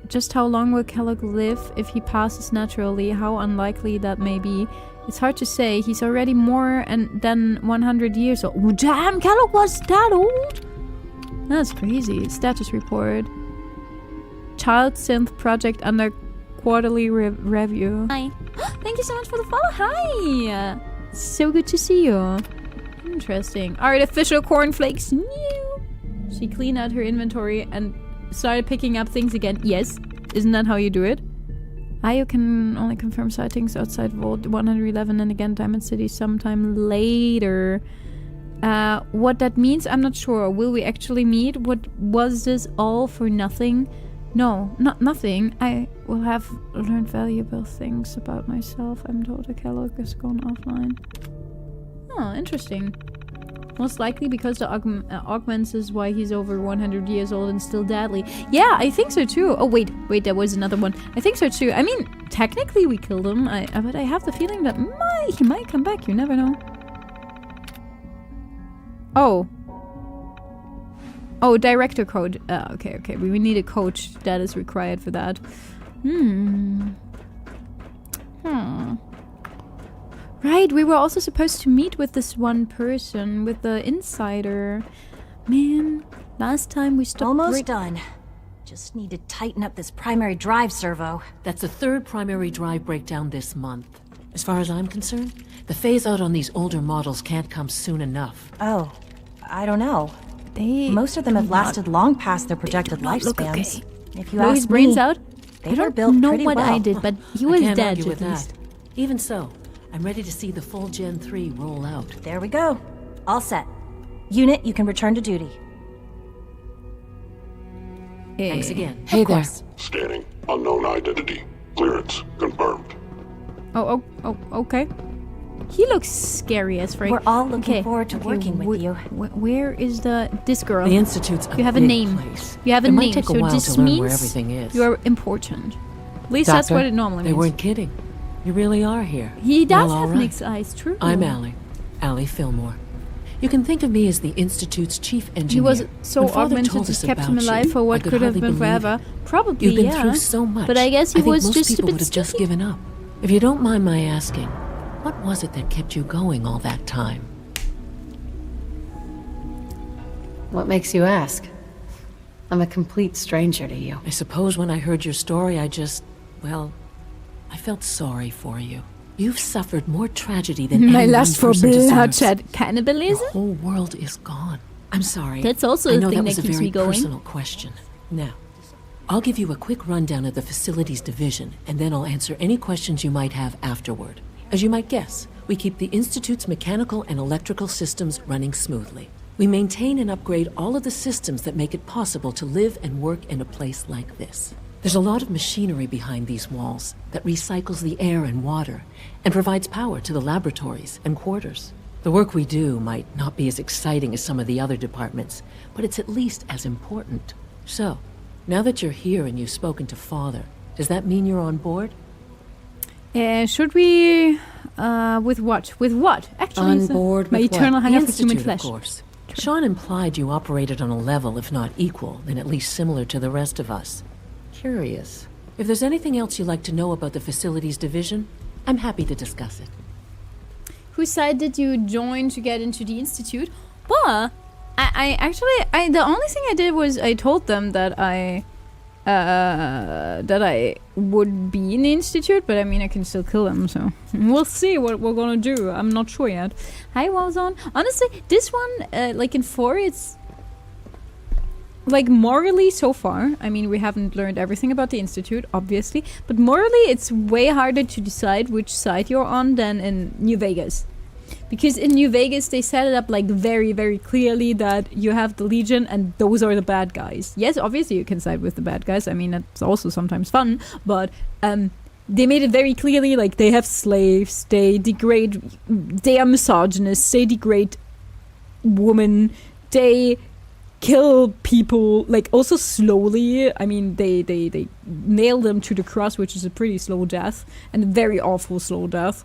[SPEAKER 2] Just how long will Kellogg live if he passes naturally? How unlikely that may be. It's hard to say. He's already more than 100 years old. Oh, damn, Kellogg was that old? That's crazy. Status report. Child Synth project under quarterly review. Hi. Thank you so much for the follow. Hi. So good to see you. Interesting. Artificial cornflakes. New. She cleaned out her inventory and
[SPEAKER 1] started picking up things again. Yes. Isn't that how you do it? You can only confirm sightings outside Vault 111 and again Diamond City sometime later. What that means, I'm not sure. Will we actually meet? What was this all for nothing? No, not nothing. I will have learned valuable things about myself. I'm told a Kellogg has gone offline. Oh, interesting. Most likely because the augments is why he's over 100 years old and still deadly. Yeah, I think so too. Oh, wait, there was another one. I think so too. I mean, technically we killed him, but I have the feeling that he might come back. You never know. Oh, director code. Okay. We need a coach that is required for that. Right, we were also supposed to meet with this one person, with the insider. Man, last time we stopped...
[SPEAKER 8] Almost done. Just need to tighten up this primary drive servo.
[SPEAKER 9] That's the third primary drive breakdown this month. As far as I'm concerned, the phase-out on these older models can't come soon enough.
[SPEAKER 8] Oh, I don't know. Most of them have lasted long past their projected lifespans.
[SPEAKER 1] Okay.
[SPEAKER 8] If you
[SPEAKER 1] Blow
[SPEAKER 8] ask
[SPEAKER 1] his brains
[SPEAKER 8] me,
[SPEAKER 1] out?
[SPEAKER 8] they were built pretty well.
[SPEAKER 1] I don't know what I did, but he was
[SPEAKER 9] I can't
[SPEAKER 1] dead
[SPEAKER 9] argue
[SPEAKER 1] at
[SPEAKER 9] with
[SPEAKER 1] least.
[SPEAKER 9] that. Even so, I'm ready to see the full Gen 3 roll out.
[SPEAKER 8] There we go. All set. Unit, you can return to duty.
[SPEAKER 9] Thanks again.
[SPEAKER 1] Hey there.
[SPEAKER 10] Scanning. Unknown identity. Clearance confirmed.
[SPEAKER 1] Oh, okay. He looks scary as frick.
[SPEAKER 8] We're all looking forward to working with you.
[SPEAKER 1] Where is this girl?
[SPEAKER 9] The Institute's
[SPEAKER 1] You have a
[SPEAKER 9] big
[SPEAKER 1] name.
[SPEAKER 9] place.
[SPEAKER 1] You have a
[SPEAKER 9] It might
[SPEAKER 1] name,
[SPEAKER 9] take a
[SPEAKER 1] so
[SPEAKER 9] while
[SPEAKER 1] this
[SPEAKER 9] to learn where
[SPEAKER 1] means
[SPEAKER 9] everything is.
[SPEAKER 1] you're important. At least that's
[SPEAKER 9] Doctor,
[SPEAKER 1] what it normally
[SPEAKER 9] they
[SPEAKER 1] means.
[SPEAKER 9] weren't kidding. You really are here.
[SPEAKER 1] He does
[SPEAKER 9] Well, all
[SPEAKER 1] have
[SPEAKER 9] right.
[SPEAKER 1] mixed eyes, true.
[SPEAKER 9] I'm Allie Fillmore. You can think of me as the Institute's chief engineer.
[SPEAKER 1] He was so
[SPEAKER 9] When Father
[SPEAKER 1] augmented
[SPEAKER 9] told
[SPEAKER 1] it
[SPEAKER 9] us
[SPEAKER 1] kept him
[SPEAKER 9] about
[SPEAKER 1] alive
[SPEAKER 9] you,
[SPEAKER 1] for
[SPEAKER 9] I
[SPEAKER 1] what
[SPEAKER 9] could
[SPEAKER 1] could have
[SPEAKER 9] hardly
[SPEAKER 1] been
[SPEAKER 9] believe
[SPEAKER 1] forever.
[SPEAKER 9] it.
[SPEAKER 1] Probably,
[SPEAKER 9] You've been
[SPEAKER 1] yeah.
[SPEAKER 9] through so much.
[SPEAKER 1] But I guess he
[SPEAKER 9] think
[SPEAKER 1] was
[SPEAKER 9] most
[SPEAKER 1] just a
[SPEAKER 9] people
[SPEAKER 1] bit
[SPEAKER 9] would have just
[SPEAKER 1] stupid.
[SPEAKER 9] given up. If you don't mind my asking, what was it that kept you going all that time?
[SPEAKER 11] What makes you ask? I'm a complete stranger to you.
[SPEAKER 9] I suppose when I heard your story, I felt sorry for you. You've suffered more tragedy than
[SPEAKER 1] My
[SPEAKER 9] any
[SPEAKER 1] lust for
[SPEAKER 9] one person deserves.
[SPEAKER 1] bloodshed. Cannibalism?
[SPEAKER 9] Your whole world is gone. I'm sorry.
[SPEAKER 1] That's also
[SPEAKER 9] I
[SPEAKER 1] a
[SPEAKER 9] know
[SPEAKER 1] thing
[SPEAKER 9] that was
[SPEAKER 1] that
[SPEAKER 9] a
[SPEAKER 1] keeps
[SPEAKER 9] very
[SPEAKER 1] me going.
[SPEAKER 9] personal question. Now, I'll give you a quick rundown of the facilities division, and then I'll answer any questions you might have afterward. As you might guess, we keep the Institute's mechanical and electrical systems running smoothly. We maintain and upgrade all of the systems that make it possible to live and work in a place like this. There's a lot of machinery behind these walls that recycles the air and water and provides power to the laboratories and quarters. The work we do might not be as exciting as some of the other departments, but it's at least as important. So, now that you're here and you've spoken to Father, does that mean you're on board?
[SPEAKER 1] Should we... with what? With what? Actually,
[SPEAKER 11] On board
[SPEAKER 1] my
[SPEAKER 11] with
[SPEAKER 1] eternal
[SPEAKER 11] what?
[SPEAKER 1] hunger
[SPEAKER 9] The
[SPEAKER 1] for human
[SPEAKER 9] Institute,
[SPEAKER 1] flesh.
[SPEAKER 9] of course. Sean implied you operated on a level, if not equal, then at least similar to the rest of us. Curious. If there's anything else you'd like to know about the facilities division, I'm happy to discuss it.
[SPEAKER 1] Whose side did you join to get into the Institute? Well, I actually, the only thing I did was I told them that I would be in the Institute, but I mean, I can still kill them, so we'll see what we're gonna do. I'm not sure yet. Hi, Wallzone. Honestly, this one, like in 4, it's like morally so far, I mean, we haven't learned everything about the Institute, obviously, but morally it's way harder to decide which side you're on than in New Vegas. Because in New Vegas, they set it up like very, very clearly that you have the Legion and those are the bad guys. Yes, obviously you can side with the bad guys. I mean, that's also sometimes fun, but they made it very clearly like they have slaves, they degrade, they are misogynists, they degrade women, they kill people, like also slowly. I mean, they nail them to the cross, which is a pretty slow death and a very awful slow death.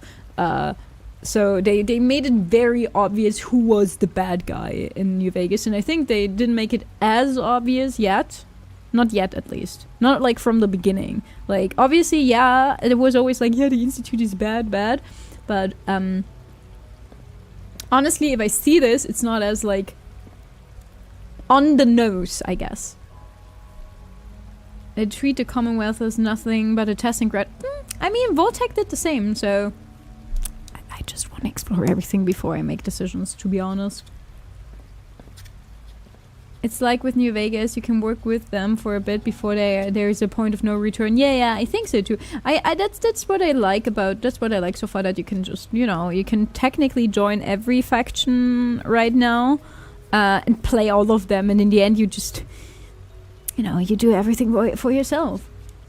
[SPEAKER 1] So they made it very obvious who was the bad guy in New Vegas, and I think they didn't make it as obvious yet. Not yet, at least. Not like from the beginning. Like, obviously, yeah, it was always like, yeah, the Institute is bad, but honestly, if I see this, it's not as like on the nose, I guess. They treat the Commonwealth as nothing but a testing ground. I mean, Voltec did the same, so I just want to explore everything before I make decisions, to be honest.
[SPEAKER 2] It's like with New Vegas, you can work with them for a bit before there's a point of no return. Yeah, I think so too. That's what I like so far, that you can just, you can technically join every faction right now and play all of them, and in the end you just, you do everything for yourself.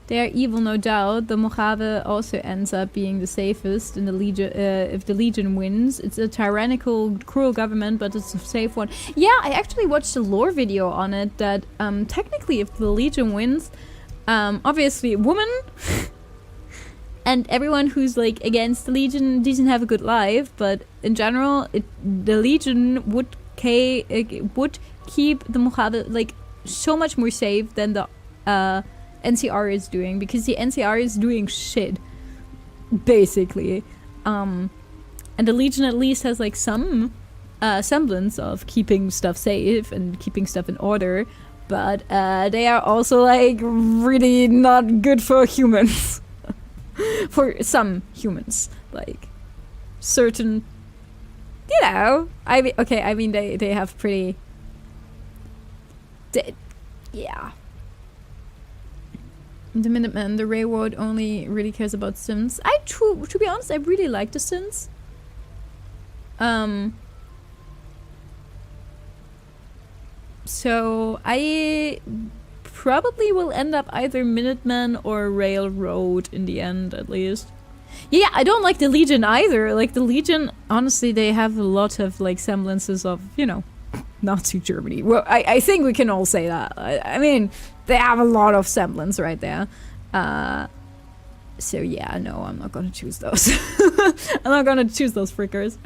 [SPEAKER 2] They are evil, no doubt. The Mojave also ends up being the safest in the Legion. If the Legion wins, it's a tyrannical, cruel government, but it's a safe one. Yeah, I actually watched a lore video on it that technically, if the Legion wins, obviously a woman and everyone who's like against the Legion doesn't have a good life. But in general, the Legion would keep the Mojave like so much more safe than the NCR is doing, because the NCR is doing shit, basically. And the Legion at least has like some semblance of keeping stuff safe and keeping stuff in order, but they are also like really not good for humans. For some humans, like certain, I mean they have pretty, yeah. The Minutemen, the railroad only really cares about Sims. To be honest, I really like the Sims. So I probably will end up either Minutemen or Railroad in the end, at least. Yeah, I don't like the Legion either. Like the Legion, honestly, they have a lot of like semblances of, Nazi Germany. Well, I think we can all say that. I mean, they have a lot of semblance right there. So yeah, no, I'm not gonna choose those. I'm not gonna choose those frickers.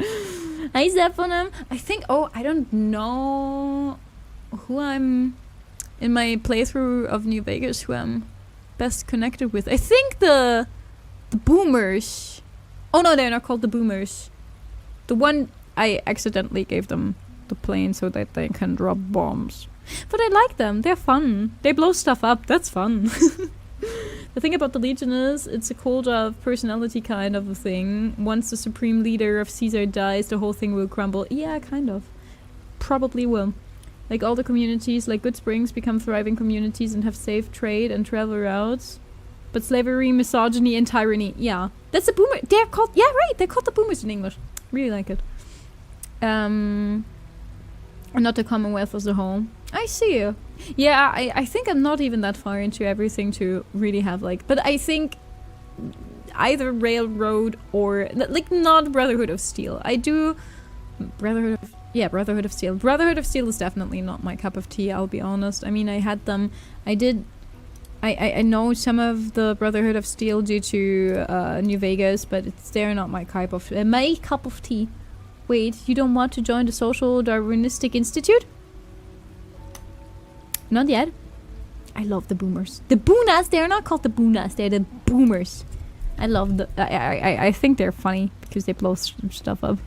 [SPEAKER 2] Hi Zephonim. I think, I don't know who I'm in my playthrough of New Vegas, who I'm best connected with. I think the boomers. Oh no, they're not called the boomers. The one I accidentally gave them the plane so that they can drop bombs. But I like them. They're fun. They blow stuff up. That's fun. The thing about the Legion is, it's a cult of personality kind of a thing. Once the supreme leader of Caesar dies, the whole thing will crumble. Yeah, kind of. Probably will. Like all the communities, like Good Springs, become thriving communities and have safe trade and travel routes. But slavery, misogyny, and tyranny. Yeah. That's the boomer. They're called... Yeah, right. They're called the boomers in English. Really like it. And not the Commonwealth as a whole. I see you. Yeah, I think I'm not even that far into everything to really have like... But I think either Railroad or... Like, not Brotherhood of Steel. I do... Brotherhood of Steel. Brotherhood of Steel is definitely not my cup of tea, I'll be honest. I mean, I had them... I know some of the Brotherhood of Steel due to New Vegas, but they're not my cup of tea. Wait, you don't want to join the Social Darwinistic Institute? Not yet. I love the boomers. The Boonas, they're not called the Boonas, they're the boomers. I love the... I think they're funny because they blow stuff up.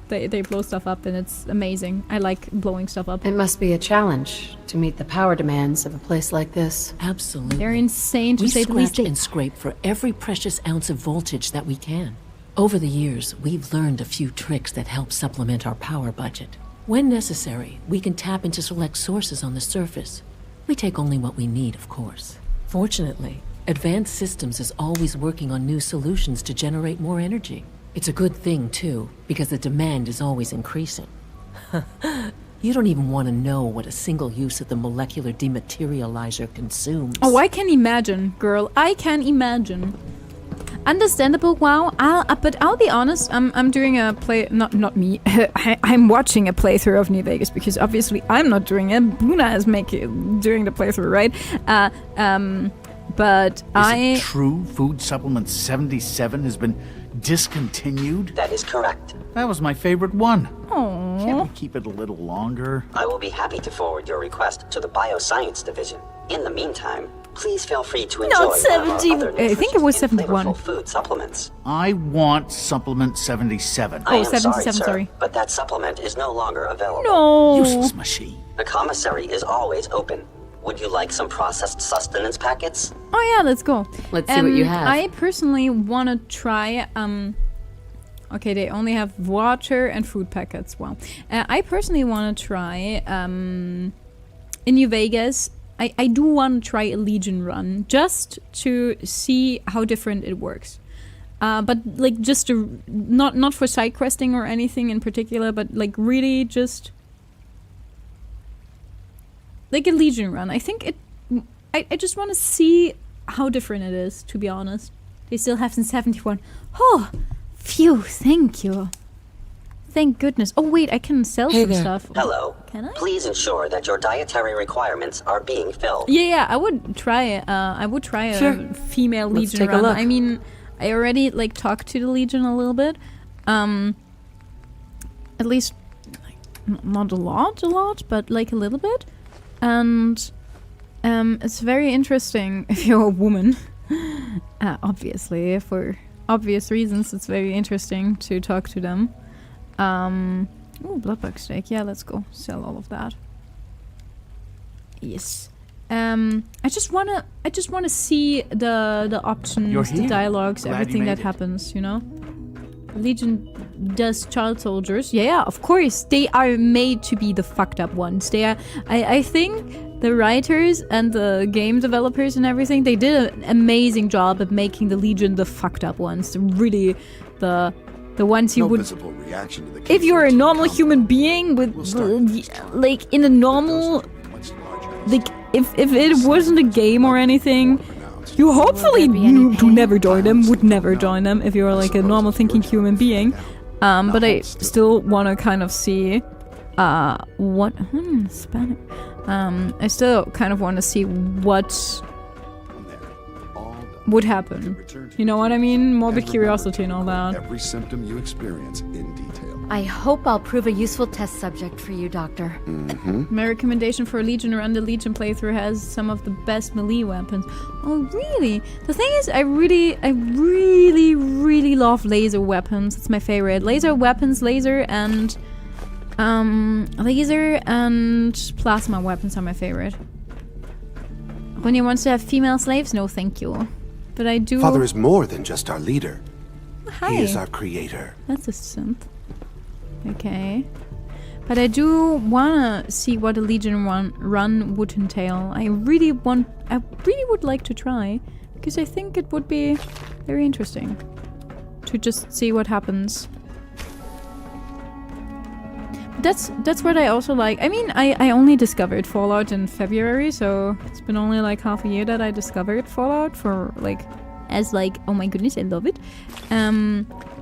[SPEAKER 2] They blow stuff up and it's amazing. I like blowing stuff up.
[SPEAKER 11] It must be a challenge to meet the power demands of a place like this.
[SPEAKER 9] Absolutely.
[SPEAKER 2] They're insane to say the least.
[SPEAKER 9] We scratch and scrape for every precious ounce of voltage that we can. Over the years, we've learned a few tricks that help supplement our power budget. When necessary, we can tap into select sources on the surface. We take only what we need, of course. Fortunately, Advanced Systems is always working on new solutions to generate more energy. It's a good thing, too, because the demand is always increasing. You don't even want to know what a single use of the molecular dematerializer consumes.
[SPEAKER 2] Oh, I can imagine, girl. I can imagine. Understandable, wow. But I'll be honest, I'm doing a play... Not me. I'm watching a playthrough of New Vegas, because obviously I'm not doing it. Buna is doing the playthrough, right? But
[SPEAKER 12] Is it true Food Supplement 77 has been discontinued?
[SPEAKER 13] That is correct.
[SPEAKER 12] That was my favorite one.
[SPEAKER 2] Aww.
[SPEAKER 12] Can't we keep it a little longer?
[SPEAKER 13] I will be happy to forward your request to the Bioscience Division. In the meantime, please feel free to enjoy
[SPEAKER 2] Not 70. I think it was 71.
[SPEAKER 13] Food supplements.
[SPEAKER 12] I want Supplement 77.
[SPEAKER 13] I am
[SPEAKER 2] 77,
[SPEAKER 13] sorry, but that supplement is no longer available.
[SPEAKER 2] No.
[SPEAKER 12] Useless machine.
[SPEAKER 13] The commissary is always open. Would you like some processed sustenance packets?
[SPEAKER 2] Oh yeah, let's go.
[SPEAKER 11] Let's see what you have.
[SPEAKER 2] I personally want to try
[SPEAKER 1] Okay, they only have water and food packets. Wow. I personally want to try in New Vegas. I do want to try a Legion run just to see how different it works. But like just to not for side questing or anything in particular, but like really just like a Legion run. I think it. I just want to see how different it is, to be honest. They still have since 71. Oh, phew, thank you. Thank goodness. Oh wait, I can sell some stuff.
[SPEAKER 13] Hello.
[SPEAKER 1] Can I?
[SPEAKER 13] Please ensure that your dietary requirements are being filled.
[SPEAKER 1] Yeah, I would try it. I would try a female
[SPEAKER 11] Let's
[SPEAKER 1] Legion
[SPEAKER 11] take a
[SPEAKER 1] run.
[SPEAKER 11] look.
[SPEAKER 1] I mean, I already like talked to the Legion a little bit. At least like, not a lot, but like a little bit. And it's very interesting if you're a woman. Obviously, for obvious reasons, it's very interesting to talk to them. Oh, bloodbug steak. Yeah, let's go sell all of that. Yes. I just wanna see the options, the dialogues,
[SPEAKER 12] Glad you
[SPEAKER 1] everything
[SPEAKER 12] made
[SPEAKER 1] that
[SPEAKER 12] it.
[SPEAKER 1] happens. You know, Legion does child soldiers. Yeah, of course they are made to be the fucked up ones. They are. I think the writers and the game developers and everything, they did an amazing job at making the Legion the fucked up ones. Really, the ones you would.
[SPEAKER 10] Visible reaction to the
[SPEAKER 1] If you're a normal human being with like in a normal, like if it wasn't a game or anything, you hopefully you to never join them, would never join them if you're like a normal thinking human being. But I still want to kind of see what Spanish. I still kind of want to see what would happen. You know what I mean? Morbid curiosity and all that.
[SPEAKER 10] Every symptom you experience in detail.
[SPEAKER 11] I hope I'll prove a useful test subject for you, Doctor.
[SPEAKER 1] My recommendation for a Legion run, the Legion playthrough has some of the best melee weapons. Oh, really? The thing is, I really love laser weapons. It's my favorite. Laser weapons, laser and plasma weapons are my favorite. When he wants to have female slaves, no, thank you. But I do.
[SPEAKER 14] Father is more than just our leader.
[SPEAKER 1] Hi.
[SPEAKER 14] He is our creator.
[SPEAKER 1] That's a synth. Okay. But I do wanna see what a Legion run would entail. I really would like to try, because I think it would be very interesting to just see what happens. That's what I also like. I mean, I only discovered Fallout in February, so it's been only like half a year that I discovered Fallout for like, oh my goodness, I love it.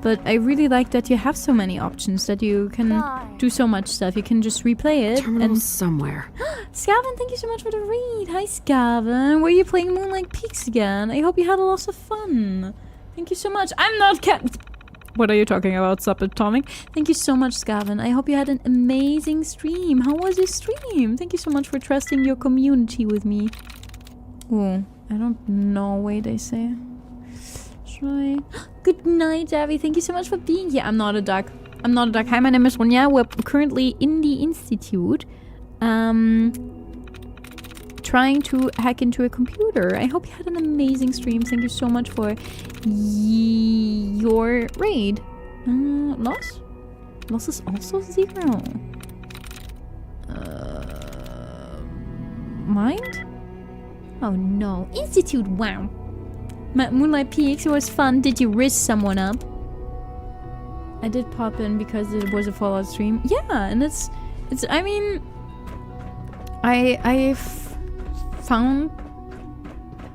[SPEAKER 1] But I really like that you have so many options, that you can do so much stuff. You can just replay it.
[SPEAKER 11] Terminal's somewhere.
[SPEAKER 1] Scaven, thank you so much for the read. Hi, Scaven. Were you playing Moonlight Peaks again? I hope you had a lot of fun. Thank you so much. I'm not What are you talking about, Subatomic? Thank you so much, Scaven. I hope you had an amazing stream. How was your stream? Thank you so much for trusting your community with me. Oh, I don't know what they say. Good night, Abby. Thank you so much for being here. I'm not a duck. Hi, my name is Ronja. We're currently in the Institute. Trying to hack into a computer. I hope you had an amazing stream. Thank you so much for your raid. Loss? Loss is also 0. Mind? Oh no. Institute, wow. Moonlight Peaks, it was fun. Did you risk someone up? I did pop in because it was a Fallout stream. Yeah, and it's I mean, I've found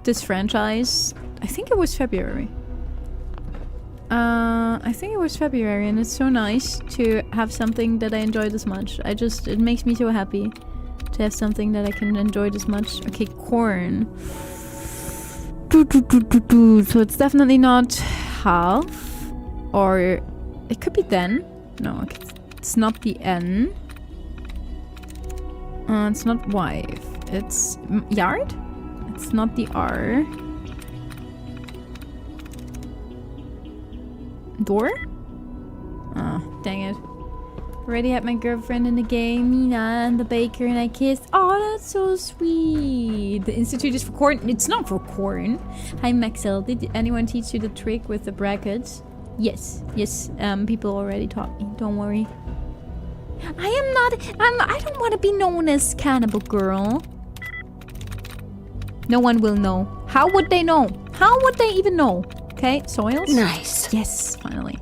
[SPEAKER 1] this franchise, I think it was February. And it's so nice to have something that I enjoy this much. It makes me so happy to have something that I can enjoy this much. Okay, corn. So it's definitely not half, or it could be then. No, it's not the N. It's not wife. It's yard. It's not the R. Door? Oh, dang it. Already had my girlfriend in the game, Mina, and the baker, and I kissed. Oh, that's so sweet. The Institute is for corn. It's not for corn. Hi, Maxel. Did anyone teach you the trick with the brackets?
[SPEAKER 2] Yes. People already taught me. Don't worry. I don't want to be known as cannibal girl. No one will know. How would they know? How would they even know? Okay, soils.
[SPEAKER 11] Nice.
[SPEAKER 2] Yes, finally.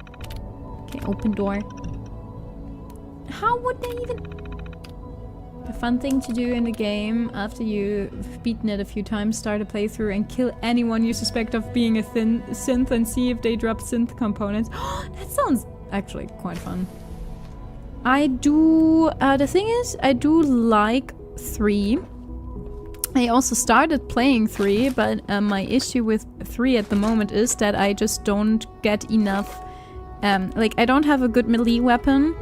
[SPEAKER 2] Okay, open door. How would they even... The fun thing to do in the game, after you've beaten it a few times, start a playthrough and kill anyone you suspect of being a synth and see if they drop synth components. That sounds actually quite fun. I do... the thing is, I do like 3. I also started playing 3, but my issue with 3 at the moment is that I just don't get enough... like, I don't have a good melee weapon.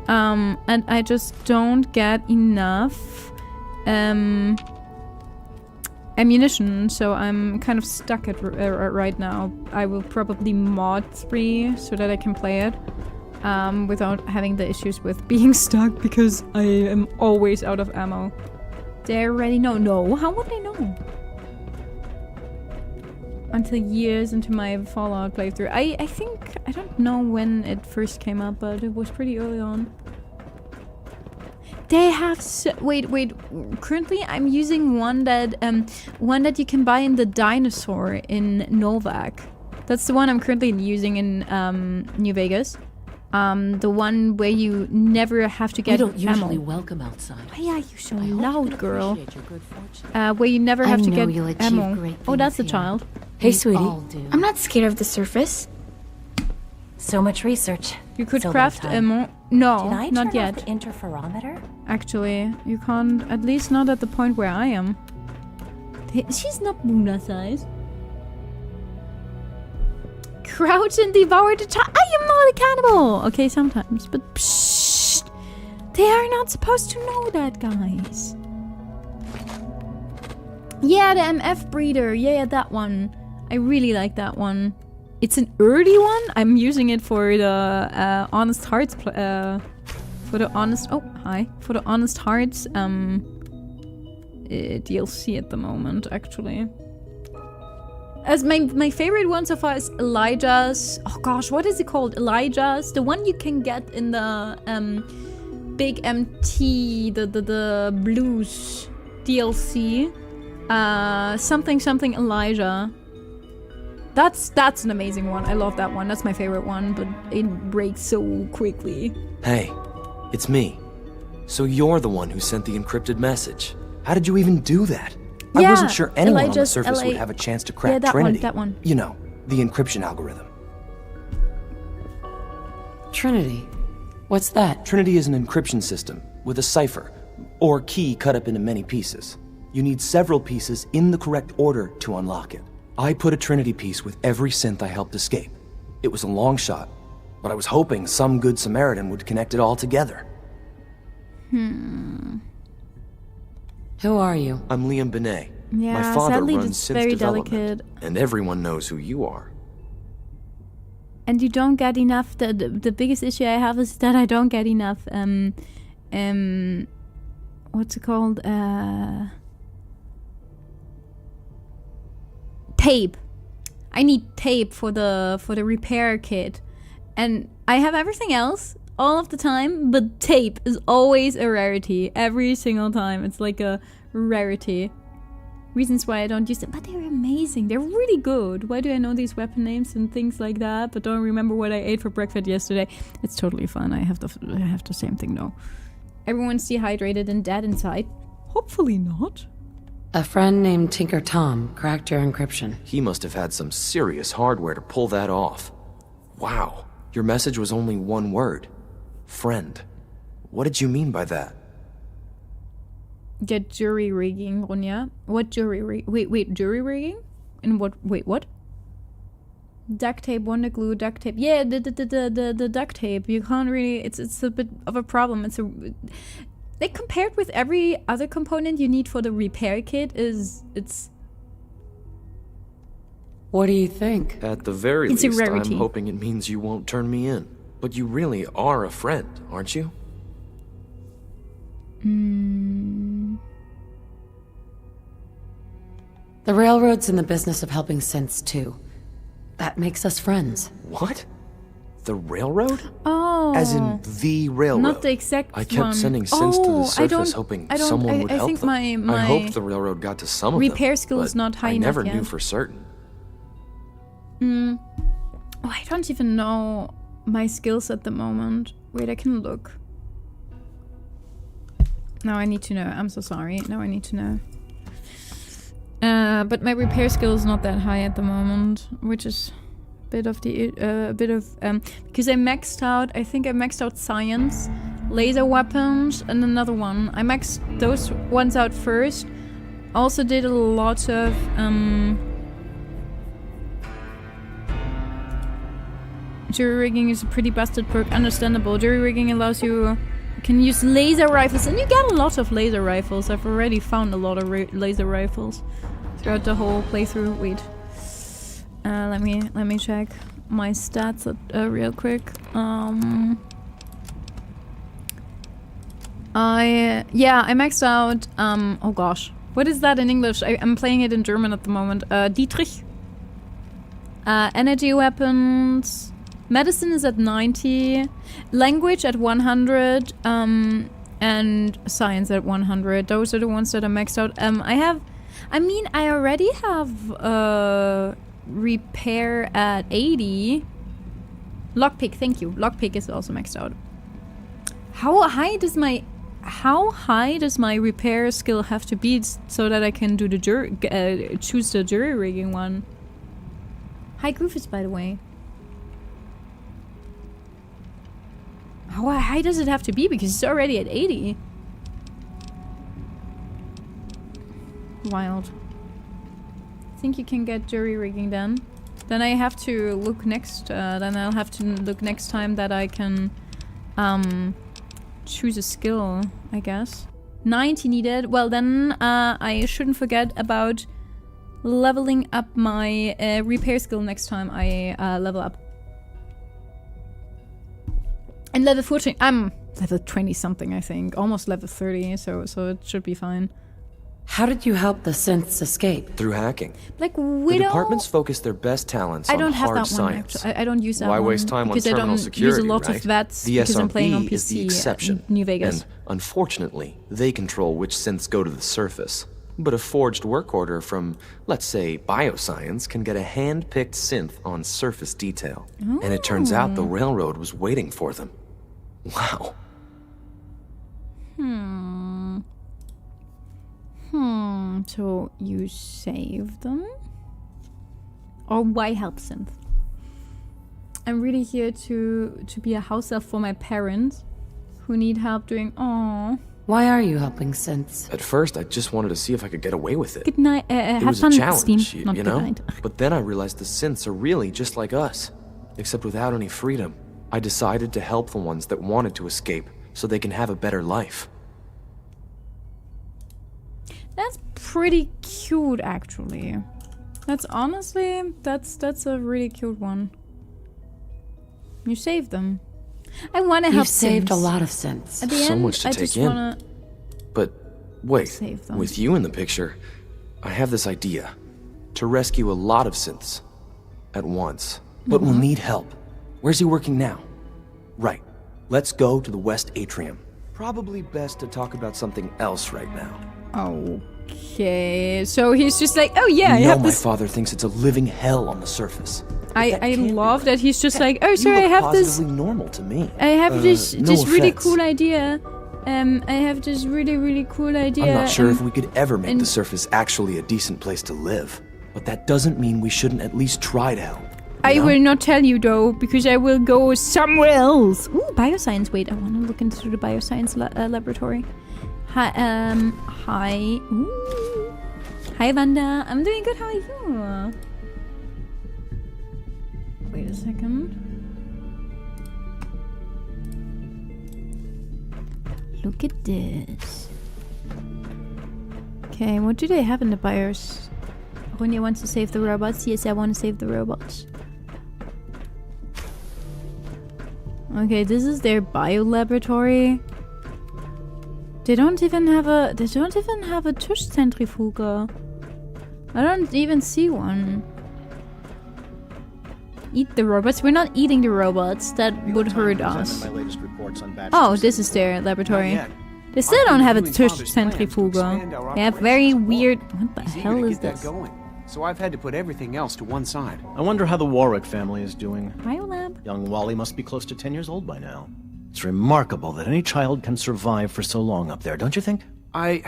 [SPEAKER 2] And I just don't get enough ammunition, so I'm kind of stuck at right now. I will probably mod 3 so that I can play it without having the issues with being stuck, because I am always out of ammo. They already know. No, how would they know? Until years into my Fallout playthrough. I think, I don't know when it first came up, but it was pretty early on. They have wait. Currently, I'm using one that you can buy in the dinosaur in Novak. That's the one I'm currently using in New Vegas. The one where you never have to get ammo.
[SPEAKER 9] We don't usually welcome outside.
[SPEAKER 2] Why are you so loud, girl? Where you never have to get ammo. Oh, that's a child.
[SPEAKER 11] Hey, sweetie.
[SPEAKER 8] I'm not scared of the surface. So much research.
[SPEAKER 2] You could
[SPEAKER 8] so
[SPEAKER 2] craft ammo. No,
[SPEAKER 8] Did I
[SPEAKER 2] not
[SPEAKER 8] turn
[SPEAKER 2] yet.
[SPEAKER 8] off the interferometer?
[SPEAKER 2] Actually, you can't. At least not at the point where I am. She's not Muna size. Crouch and devour the child. I am not a cannibal. Okay, sometimes, but psh, they are not supposed to know that, guys. Yeah, the MF breeder. Yeah, that one. I really like that one. It's an early one. I'm using it for the Honest Hearts. For the Honest. Oh, hi. For the Honest Hearts DLC at the moment, actually. As my favorite one so far is Elijah's. Oh gosh, what is it called? Elijah's. The one you can get in the Big MT, the Blues DLC. Something Elijah. That's an amazing one. I love that one. That's my favorite one, but it breaks so quickly.
[SPEAKER 15] Hey, it's me. So you're the one who sent the encrypted message. How did you even do that?
[SPEAKER 2] Yeah,
[SPEAKER 15] I wasn't sure anyone on the
[SPEAKER 2] Elijah's
[SPEAKER 15] surface
[SPEAKER 2] LA.
[SPEAKER 15] would have a chance to crack
[SPEAKER 2] that
[SPEAKER 15] Trinity.
[SPEAKER 2] That one.
[SPEAKER 15] You know, the encryption algorithm.
[SPEAKER 11] Trinity? What's that?
[SPEAKER 15] Trinity is an encryption system with a cipher, or key cut up into many pieces. You need several pieces in the correct order to unlock it. I put a Trinity piece with every synth I helped escape. It was a long shot, but I was hoping some good Samaritan would connect it all together.
[SPEAKER 11] Who are you?
[SPEAKER 15] I'm Liam Benet.
[SPEAKER 2] Yeah,
[SPEAKER 15] My father
[SPEAKER 2] sadly,
[SPEAKER 15] runs
[SPEAKER 2] it's
[SPEAKER 15] synth
[SPEAKER 2] very
[SPEAKER 15] development,
[SPEAKER 2] delicate.
[SPEAKER 15] and everyone knows who you are.
[SPEAKER 2] And you don't get enough. The biggest issue I have is that I don't get enough. What's it called? Tape. I need tape for the repair kit, and I have everything else all of the time, but tape is always a rarity every single time. It's like a rarity. Reasons why I don't use them, but they're amazing. They're really good. Why do I know these weapon names and things like that, but don't remember what I ate for breakfast yesterday? It's totally fun. I have the same thing though. Everyone's dehydrated and dead inside. Hopefully not.
[SPEAKER 11] A friend named Tinker Tom cracked your encryption.
[SPEAKER 15] He must have had some serious hardware to pull that off. Wow, your message was only one word. Friend. What did you mean by that?
[SPEAKER 2] Get jury rigging, Ronja. What jury rig? Wait, jury rigging? And what? Wait, what? Duct tape, Wonder Glue, duct tape. Yeah, the duct tape. You can't really. It's a bit of a problem. Like compared with every other component you need for the repair kit, it's.
[SPEAKER 11] What do you think?
[SPEAKER 15] At the very
[SPEAKER 2] It's a
[SPEAKER 15] least,
[SPEAKER 2] rarity.
[SPEAKER 15] I'm hoping it means you won't turn me in. But you really are a friend, aren't you?
[SPEAKER 11] The railroad's in the business of helping synths too. That makes us friends.
[SPEAKER 15] What? The railroad?
[SPEAKER 1] Oh.
[SPEAKER 15] As in the railroad.
[SPEAKER 1] Not the exact one.
[SPEAKER 15] I kept sending synths to the surface hoping someone would
[SPEAKER 1] I
[SPEAKER 15] help
[SPEAKER 1] think
[SPEAKER 15] them.
[SPEAKER 1] my
[SPEAKER 15] I hoped the railroad got to some of them.
[SPEAKER 1] repair skill is not high
[SPEAKER 15] I
[SPEAKER 1] enough
[SPEAKER 15] never
[SPEAKER 1] yet.
[SPEAKER 15] knew for certain.
[SPEAKER 1] Oh, I don't even know my skills at the moment. Wait, I can look. Now I need to know. I'm so sorry. Now I need to know. But my repair skill is not that high at the moment, which is a bit of because I maxed out. I think I maxed out science, laser weapons, and another one. I maxed those ones out first. Also did a lot of jury rigging is a pretty busted perk. Understandable. Jury rigging allows you can use laser rifles, and you get a lot of laser rifles. I've already found a lot of laser rifles throughout the whole playthrough. Wait, let me check my stats real quick. I maxed out. Oh gosh, what is that in English? I'm playing it in German at the moment. Dietrich. Energy weapons. Medicine is at 90, language at 100, and science at 100. Those are the ones that are maxed out. I already have repair at 80. Lockpick, thank you. Lockpick is also maxed out. How high does my repair skill have to be so that I can do the choose the jury rigging one? Hi, Goofus, by the way. How high does it have to be? Because it's already at 80. Wild. I think you can get jury rigging then. Then I have to look next. Then I'll have to look next time that I can choose a skill, I guess. 90 needed. Well, then I shouldn't forget about leveling up my repair skill next time I level up. And level 14, I'm level 20 something, I think. Almost level 30, so it should be fine.
[SPEAKER 11] How did you help the synths escape?
[SPEAKER 15] Through hacking.
[SPEAKER 1] Like
[SPEAKER 15] The
[SPEAKER 1] Widow...
[SPEAKER 15] departments focus their best talents
[SPEAKER 1] I
[SPEAKER 15] on
[SPEAKER 1] don't have
[SPEAKER 15] hard
[SPEAKER 1] that one,
[SPEAKER 15] science.
[SPEAKER 1] actually. I don't use that
[SPEAKER 15] Why
[SPEAKER 1] one.
[SPEAKER 15] waste time on
[SPEAKER 1] because
[SPEAKER 15] terminal
[SPEAKER 1] I don't
[SPEAKER 15] security,
[SPEAKER 1] use a lot
[SPEAKER 15] right?
[SPEAKER 1] of VETs
[SPEAKER 15] The
[SPEAKER 1] because I'm playing on
[SPEAKER 15] SRB is the
[SPEAKER 1] PC
[SPEAKER 15] exception.
[SPEAKER 1] New Vegas.
[SPEAKER 15] And unfortunately, they control which synths go to the surface. But a forged work order from, let's say, bioscience can get a hand-picked synth on surface detail.
[SPEAKER 1] Oh.
[SPEAKER 15] And it turns out the railroad was waiting for them. Wow.
[SPEAKER 1] So you save them? Or why help synth? I'm really here to be a house elf for my parents who need help doing. Aww.
[SPEAKER 11] Why are you helping synths?
[SPEAKER 15] At first, I just wanted to see if I could get away with it.
[SPEAKER 1] Good night.
[SPEAKER 15] It
[SPEAKER 1] Have
[SPEAKER 15] was
[SPEAKER 1] fun,
[SPEAKER 15] a challenge,
[SPEAKER 1] Steam. Not
[SPEAKER 15] you
[SPEAKER 1] good
[SPEAKER 15] know?
[SPEAKER 1] night.
[SPEAKER 15] But then I realized the synths are really just like us, except without any freedom. I decided to help the ones that wanted to escape, so they can have a better life.
[SPEAKER 1] That's pretty cute, actually. That's honestly, that's a really cute one. You saved them. I want to help.
[SPEAKER 11] You've saved
[SPEAKER 1] synths.
[SPEAKER 11] a lot of synths.
[SPEAKER 1] At the
[SPEAKER 15] So
[SPEAKER 1] end,
[SPEAKER 15] much to
[SPEAKER 1] I
[SPEAKER 15] take
[SPEAKER 1] just
[SPEAKER 15] in.
[SPEAKER 1] wanna
[SPEAKER 15] But wait,
[SPEAKER 1] save them.
[SPEAKER 15] with you in the picture, I have this idea. To rescue a lot of synths at once. But we'll need help. Where's he working now? Right. Let's go to the West Atrium. Probably best to talk about something else right now.
[SPEAKER 1] Okay, so he's just like, oh yeah, I
[SPEAKER 15] You know
[SPEAKER 1] have
[SPEAKER 15] my
[SPEAKER 1] this.
[SPEAKER 15] father thinks it's a living hell on the surface.
[SPEAKER 1] I love that he's just like, oh
[SPEAKER 15] You
[SPEAKER 1] sorry, I
[SPEAKER 15] look
[SPEAKER 1] have this.
[SPEAKER 15] positively normal to me.
[SPEAKER 1] I have this
[SPEAKER 15] no
[SPEAKER 1] really
[SPEAKER 15] offense.
[SPEAKER 1] cool idea. I have this really cool idea.
[SPEAKER 15] I'm not sure if we could ever make
[SPEAKER 1] and-
[SPEAKER 15] the surface actually a decent place to live. But that doesn't mean we shouldn't at least try to help.
[SPEAKER 1] I will not tell you though, because I will go somewhere else. Ooh, bioscience. Wait, I want to look into the bioscience laboratory. Hi, hi. Ooh. Hi, Wanda. I'm doing good. How are you? Wait a second. Look at this. Okay, what do they have in the bios? Ronja wants to save the robots. Yes, I want to save the robots. Okay, this is their bio laboratory. They don't even have a Tuschzentrifuge. I don't even see one.
[SPEAKER 2] Eat the robots? We're not eating the robots. That would hurt us. Oh, this is their laboratory. They still don't have a centrifugal. They have very weird... What the hell is this?
[SPEAKER 16] So I've had to put everything else to one side.
[SPEAKER 17] I wonder how the Warwick family is doing.
[SPEAKER 2] Biolab?
[SPEAKER 17] Young Wally must be close to 10 years old by now. It's remarkable that any child can survive for so long up there, don't you think?
[SPEAKER 16] I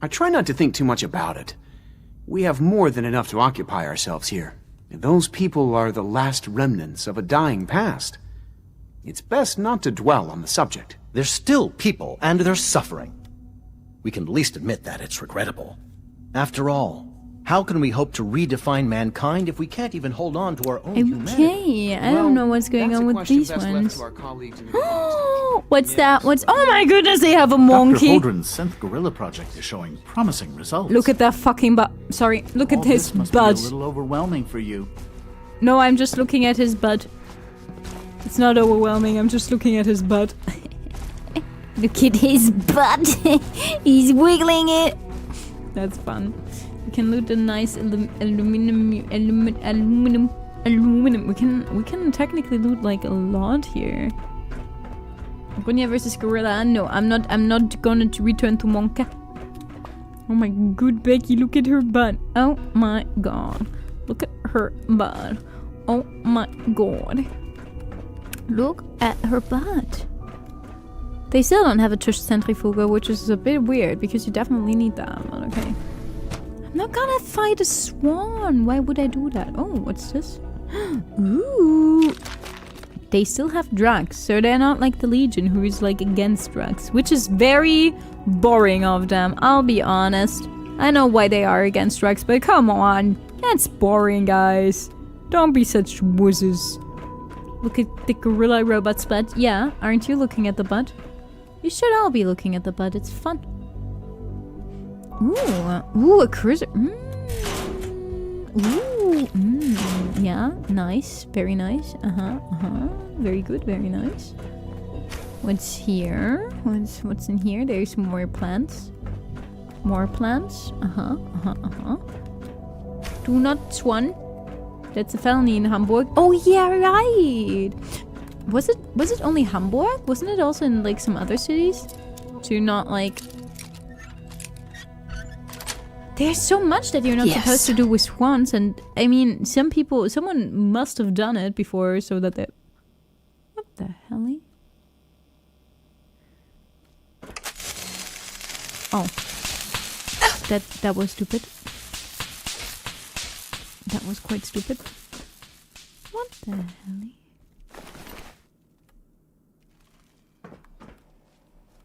[SPEAKER 16] try not to think too much about it. We have more than enough to occupy ourselves here. And those people are the last remnants of a dying past. It's best not to dwell on the subject.
[SPEAKER 17] They're still people, and they're suffering. We can at least admit that it's regrettable. After all, how can we hope to redefine mankind if we can't even hold on to our own humanity?
[SPEAKER 2] Okay, I don't know what's going on with these ones. What's that? Oh my goodness, they have a monkey.
[SPEAKER 12] Dr. Holdren's synth gorilla project is showing promising results.
[SPEAKER 2] Look at that fucking butt. Sorry, look at his
[SPEAKER 12] butt.
[SPEAKER 2] Be a
[SPEAKER 12] little overwhelming for you.
[SPEAKER 2] No, I'm just looking at his butt. It's not overwhelming, I'm just looking at his butt. Look at his butt. He's wiggling it. That's fun. We can loot a nice aluminum. We can technically loot like a lot here. Ronja versus Gorilla. No, I'm not gonna return to Monka. Oh my good Becky, look at her butt. Oh my god. Look at her butt. Oh my god. Look at her butt. They still don't have a tush centrifugal, which is a bit weird because you definitely need that, but okay. I'm not gonna fight a swan. Why would I do that? Oh, what's this? Ooh. They still have drugs, so they're not like the Legion who is like against drugs, which is very boring of them, I'll be honest. I know why they are against drugs, but come on. That's boring, guys. Don't be such wusses. Look at the gorilla robot's butt. Yeah, aren't you looking at the butt? You should all be looking at the butt. It's fun. Ooh, a cruiser. Yeah, nice. Very nice. Very good, very nice. What's here? What's in here? There's more plants. More plants. Do not swan. That's a felony in Hamburg. Oh yeah, right. Was it only Hamburg? Wasn't it also in like some other cities? To not like... There's so much that you're not supposed to do with swans, and I mean, someone must have done it before, so that they... What the hell? Oh. That was stupid. That was quite stupid. What the hell?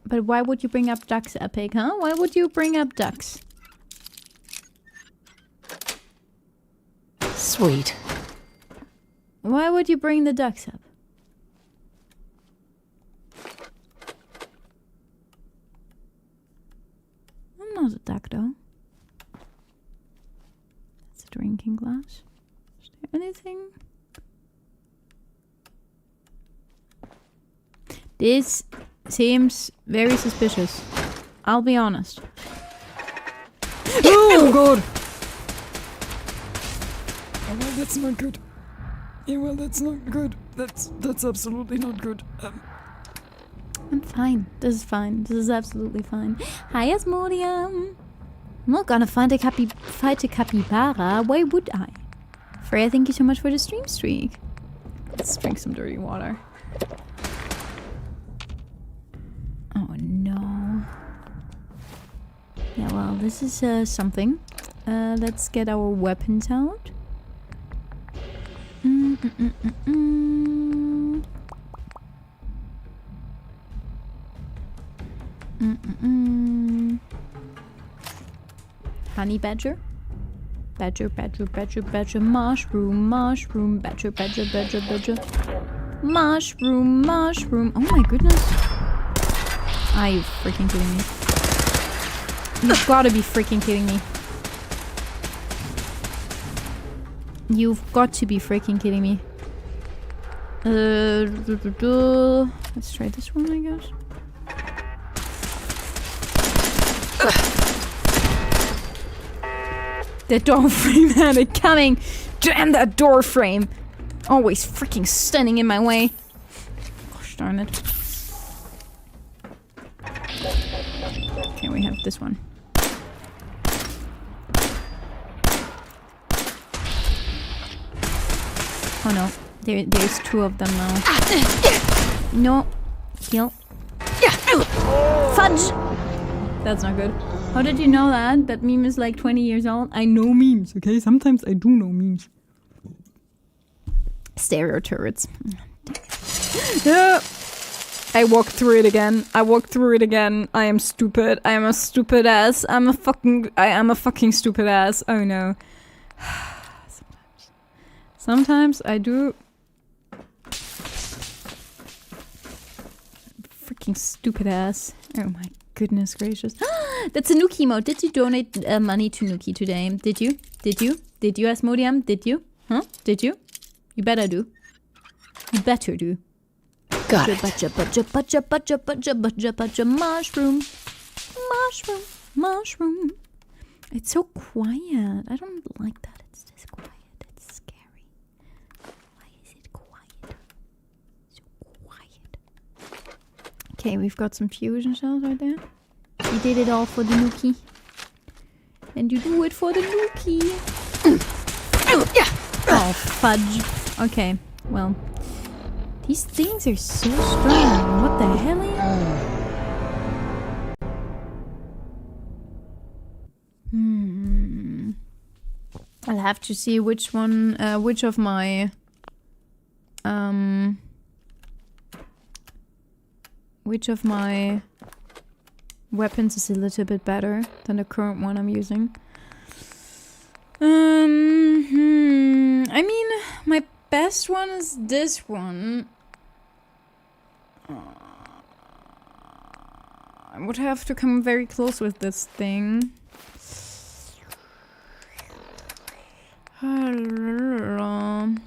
[SPEAKER 2] But why would you bring up ducks, Epic, huh? Why would you bring up ducks?
[SPEAKER 11] Sweet.
[SPEAKER 2] Why would you bring the ducks up? I'm not a duck, though. That's a drinking glass. Is there anything? This seems very suspicious. I'll be honest. Oh god!
[SPEAKER 6] Oh, well, that's not good. Yeah, well, that's not good. That's absolutely not good.
[SPEAKER 2] I'm fine. This is fine. This is absolutely fine. Hi, Asmodium. I'm not gonna fight a capybara. Why would I? Freya, thank you so much for the stream streak. Let's drink some dirty water. Oh no. Yeah, well, this is something. Let's get our weapons out. Honey badger. Badger, badger, badger, badger, mushroom, mushroom, badger, badger, badger, badger. Mushroom, mushroom. Oh my goodness. Are you freaking kidding me? You've gotta be freaking kidding me. You've got to be freaking kidding me. Let's try this one, I guess. The door frame had it coming. Damn that door frame. Always freaking standing in my way. Gosh darn it. Okay, we have this one. Oh no, there's 2 of them now. No, kill. Fudge! That's not good. How did you know that? That meme is like 20 years old? I know memes, okay? Sometimes I do know memes. Stereo turrets. I walked through it again. I am stupid. I am a stupid ass. I am a fucking stupid ass. Oh no. Sometimes I do. Freaking stupid ass. Oh my goodness gracious. That's a Nuki emote. Did you donate money to Nuki today? Did you? Did you, Asmodium? Did you? Huh? Did you? You better do. You better do.
[SPEAKER 11] Got it.
[SPEAKER 2] Mushroom. Mushroom. It's so quiet. I don't like that. It's just quiet. It's scary. Why is it quiet? So quiet. Okay, we've got some fusion shells right there. You did it all for the Nuki. And you do it for the Nuki. Oh, fudge. Okay, well. These things are so strong. What the hell? I'll have to see which one, which of my weapons is a little bit better than the current one I'm using. I mean, my best one is this one. I would have to come very close with this thing. I'm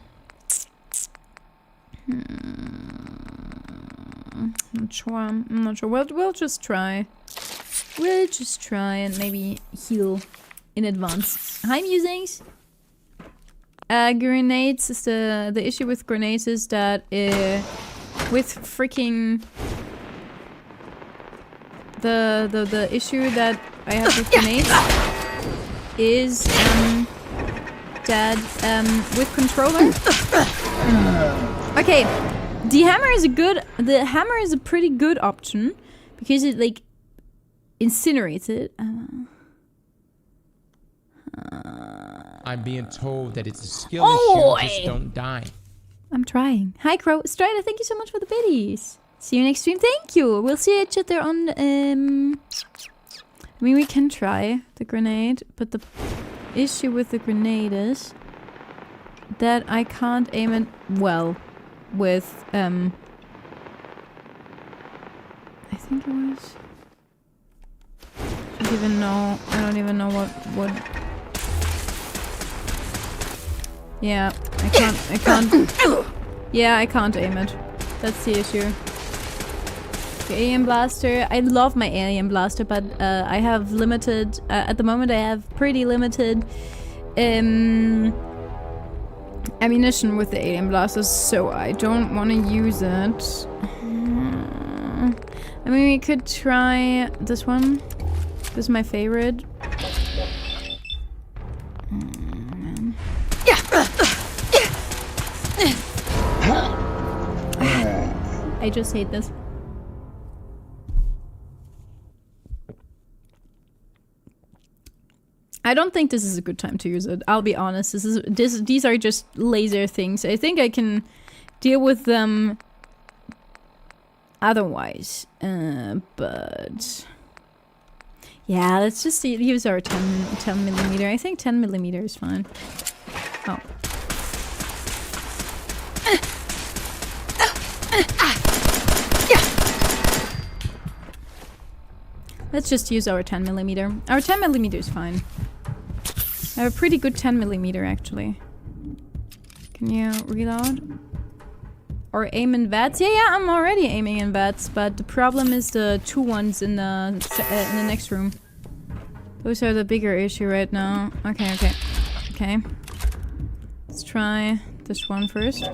[SPEAKER 2] not sure. We'll just try. We'll just try and maybe heal in advance. Hi, musings. Grenades is the issue with grenades is that with freaking the issue that I have with grenades is that with controller. Okay, the hammer is a pretty good option because it like incinerates it.
[SPEAKER 18] I'm being told that it's a skill issue, just don't die.
[SPEAKER 2] I'm trying. Hi Crow. Strider, thank you so much for the biddies. See you next stream. Thank you. We'll see each other on I mean, we can try the grenade, but the issue with the grenade is that I can't aim it well with I think it was I don't even know what yeah, I can't yeah, I can't aim it. That's the issue. The alien blaster, I love my alien blaster, but I have limited at the moment I have pretty limited ammunition with the alien blasters, so I don't want to use it. I mean, we could try this one. This is my favorite. I just hate this. I don't think this is a good time to use it. I'll be honest. These are just laser things. I think I can deal with them otherwise. But yeah, let's just use our 10 millimeter. I think 10 millimeter is fine. Oh. Let's just use our 10 millimeter. Our 10 millimeter is fine. I have a pretty good 10 millimeter actually. Can you reload? Or aim in VATS? Yeah, I'm already aiming in VATS, but the problem is the 2 ones in the next room. Those are the bigger issue right now. Okay. Let's try
[SPEAKER 1] this one first.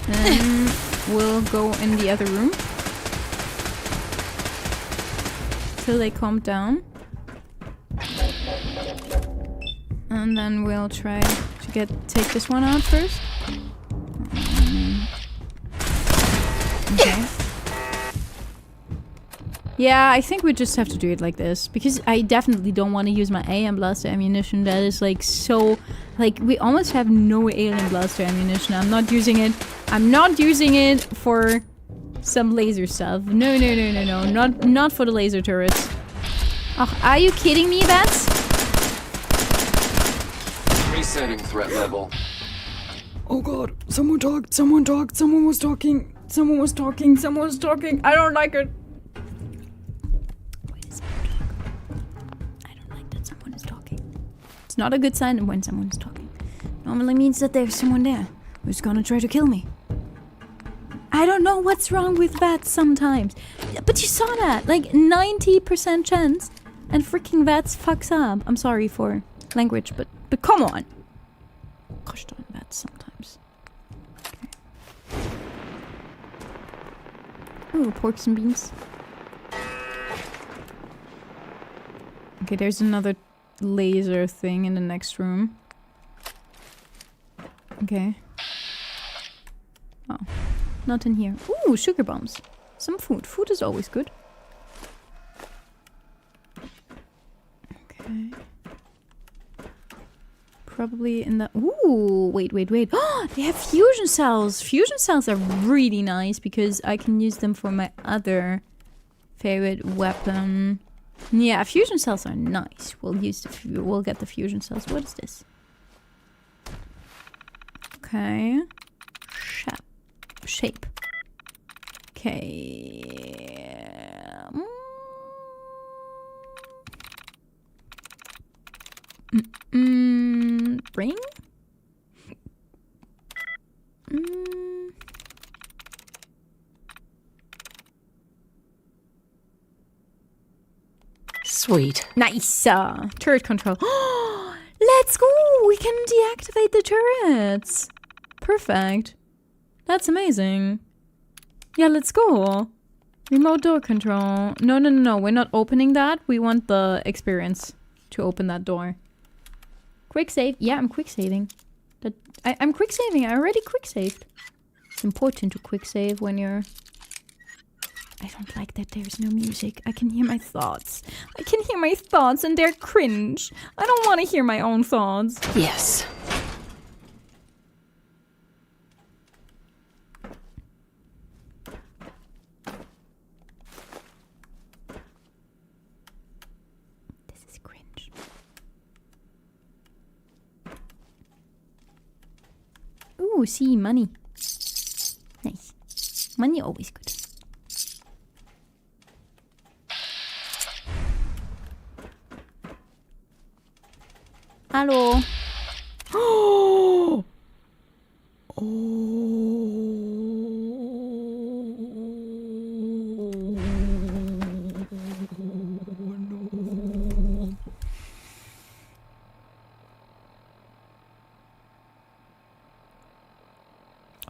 [SPEAKER 1] Then we'll go in the other room till they calm down. And then we'll try to take this one out first. Okay. Yeah, I think we just have to do it like this. Because I definitely don't want to use my AM blaster ammunition. That is like so... Like, we almost have no alien blaster ammunition. I'm not using it. I'm not using it for some laser stuff. No. Not for the laser turrets. Oh, are you kidding me, Bats?
[SPEAKER 19] Resetting threat level.
[SPEAKER 1] Oh god, someone talked, someone was talking. I don't like it. Wait a second. I don't like that someone is talking. It's not a good sign when someone is talking. Normally means that there's someone there who's gonna try to kill me. I don't know what's wrong with VATS sometimes. But you saw that, like 90% chance, and freaking VATS fucks up. I'm sorry for language, but come on. Gosh darn VATS sometimes. Okay. Ooh, porks and beans. Okay, there's another laser thing in the next room. Okay. Oh. Not in here. Ooh, sugar bombs. Some food. Food is always good. Okay. Probably in the... Ooh, wait. Oh, they have fusion cells. Fusion cells are really nice because I can use them for my other favorite weapon. Yeah, fusion cells are nice. We'll get the fusion cells. What is this? Okay. Shape. Okay. Ring?
[SPEAKER 11] Sweet.
[SPEAKER 1] Nice. Turret control. Let's go! We can deactivate the turrets. Perfect. That's amazing. Yeah, let's go. Remote door control. No. We're not opening that. We want the experience to open that door. Quick save. Yeah, I'm quick saving. I'm quick saving. I already quick saved. It's important to quick save when you're... I don't like that there's no music. I can hear my thoughts. And they're cringe. I don't want to hear my own thoughts.
[SPEAKER 11] Yes.
[SPEAKER 1] This is cringe. Ooh, see, money. Nice. Money always good. Hallo. Oh. No.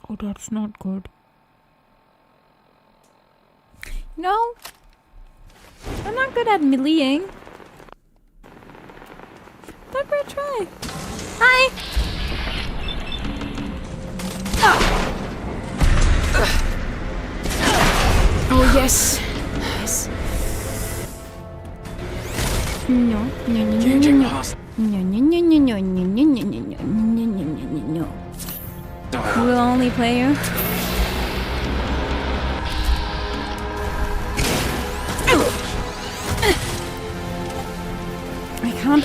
[SPEAKER 1] Oh, that's not good. No. I'm not good at meleeing. But we'll try. Hi! Oh, yes. Yes. No. We'll only play you.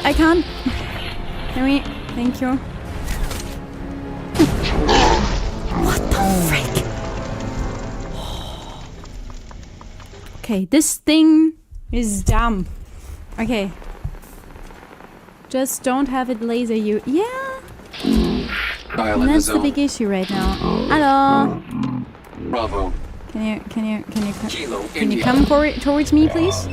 [SPEAKER 1] I can't. Can we? Thank you. What the frick? Okay, this thing is dumb. Okay. Just don't have it laser you. Yeah. And that's the big issue right now. Hello.
[SPEAKER 19] Bravo.
[SPEAKER 1] Can you come towards me, please?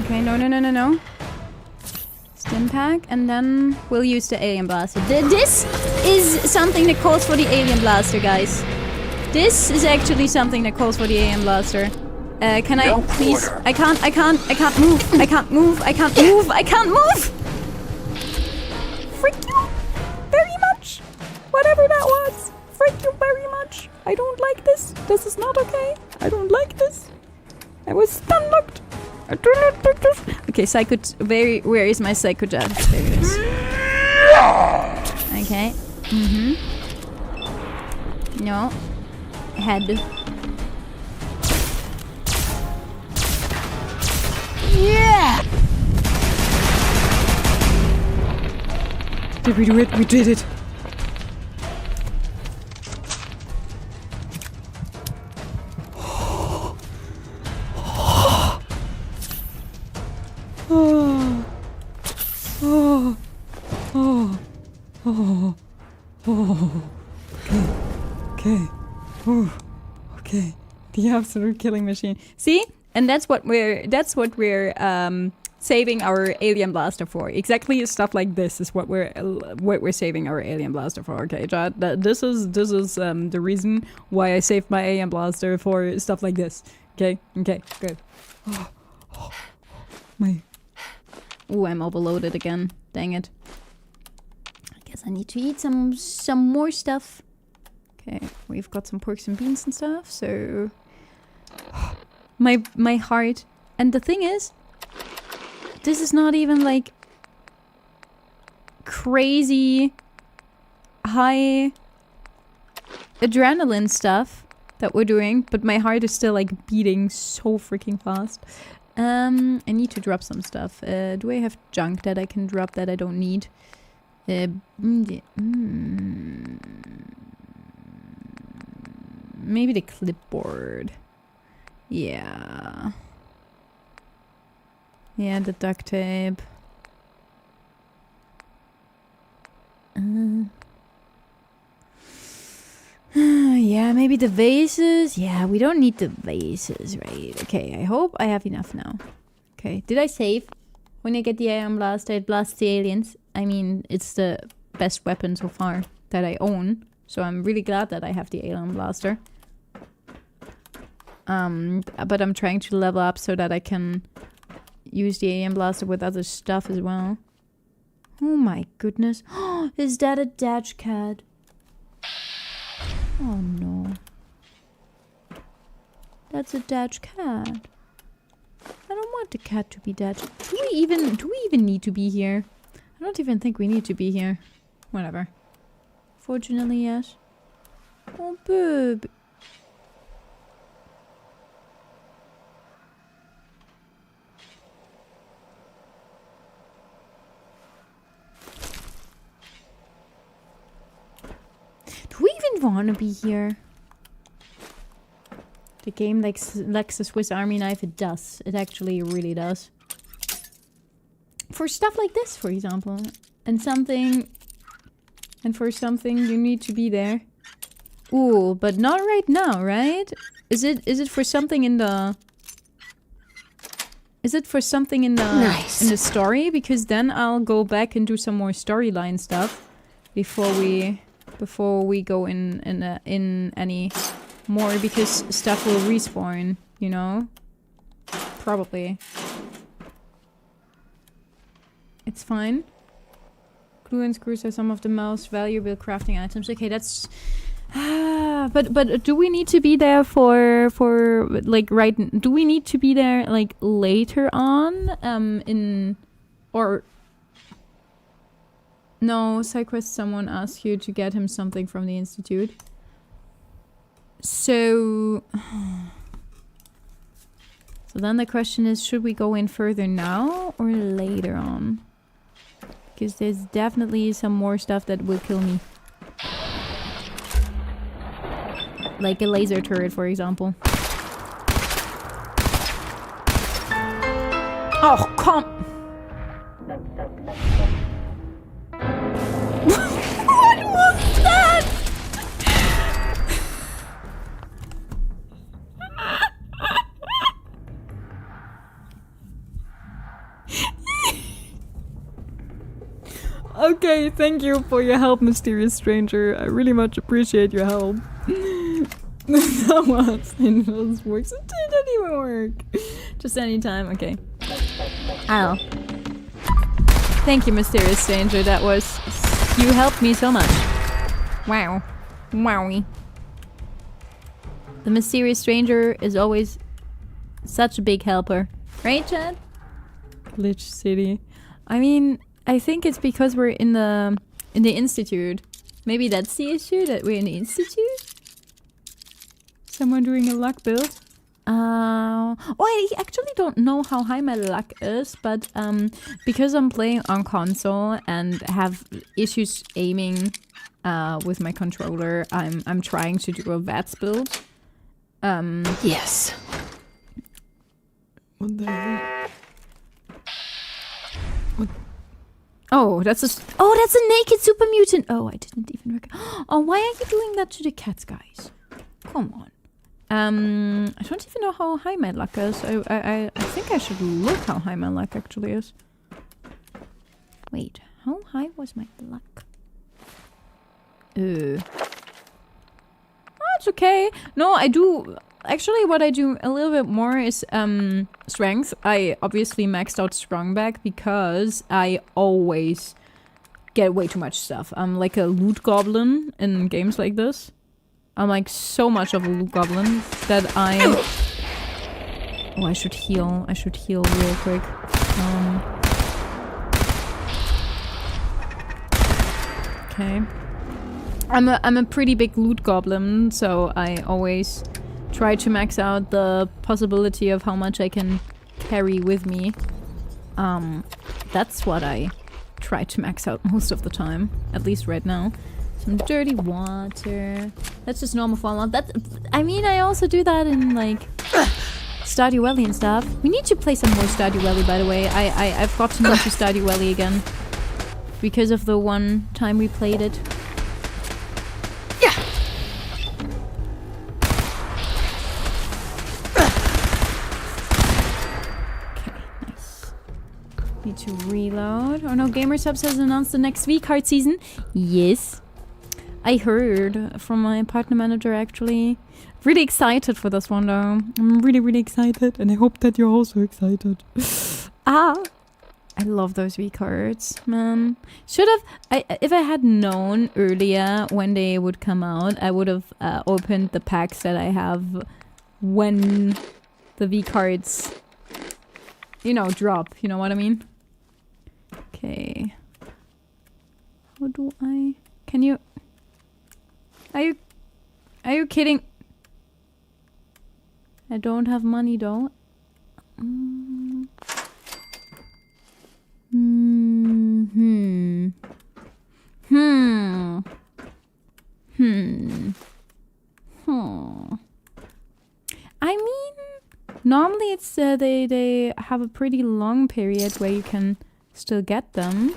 [SPEAKER 2] Okay, no. Stim pack, and then we'll use the alien blaster. This is something that calls for the alien blaster, guys. This is actually something that calls for the alien blaster. Can I please? I can't move. I can't move. Freak you very much. Whatever that was. Freak you very much. I don't like this. This is not okay. I don't like this. I was stun locked. I do not like this. Okay, psycho. Where is my psycho jet? There it is. Okay. No. Head. Yeah! Did we do it? We did it. Okay. The absolute killing machine. See? And that's what we're saving our alien blaster for. Exactly stuff like this is what we're saving our alien blaster for. Okay, Chad. This is the reason why I saved my alien blaster for stuff like this. Okay, good. Ooh, I'm overloaded again. Dang it. I guess I need to eat some more stuff. Okay, we've got some porks and beans and stuff, so my heart. And the thing is, this is not even like crazy high adrenaline stuff that we're doing, but my heart is still like beating so freaking fast. I need to drop some stuff. Do I have junk that I can drop that I don't need? Maybe the clipboard. Yeah. Yeah, the duct tape. Yeah, maybe the vases. Yeah, we don't need the vases, right? Okay, I hope I have enough now. Okay, did I save? When I get the alien blaster, it blasts the aliens. I mean, it's the best weapon so far that I own. So I'm really glad that I have the alien blaster. But I'm trying to level up so that I can use the alien blaster with other stuff as well. Oh my goodness. Is that a DACH cat? Oh no. That's a DACH cat. I don't want the cat to be DACH. Do we even need to be here? I don't even think we need to be here. Whatever. Fortunately, yes. Oh, babe. Do we even want to be here? The game likes a Swiss Army knife. It does. It actually really does. For stuff like this, for example. And for something you need to be there. Ooh, but not right now, right? Is it for something in the... Is it for something in the in the story? Because then I'll go back and do some more storyline stuff before we go in any more, because stuff will respawn, you know? Probably. It's fine. Glue and screws are some of the most valuable crafting items. Okay, that's... but do we need to be there for like do we need to be there like later on or no? Cyquest, someone asked you to get him something from the institute, so then the question is, should we go in further now or later on? Because there's definitely some more stuff that will kill me. Like a laser turret, for example. Oh, come! What was that? Okay, thank you for your help, mysterious stranger. I really much appreciate your help. That was Inval's works. It didn't even work. Just anytime, okay. Ow. Thank you, mysterious stranger. That was... You helped me so much. Wow. Wowie. The mysterious stranger is always such a big helper. Right, Chad? Glitch City. I mean, I think it's because we're in the institute. Maybe that's the issue, that we're in the institute? Someone doing a luck build? I actually don't know how high my luck is, but because I'm playing on console and have issues aiming with my controller, I'm trying to do a VATS build. Yes. What the heck? What? Oh, that's a naked super mutant. Oh, I didn't even recognize. Oh, why are you doing that to the cats, guys? Come on. I don't even know how high my luck is. I think I should look how high my luck actually is. Wait, how high was my luck? Oh, it's okay. No, I do... Actually, what I do a little bit more is strength. I obviously maxed out strong back because I always get way too much stuff. I'm like a loot goblin in games like this. I'm like so much of a loot goblin that I... Oh, I should heal. I should heal real quick. Okay. I'm a pretty big loot goblin, so I always try to max out the possibility of how much I can carry with me. That's what I try to max out most of the time, at least right now. Some dirty water. That's just normal fallout. I mean, I also do that in like Stardew Valley and stuff. We need to play some more Stardew Valley, by the way. I've got to move to Stardew Valley again because of the one time we played it. Yeah. Okay, nice. Need to reload. Oh no, GamerSubs has announced the next V-Card season. Yes. I heard from my partner manager actually. Really excited for this one though. I'm really, really excited, and I hope that you're also excited. I love those V-cards, man. Should have... if I had known earlier when they would come out, I would have opened the packs that I have when the V-cards, you know, drop. You know what I mean? Okay. How do I... Can you... Are you kidding? I don't have money though. I mean, normally it's they have a pretty long period where you can still get them.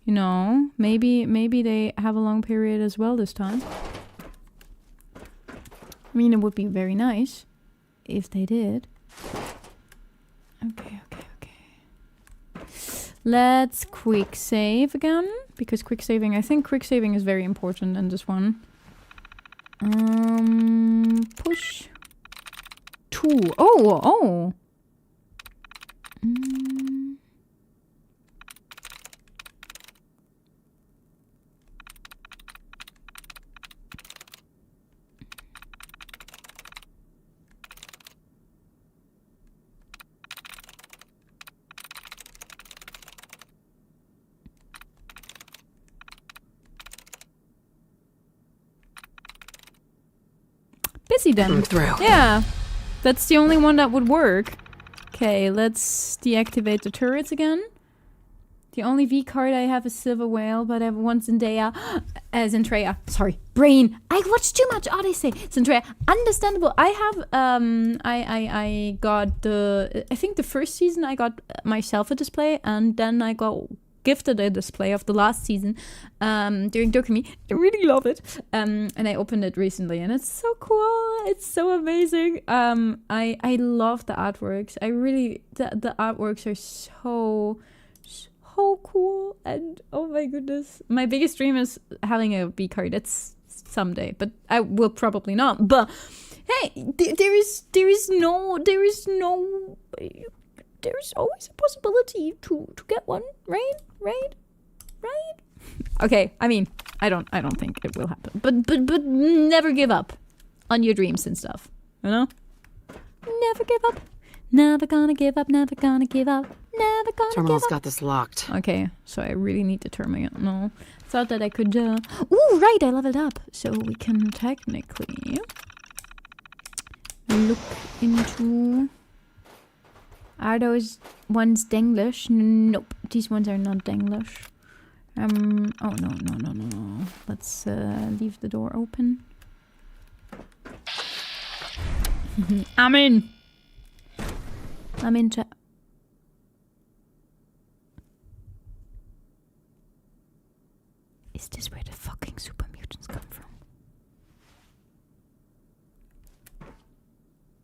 [SPEAKER 2] You know, maybe they have a long period as well this time. I mean, it would be very nice if they did. Okay. Let's quick save again, because I think quick saving is very important in this one. Push 2. Oh. Busy then. Yeah, that's the only one that would work. Okay, let's deactivate the turrets again. The only V card I have is Silver Whale, but I have one Zendaya. Zendaya. Sorry, brain. I watched too much Odyssey. Zendaya. Understandable. I have I got I think the first season I got myself a display, and then I got gifted a display of the last season during Dokumi. I really love it. And I opened it recently, and it's so cool. It's so amazing. I love the artworks. I really the artworks are so
[SPEAKER 1] so cool. And oh my goodness. My biggest dream is having a B card. That's someday, but I will probably not. But hey, there is always a possibility to get one, right? Okay, I mean, I don't think it will happen. But never give up on your dreams and stuff. You know? Never give up. Never gonna give up, never gonna give up, never gonna
[SPEAKER 7] Terminal's
[SPEAKER 1] give up.
[SPEAKER 7] got this locked.
[SPEAKER 1] Okay, so I really need the terminal. No, thought that I could. Ooh, right, I leveled up, so we can technically look into. Are those ones Denglish? Nope, these ones are not Denglish. Oh no. Let's leave the door open. I'm in chat. Is this where the fucking super mutants come from?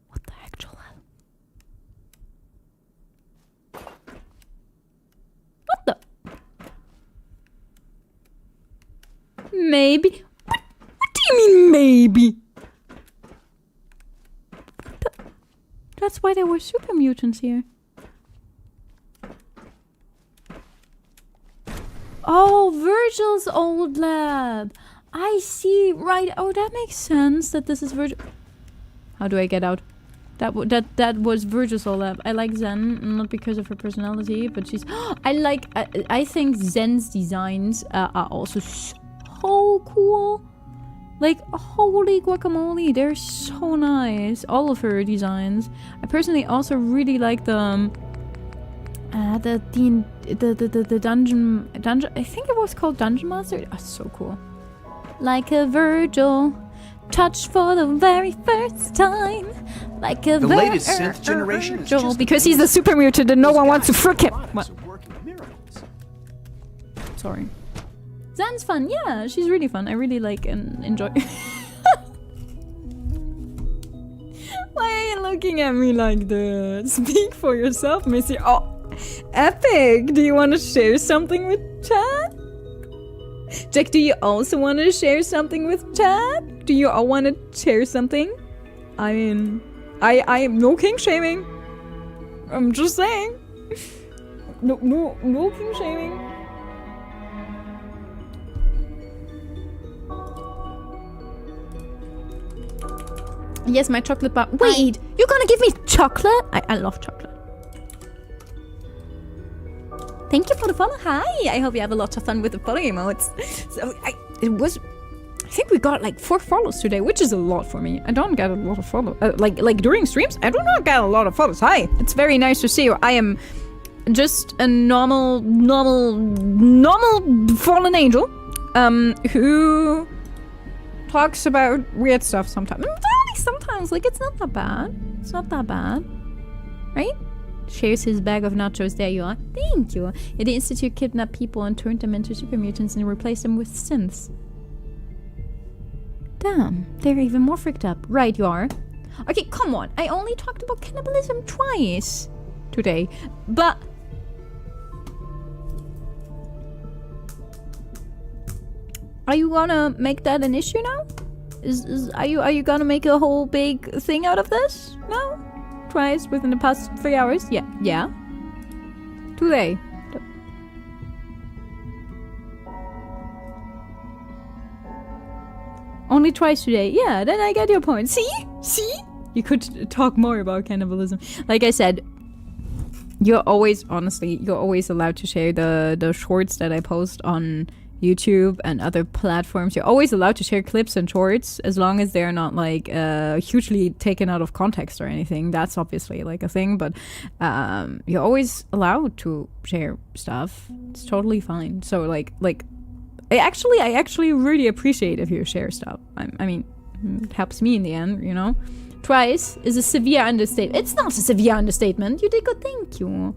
[SPEAKER 1] What the actual hell? What the? Maybe? What do you mean maybe? That's why there were super mutants here. Oh, Virgil's old lab. I see. Right. Oh, that makes sense that this is Virgil. How do I get out? That was Virgil's old lab. I like Zen, not because of her personality, but she's. I think Zen's designs are also so cool. Like, holy guacamole, they're so nice. All of her designs. I personally also really like the dungeon. I think it was called Dungeon Master. Oh, so cool. Like a Virgil, touched for the very first time. Like a
[SPEAKER 16] the latest synth generation is just
[SPEAKER 1] because he's a super mutant and no one wants to frick him. What? Sorry. Zan's fun, yeah, she's really fun. I really like and enjoy. Why are you looking at me like this? Speak for yourself, Missy. Oh, epic! Do you want to share something with chat? Jack, do you also want to share something with chat? Do you all want to share something? I mean, I am no king shaming. I'm just saying. No king shaming. Yes, my chocolate bar. Wait, you're gonna give me chocolate? I love chocolate. Thank you for the follow. Hi, I hope you have a lot of fun with the follow emotes. So I think we got like 4 follows today, which is a lot for me. I don't get a lot of follows. Like during streams, I do not get a lot of follows. Hi, it's very nice to see you. I am just a normal fallen angel, who talks about weird stuff sometimes. Sometimes, like, it's not that bad. It's not that bad. Right? Shares his bag of nachos. There you are. Thank you. Yeah, the Institute kidnapped people and turned them into super mutants and replaced them with synths. Damn. They're even more freaked up. Right, you are. Okay, come on. I only talked about cannibalism twice today. But... are you gonna make that an issue now? Are you gonna make a whole big thing out of this? No? Twice within the past 3 hours? Yeah. Today. Only twice today. Yeah, then I get your point. See? You could talk more about cannibalism. Like I said, you're always allowed to share the shorts that I post on YouTube and other platforms. You're always allowed to share clips and shorts as long as they're not like hugely taken out of context or anything. That's obviously like a thing, but you're always allowed to share stuff. It's totally fine. So like I actually really appreciate if you share stuff. I mean, it helps me in the end, you know. Twice is a severe understatement. It's not a severe understatement. You did good. Thank you.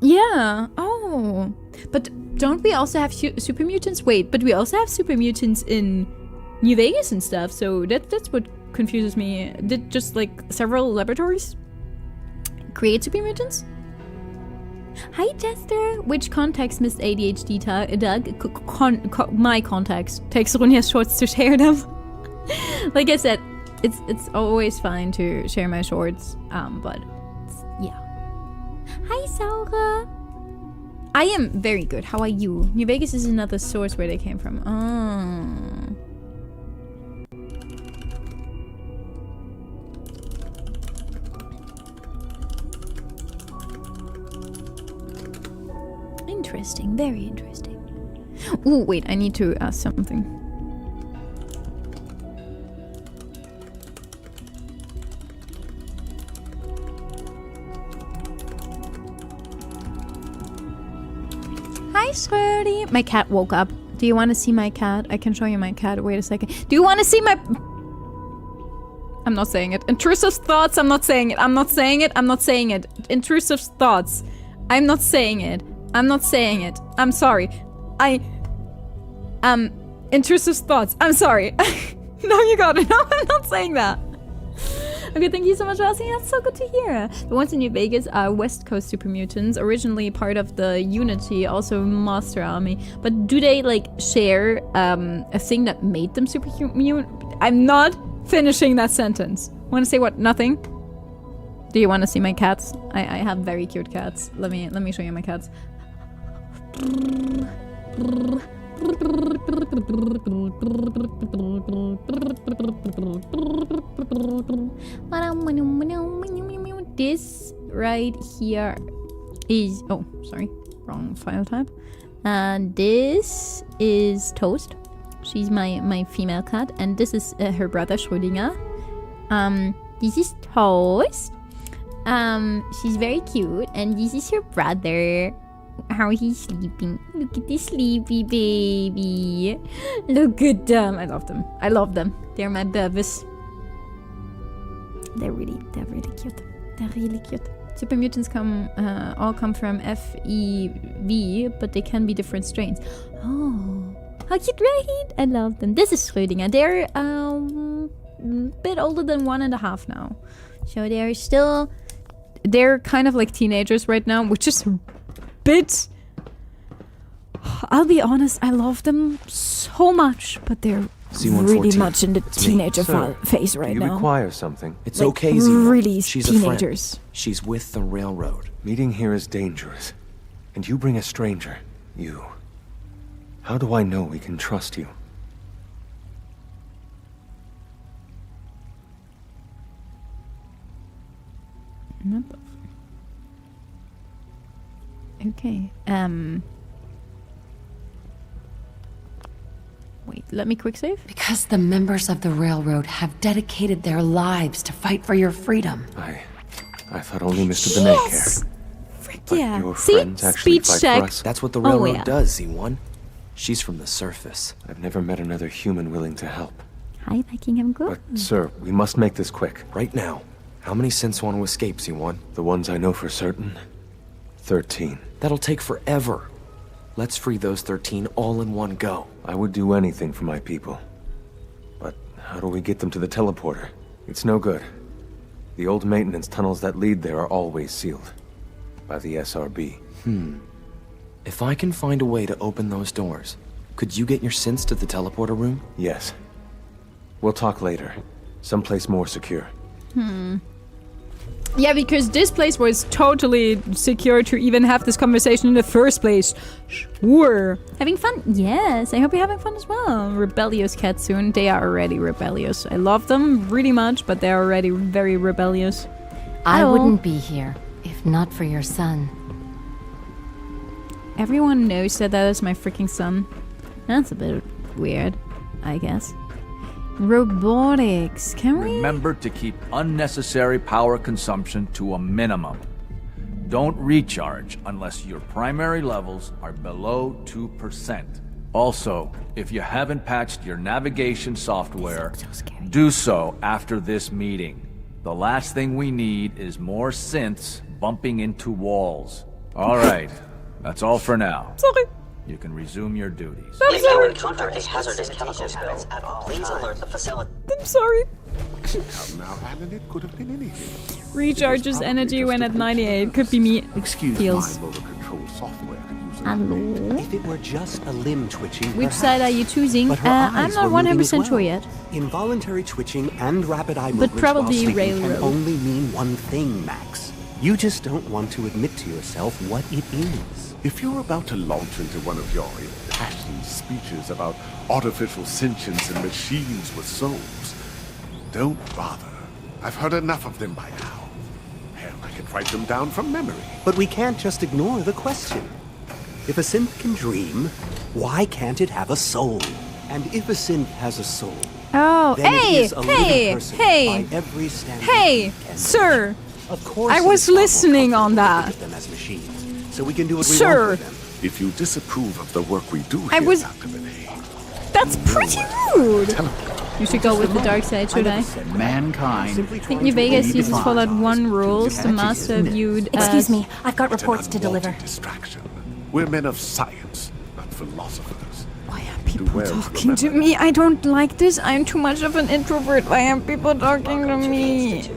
[SPEAKER 1] Yeah. Oh. But don't we also have super mutants? Wait, but we also have super mutants in New Vegas and stuff. So that's what confuses me. Did just like several laboratories
[SPEAKER 2] create super mutants? Hi, Jester. Which context missed ADHD Doug? My context. Takes Ronja's shorts to share them. Like I said, it's always fine to share my shorts. But yeah. Hi, Saura. I am very good. How are you? New Vegas is another source where they came from. Oh. Interesting, very interesting. Ooh, wait, I need to ask something. Hi, Schrödy. My cat woke up. Do you want to see my cat? I can show you my cat. Wait a second. Do you want to see my... I'm not saying it. Intrusive thoughts. I'm not saying it. I'm not saying it. I'm not saying it. Intrusive thoughts. I'm not saying it. I'm not saying it. I'm sorry. Intrusive thoughts. I'm sorry. No, you got it. No, I'm not saying that. Okay, thank you so much for asking. That's so good to hear. The ones in New Vegas are West Coast super mutants, originally part of the Unity, also Master Army. But do they like share a thing that made them super mutant? I'm not finishing that sentence. Want to say what? Nothing? Do you want to see my cats? I have very cute cats. Let me show you my cats. This right here is... Oh, sorry. Wrong file type. And this is Toast. She's my female cat. And this is her brother, Schrödinger. This is Toast. She's very cute. And this is her brother. How he's sleeping. Look at this sleepy baby. Look at them. I love them. I love them. They're my babies. They're really cute. They're really cute. Super mutants all come from FEV, but they can be different strains. Oh, how cute, right? I love them. This is Schrödinger. They're a bit older than 1.5 now. So they're kind of like teenagers right now, which is bit... I'll be honest, I love them so much, but they're really much in the teenager phase right now.
[SPEAKER 15] You require something.
[SPEAKER 17] It's
[SPEAKER 2] like,
[SPEAKER 17] okay, Zemo.
[SPEAKER 2] Really
[SPEAKER 17] She's
[SPEAKER 2] teenagers.
[SPEAKER 17] A friend. She's with the railroad.
[SPEAKER 15] Meeting here is dangerous. And you bring a stranger. You. How do I know we can trust you?
[SPEAKER 2] Okay. Wait, let me quick save.
[SPEAKER 11] Because the members of the railroad have dedicated their lives to fight for your freedom.
[SPEAKER 15] I thought only Mr. Benet cared.
[SPEAKER 2] Frick
[SPEAKER 15] but
[SPEAKER 2] yeah.
[SPEAKER 15] your
[SPEAKER 2] See?
[SPEAKER 15] friends actually
[SPEAKER 2] Speech
[SPEAKER 15] fight
[SPEAKER 2] check.
[SPEAKER 15] for us.
[SPEAKER 17] That's what the railroad does, Z1. She's from the surface.
[SPEAKER 15] I've never met another human willing to help.
[SPEAKER 2] Hi, Buckingham Good.
[SPEAKER 15] But, sir, we must make this quick.
[SPEAKER 17] Right now. How many synths want to escape, Z1?
[SPEAKER 15] The ones I know for certain? 13.
[SPEAKER 17] That'll take forever. Let's free those 13 all in one go.
[SPEAKER 15] I would do anything for my people. But how do we get them to the teleporter? It's no good. The old maintenance tunnels that lead there are always sealed. By the SRB.
[SPEAKER 17] If I can find a way to open those doors, could you get your synths to the teleporter room?
[SPEAKER 15] Yes. We'll talk later. Someplace more secure.
[SPEAKER 1] Yeah, because this place was totally secure to even have this conversation in the first place. Sure.
[SPEAKER 2] Having fun? Yes, I hope you're having fun as well. Rebellious cats soon. They are already rebellious. I love them really much, but they're already very rebellious.
[SPEAKER 11] I wouldn't be here if not for your son.
[SPEAKER 2] Everyone knows that is my freaking son. That's a bit weird, I guess. Robotics, can we?
[SPEAKER 12] Remember to keep unnecessary power consumption to a minimum. Don't recharge unless your primary levels are below 2%. Also, if you haven't patched your navigation software, do so after this meeting. The last thing we need is more synths bumping into walls. Alright, that's all for now.
[SPEAKER 1] Sorry.
[SPEAKER 12] You can resume your duties.
[SPEAKER 13] If you encounter a hazardous chemical spill, please alert the facility.
[SPEAKER 1] I'm sorry.
[SPEAKER 10] Now, Alan, it could have been anything.
[SPEAKER 2] Recharges energy when at 98. Could be me.
[SPEAKER 14] Excuse
[SPEAKER 2] Feels.
[SPEAKER 14] my motor control software.
[SPEAKER 2] Hello.
[SPEAKER 14] If it were just a limb twitching,
[SPEAKER 2] Which side are you choosing?
[SPEAKER 14] But her
[SPEAKER 2] I'm
[SPEAKER 14] eyes
[SPEAKER 2] not
[SPEAKER 14] were moving
[SPEAKER 2] 100%
[SPEAKER 14] as
[SPEAKER 2] sure
[SPEAKER 14] well.
[SPEAKER 2] yet.
[SPEAKER 14] Involuntary twitching and rapid eye
[SPEAKER 2] But
[SPEAKER 14] movements
[SPEAKER 2] probably
[SPEAKER 14] while sleeping
[SPEAKER 2] railroad.
[SPEAKER 14] can only mean one thing, Max. You just don't want to admit to yourself what it is.
[SPEAKER 10] If you're about to launch into one of your impassioned speeches about artificial sentience and machines with souls, don't bother. I've heard enough of them by now. Hell, I can write them down from memory.
[SPEAKER 14] But we can't just ignore the question. If a synth can dream, why can't it have a soul? And if a synth has a soul,
[SPEAKER 2] Oh,
[SPEAKER 14] then it
[SPEAKER 2] hey,
[SPEAKER 14] is a living
[SPEAKER 2] hey,
[SPEAKER 14] person
[SPEAKER 2] hey,
[SPEAKER 14] by every standard
[SPEAKER 2] hey,
[SPEAKER 14] we can
[SPEAKER 2] sir.
[SPEAKER 14] Of course,
[SPEAKER 2] I
[SPEAKER 14] it
[SPEAKER 2] was
[SPEAKER 14] is far more
[SPEAKER 2] listening on
[SPEAKER 14] comfortable to
[SPEAKER 2] that.
[SPEAKER 14] look at them as machines, so we can do what we
[SPEAKER 2] Sir.
[SPEAKER 14] want with them.
[SPEAKER 10] If you disapprove of the work we do
[SPEAKER 2] I
[SPEAKER 10] here,
[SPEAKER 2] was.
[SPEAKER 10] Dr. Benet,
[SPEAKER 2] That's pretty rude. You should go with the dark side, should I?
[SPEAKER 17] Mankind.
[SPEAKER 2] Think New Vegas uses Fallout 1 rules. The master viewed as...
[SPEAKER 8] Excuse me, I've got
[SPEAKER 10] it's an
[SPEAKER 8] reports to deliver.
[SPEAKER 10] unwanted distraction. We're men of science, not philosophers.
[SPEAKER 2] Why are people talking to me? I don't like this. I'm too much of an introvert. Why are people talking to me?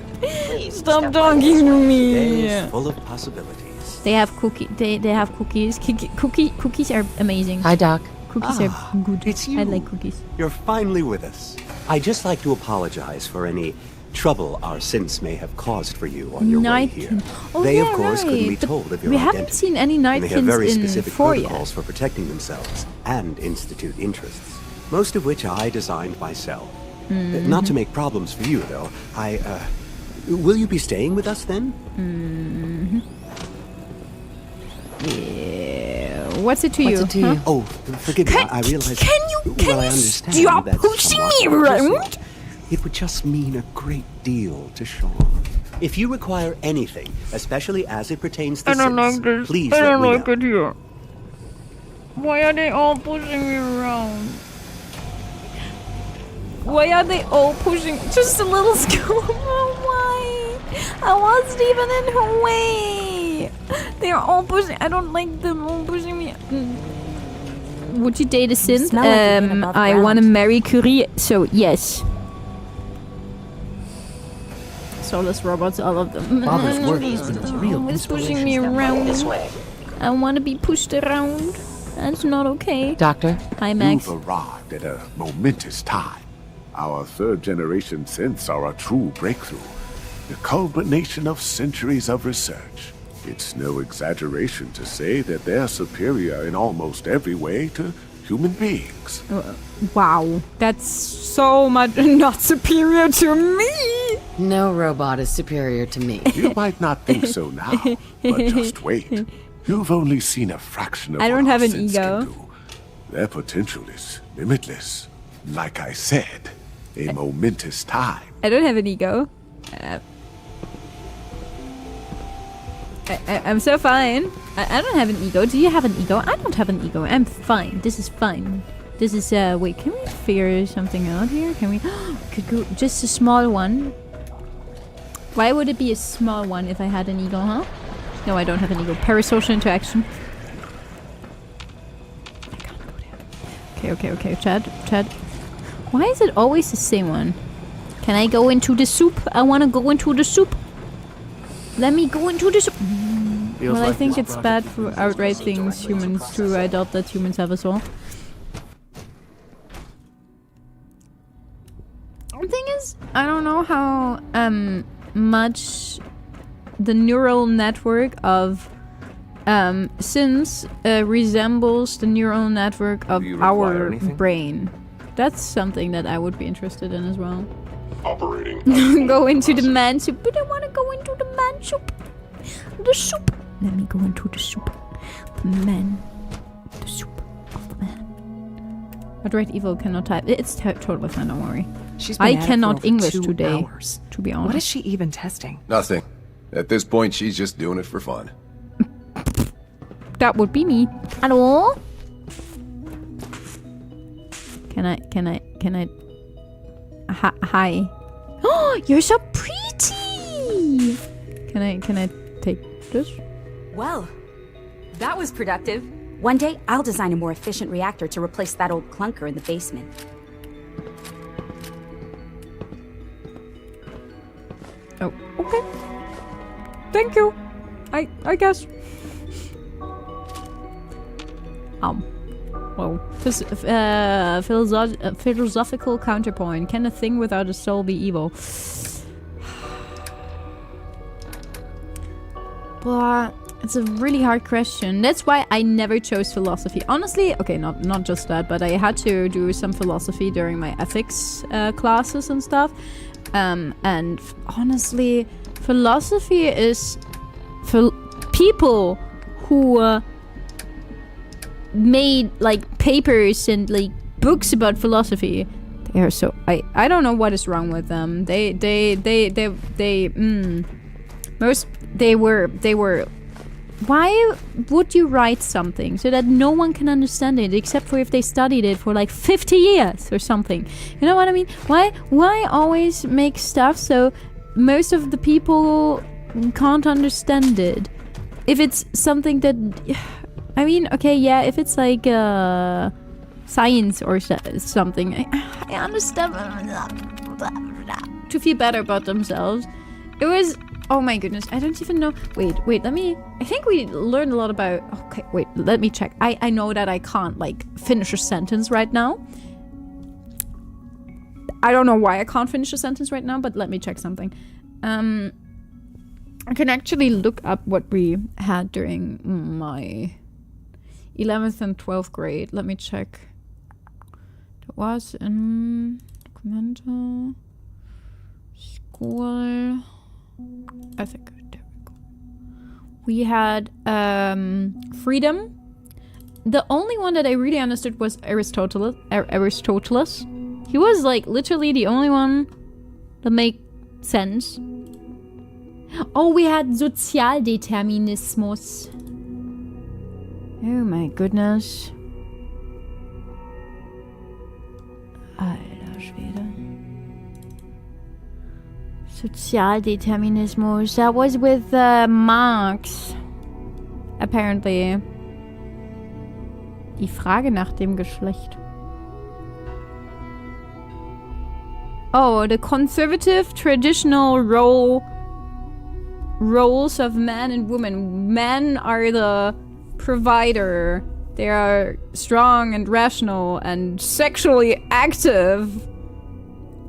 [SPEAKER 2] Stop talking to me.
[SPEAKER 14] Today is full of possibilities.
[SPEAKER 2] They have cookie. They have cookies. Cookies are amazing.
[SPEAKER 11] Hi, Doc.
[SPEAKER 2] Cookies are good.
[SPEAKER 14] It's you.
[SPEAKER 2] I like cookies.
[SPEAKER 14] You're finally with us. I'd just like to apologize for any trouble our synths may have caused for you on your way here.
[SPEAKER 2] Oh,
[SPEAKER 14] They,
[SPEAKER 2] yeah,
[SPEAKER 14] of course, couldn't be
[SPEAKER 2] right. But
[SPEAKER 14] told of your
[SPEAKER 2] we
[SPEAKER 14] identity.
[SPEAKER 2] haven't seen any
[SPEAKER 14] and they have
[SPEAKER 2] Nightkins
[SPEAKER 14] very
[SPEAKER 2] in
[SPEAKER 14] specific
[SPEAKER 2] 4 yet.
[SPEAKER 14] protocols for protecting themselves and institute interests, most of which I designed myself.
[SPEAKER 2] Mm-hmm.
[SPEAKER 14] Not to make problems for you, though. Will you be staying with us then?
[SPEAKER 2] Mm-hmm. Yeah. What's it to you? Huh?
[SPEAKER 14] Oh, forgive me. I realize.
[SPEAKER 2] Can you
[SPEAKER 14] I understand
[SPEAKER 2] stop
[SPEAKER 14] that's
[SPEAKER 2] pushing
[SPEAKER 14] somewhat
[SPEAKER 2] me
[SPEAKER 14] personal.
[SPEAKER 2] around?
[SPEAKER 14] It would just mean a great deal to Sean. If you require anything, especially as it pertains to
[SPEAKER 2] I don't
[SPEAKER 14] Sims,
[SPEAKER 2] like this.
[SPEAKER 14] please
[SPEAKER 2] I
[SPEAKER 14] let
[SPEAKER 2] don't
[SPEAKER 14] me
[SPEAKER 2] like
[SPEAKER 14] know.
[SPEAKER 2] it here. Why are they all pushing me around? Why are they all pushing? Just a little scoop. Why? I wasn't even in her way. They're all pushing. I don't like them all pushing me. Would you date a synth?
[SPEAKER 8] smell like you've been above
[SPEAKER 2] I
[SPEAKER 8] ground.
[SPEAKER 2] want to marry Curie, so yes. Soulless robots, all of them.
[SPEAKER 17] Father's work has been a real
[SPEAKER 2] Always pushing
[SPEAKER 17] inspiration.
[SPEAKER 2] me around.
[SPEAKER 13] This way.
[SPEAKER 2] I want to be pushed around. That's not okay.
[SPEAKER 11] Doctor?
[SPEAKER 2] Hi, Max.
[SPEAKER 10] You've arrived at a momentous time. Our third-generation synths are a true breakthrough, the culmination of centuries of research. It's no exaggeration to say that they're superior in almost every way to human beings.
[SPEAKER 2] Wow. That's so much not superior to me.
[SPEAKER 11] No robot is superior to me.
[SPEAKER 10] You might not think so now, but just wait. You've only seen a fraction of
[SPEAKER 2] I don't
[SPEAKER 10] what
[SPEAKER 2] have
[SPEAKER 10] our
[SPEAKER 2] an
[SPEAKER 10] synths
[SPEAKER 2] ego.
[SPEAKER 10] can do. Their potential is limitless. Like I said, a momentous time.
[SPEAKER 2] I don't have an ego. I'm so fine. I don't have an ego. Do you have an ego? I don't have an ego. I'm fine. This is fine. This is, wait, can we figure something out here? Can we, could go, just a small one. Why would it be a small one if I had an ego, huh? No, I don't have an ego. Parasocial interaction. I can't go there. Okay, Chad. Why is it always the same one? Can I go into the soup? I want to go into the soup. Let me go into the soup. Well, I think it's bad for outright things humans do. I doubt that humans have a soul. The thing is, I don't know how much the neural network of Sims resembles the neural network of our brain. That's something that I would be interested in as well.
[SPEAKER 5] Operating.
[SPEAKER 2] Go into the man soup, but I want to go into the man soup. The soup. Let me go into the soup. The man. The soup of the man. Outright evil cannot type. It's totally fine, don't worry. I cannot English today, to be honest.
[SPEAKER 7] What is she even testing?
[SPEAKER 20] Nothing. At this point, she's just doing it for fun.
[SPEAKER 2] That would be me. Hello? Can I? Hi. Oh, you're so pretty! Can I take this?
[SPEAKER 21] Well, that was productive. One day, I'll design a more efficient reactor to replace that old clunker in the basement.
[SPEAKER 2] Okay. Thank you. I guess. Well, philosophical counterpoint. Can a thing without a soul be evil? But it's a really hard question. That's why I never chose philosophy. Honestly, okay, not just that, but I had to do some philosophy during my ethics classes and stuff. And honestly, philosophy is for people who made like papers and like books about philosophy. They are so I don't know what is wrong with them. They were. Why would you write something so that no one can understand it except for if they studied it for like 50 years or something? You know what I mean? Why always make stuff so most of the people can't understand it? If it's something that, I mean, okay, yeah, if it's like science or something, I understand to feel better about themselves. It was, oh my goodness, I don't even know. Wait, I think we learned a lot about, okay, wait, let me check. I know that I can't like finish a sentence right now. I don't know why I can't finish a sentence right now, but let me check something. I can actually look up what we had during my 11th and 12th grade. Let me check. That was in Documenta School. I think there we go. We had freedom. The only one that I really understood was Aristoteles. He was like literally the only one that made sense. Oh, we had Sozialdeterminismus. Oh my goodness. Alter Schwede. Sozialdeterminismus. That was with Marx. Apparently. Die Frage nach dem Geschlecht. Oh, the conservative traditional roles of man and woman. Men are the provider. They are strong and rational and sexually active.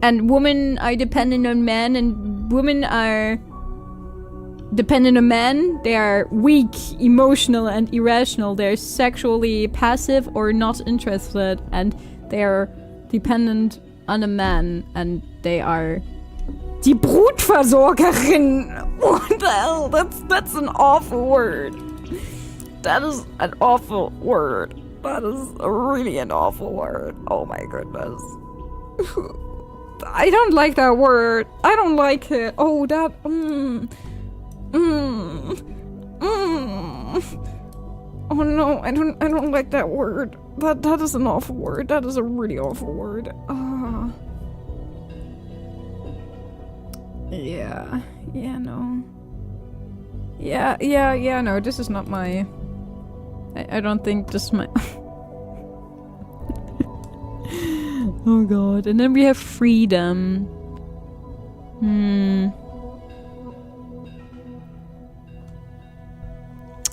[SPEAKER 2] And women are dependent on men, and women are dependent on men. They are weak, emotional, and irrational. They're sexually passive or not interested, and they are dependent on a man, and they are die Brutversorgerin. What the hell? That's an awful word. That is an awful word. That is really an awful word. Oh my goodness. I don't like that word. I don't like it. Oh, that. Oh no, I don't like that word. That is an awful word. That is a really awful word. Yeah, no. Yeah, no, this is not my... I don't think this is my... Oh god, and then we have freedom.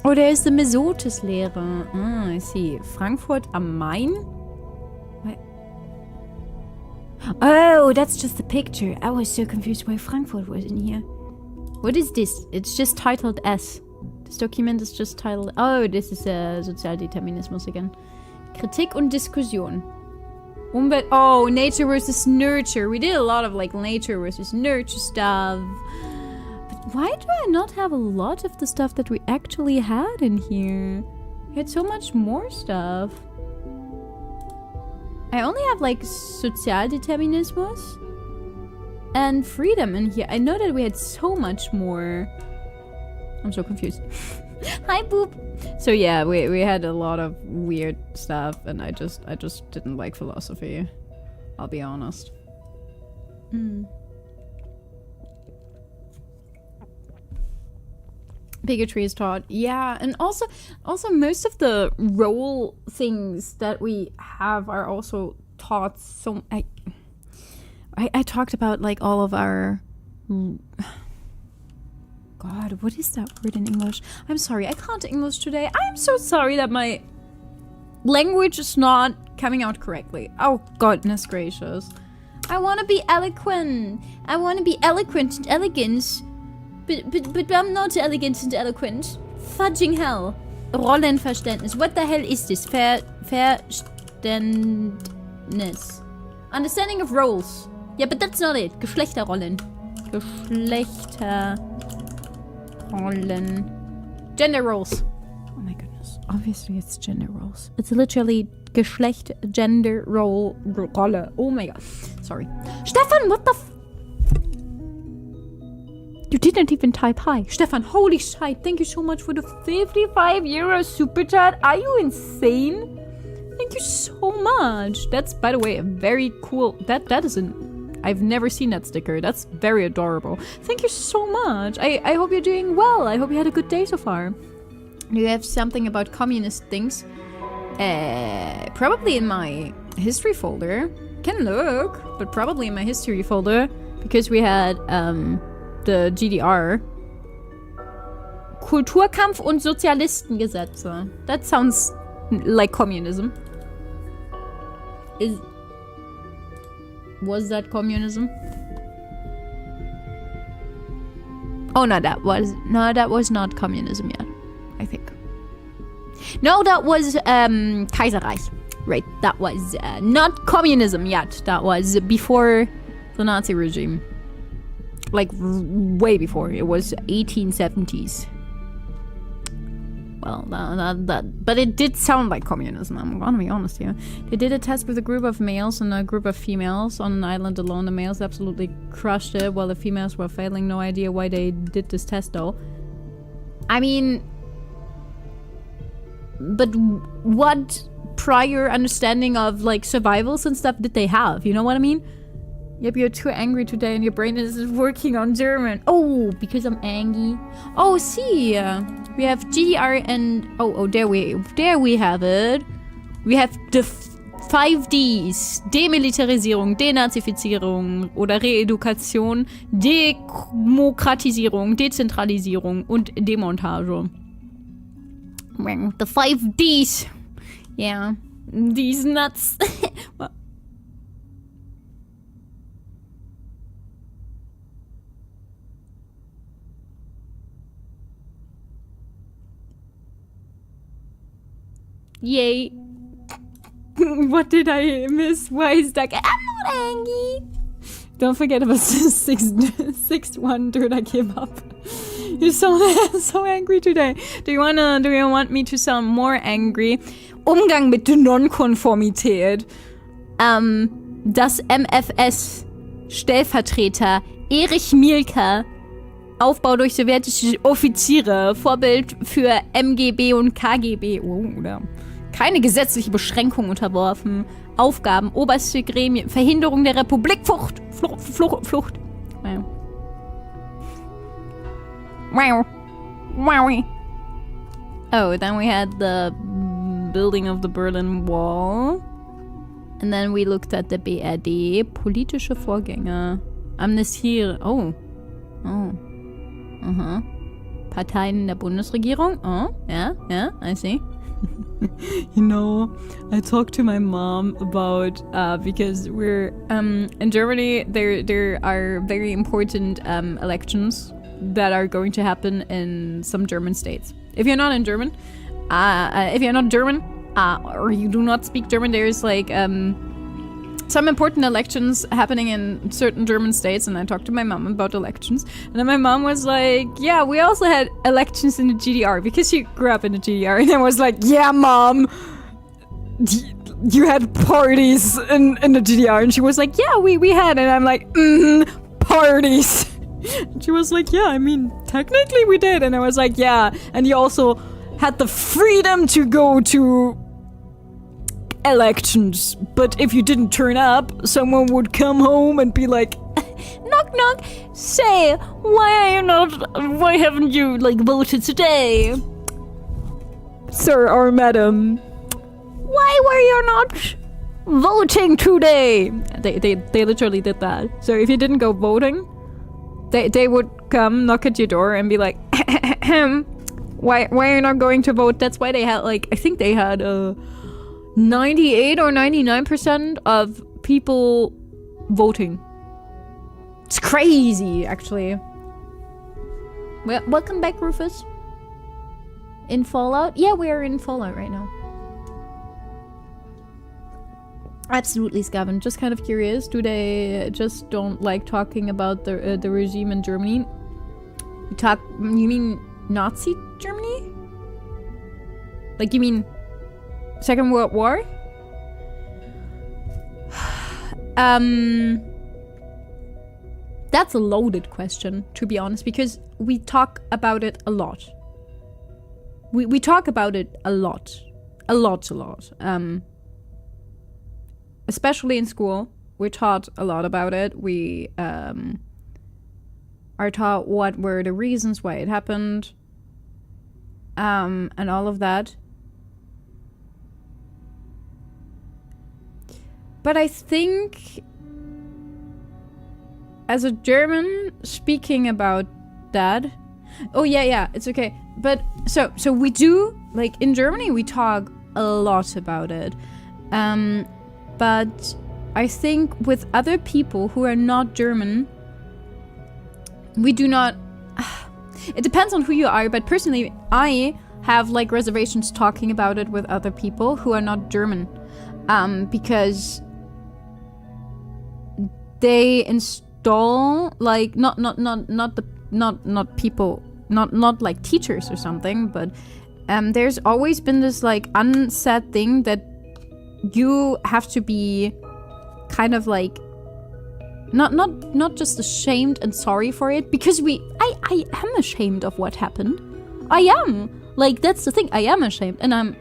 [SPEAKER 2] Oh, there's the Mesotes-Lehre. I see. Frankfurt am Main? What? Oh, that's just the picture. I was so confused why Frankfurt was in here. What is this? It's just titled S. This document is just titled... Oh, this is Sozialdeterminismus again. Kritik und Diskussion. Umwelt... Oh, nature versus nurture. We did a lot of like nature versus nurture stuff. But why do I not have a lot of the stuff that we actually had in here? We had so much more stuff. I only have like Sozialdeterminismus and freedom in here. I know that we had so much more. I'm so confused. Hi, Boop. So yeah, we had a lot of weird stuff, and I just didn't like philosophy. I'll be honest. Bigotry is taught. Yeah, and also most of the role things that we have are also taught. So I talked about like all of our God, what is that word in English? I'm sorry, I can't English today. I'm so sorry that my language is not coming out correctly. Oh, goodness gracious. I want to be eloquent. I want to be eloquent and elegant. But I'm not elegant and eloquent. Fudging hell. Rollenverständnis. What the hell is this? Verständnis. Understanding of roles. Yeah, but that's not it. Geschlechterrollen. Geschlechterrollen. Gender roles. Oh my goodness. Obviously it's gender roles. It's literally Geschlecht, Gender, Rolle. Oh my god. Sorry. Stefan, what the You didn't even type hi. Stefan, holy shit. Thank you so much for the 55 euro super chat. Are you insane? Thank you so much. That's, by the way, a very cool... That is an... I've never seen that sticker. That's very adorable. Thank you so much. I hope you're doing well. I hope you had a good day so far. Do you have something about communist things? Probably in my history folder. Can look, but probably in my history folder. Because we had, the GDR. Kulturkampf und Sozialistengesetze. That sounds like communism. Was that communism? Oh no, that was not communism yet, I think. No, that was Kaiserreich. Right, that was not communism yet. That was before the Nazi regime. Like, way before. It was 1870s. Well, but it did sound like communism, I'm gonna be honest here. They did a test with a group of males and a group of females on an island alone. The males absolutely crushed it, while the females were failing. No idea why they did this test, though. I mean... But what prior understanding of, like, survivals and stuff did they have? You know what I mean? Yep, you're too angry today and your brain is working on German. Oh, because I'm angry. Oh, see, we have GDR and... Oh, there we have it. We have the 5Ds. Demilitarisierung, Denazifizierung oder Reedukation, Demokratisierung, Dezentralisierung und Demontage. The 5Ds. Yeah, these nuts. Yay. What did I miss? Why is that? I'm not angry. Don't forget about 6-1, dude, I gave up. You sound so angry today. Do you want me to sound more angry? Umgang mit der Nonkonformität. Das MFS Stellvertreter Erich Mielke. Aufbau durch sowjetische Offiziere. Vorbild für MGB und KGB. Oh, oder? Keine gesetzliche Beschränkung unterworfen. Aufgaben, oberste Gremien, Verhinderung der Republik, Flucht. Wow. Wow. Wow. Oh, then we had the building of the Berlin Wall. And then we looked at the BRD. Politische Vorgänge. Amnestie. Oh. Parteien in der Bundesregierung. Oh, yeah, I see. You know, I talked to my mom about because we're in Germany. There are very important elections that are going to happen in some German states. If you're not German, or you do not speak German, there's like some important elections happening in certain German states, and I talked to my mom about elections, and then my mom was like, yeah, we also had elections in the GDR, because she grew up in the GDR, and I was like, yeah, mom, you had parties in the GDR, and she was like, yeah, we had, and I'm like, parties. And she was like, yeah, I mean, technically we did, and I was like, yeah, and you also had the freedom to go to elections, but if you didn't turn up, someone would come home and be like, knock knock, say, why haven't you, like, voted today? Sir or madam, why were you not voting today? They literally did that. So if you didn't go voting,
[SPEAKER 1] they would come knock at your door and be like, why are you not going to vote? That's why they had like, I think they had 98 or 99% of people voting. It's crazy, actually. Well, welcome back, Rufus. In Fallout? Yeah, we are in Fallout right now. Absolutely, Scavin. Just kind of curious. Do they just don't like talking about the regime in Germany? You mean Nazi Germany? Like, you mean Second World War? That's a loaded question, to be honest, because we talk about it a lot. We talk about it a lot. A lot. Especially in school, we're taught a lot about it. We are taught what were the reasons why it happened, and all of that. But I think, as a German speaking about that, oh yeah, it's okay. But so we do, like, in Germany we talk a lot about it. But I think with other people who are not German, we do not... It depends on who you are, but personally, I have like reservations talking about it with other people who are not German. Because they install like not people, not like teachers or something, but there's always been this like unsaid thing that you have to be kind of like not just ashamed and sorry for it, because I am ashamed of what happened. I am. Like, that's the thing. I am ashamed, and I'm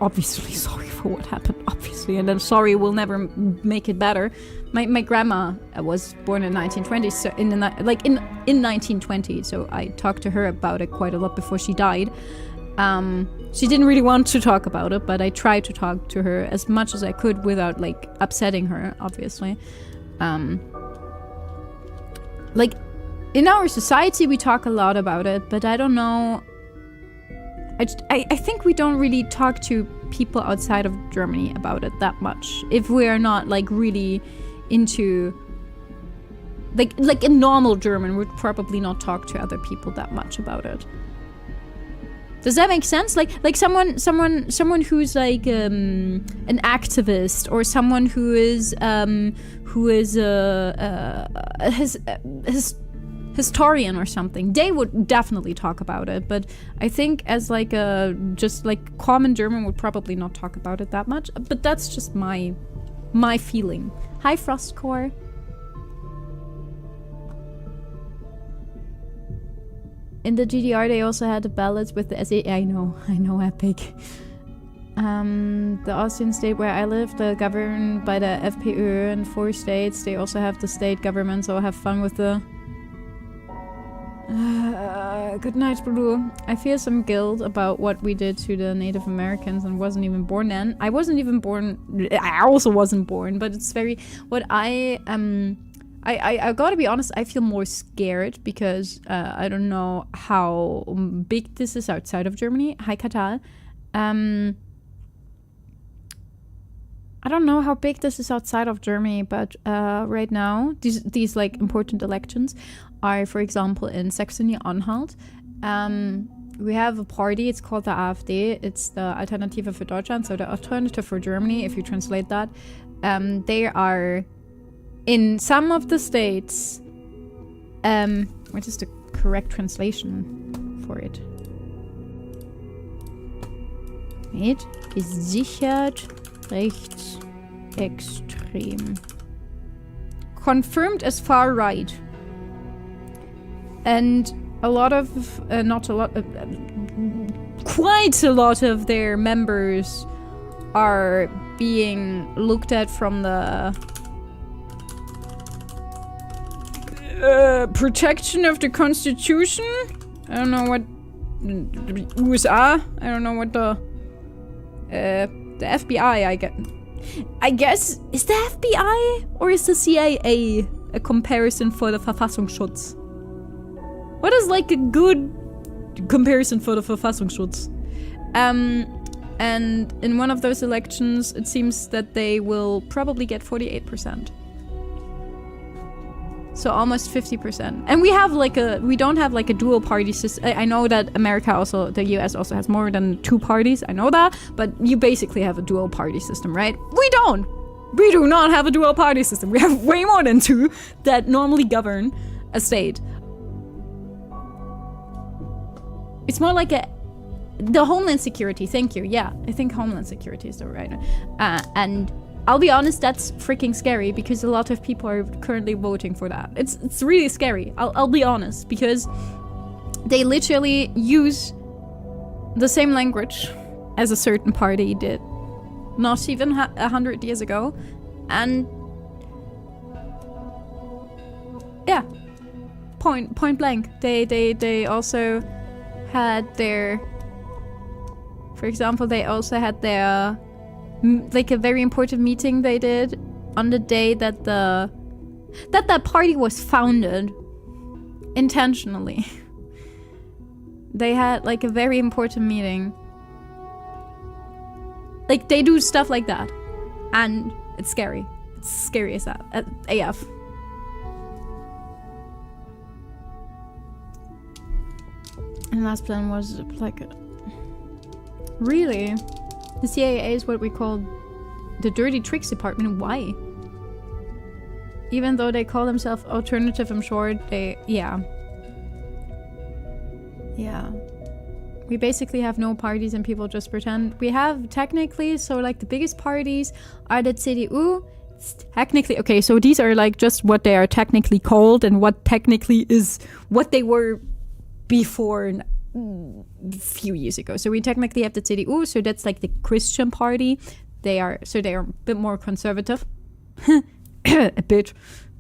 [SPEAKER 1] obviously sorry for what happened, obviously, and then sorry will never make it better. My grandma was born in 1920, so in 1920, so I talked to her about it quite a lot before she died. She didn't really want to talk about it, but I tried to talk to her as much as I could without like upsetting her, obviously. Like, in our society we talk a lot about it, but I don't know, I think we don't really talk to people outside of Germany about it that much, if we are not like really into like in normal German would probably not talk to other people that much about it. Does that make sense? Like someone who's like an activist, or someone who is historian or something, they would definitely talk about it. But I think as like a just like common German would probably not talk about it that much. But that's just my feeling. Hi, Frostcore. In the GDR, they also had the ballots with the SA. I know, Epic. The Austrian state where I live, they're governed by the FPÖ, and 4 states. They also have the state government, so have fun with the... good night, Blue. I feel some guilt about what we did to the Native Americans, and wasn't even born then. I wasn't even born... I also wasn't born, but it's very... What I gotta be honest, I feel more scared because I don't know how big this is outside of Germany. Hi, Katal. I don't know how big this is outside of Germany, but right now, these like important elections are, for example, in Saxony-Anhalt. We have a party, it's called the AfD. It's the Alternative für Deutschland, so the Alternative for Germany, if you translate that. They are... in some of the states, what is the correct translation for it? Wait, gesichert rechtsextrem. Confirmed as far right. And a lot of, quite a lot of their members are being looked at from the protection of the Constitution? I don't know what... USA? I don't know what the FBI, I guess... Is the FBI or is the CIA a comparison for the Verfassungsschutz?
[SPEAKER 2] What is like a good comparison for the Verfassungsschutz? And in one of those elections, it seems that they will probably get 48%. So almost 50%. And we don't have like a dual party system. I know that the US also has more than 2 parties. I know that, but you basically have a dual party system, right? We don't. We do not have a dual party system. We have way more than 2 that normally govern a state. It's more like the Homeland Security. Thank you. Yeah, I think Homeland Security is the right one. And I'll be honest, that's freaking scary because a lot of people are currently voting for that. It's really scary. I'll be honest, because they literally use the same language as a certain party did, not even 100 years ago, and yeah, point blank. They also had their, for example, they also had their like a very important meeting they did on the day that that party was founded intentionally. They had like a very important meeting. Like they do stuff like that, and it's scary. It's scary as that AF. And last plan was like, really? The CIA is what we call the dirty tricks department. Why? Even though they call themselves alternative, I'm sure yeah. We basically have no parties and people just pretend. We have technically, so like the biggest parties are the CDU. Technically, okay, so these are like just what they are technically called and what technically is what they were before a few years ago. So we technically have the CDU, so that's like the Christian party. They are a bit more conservative. A bit,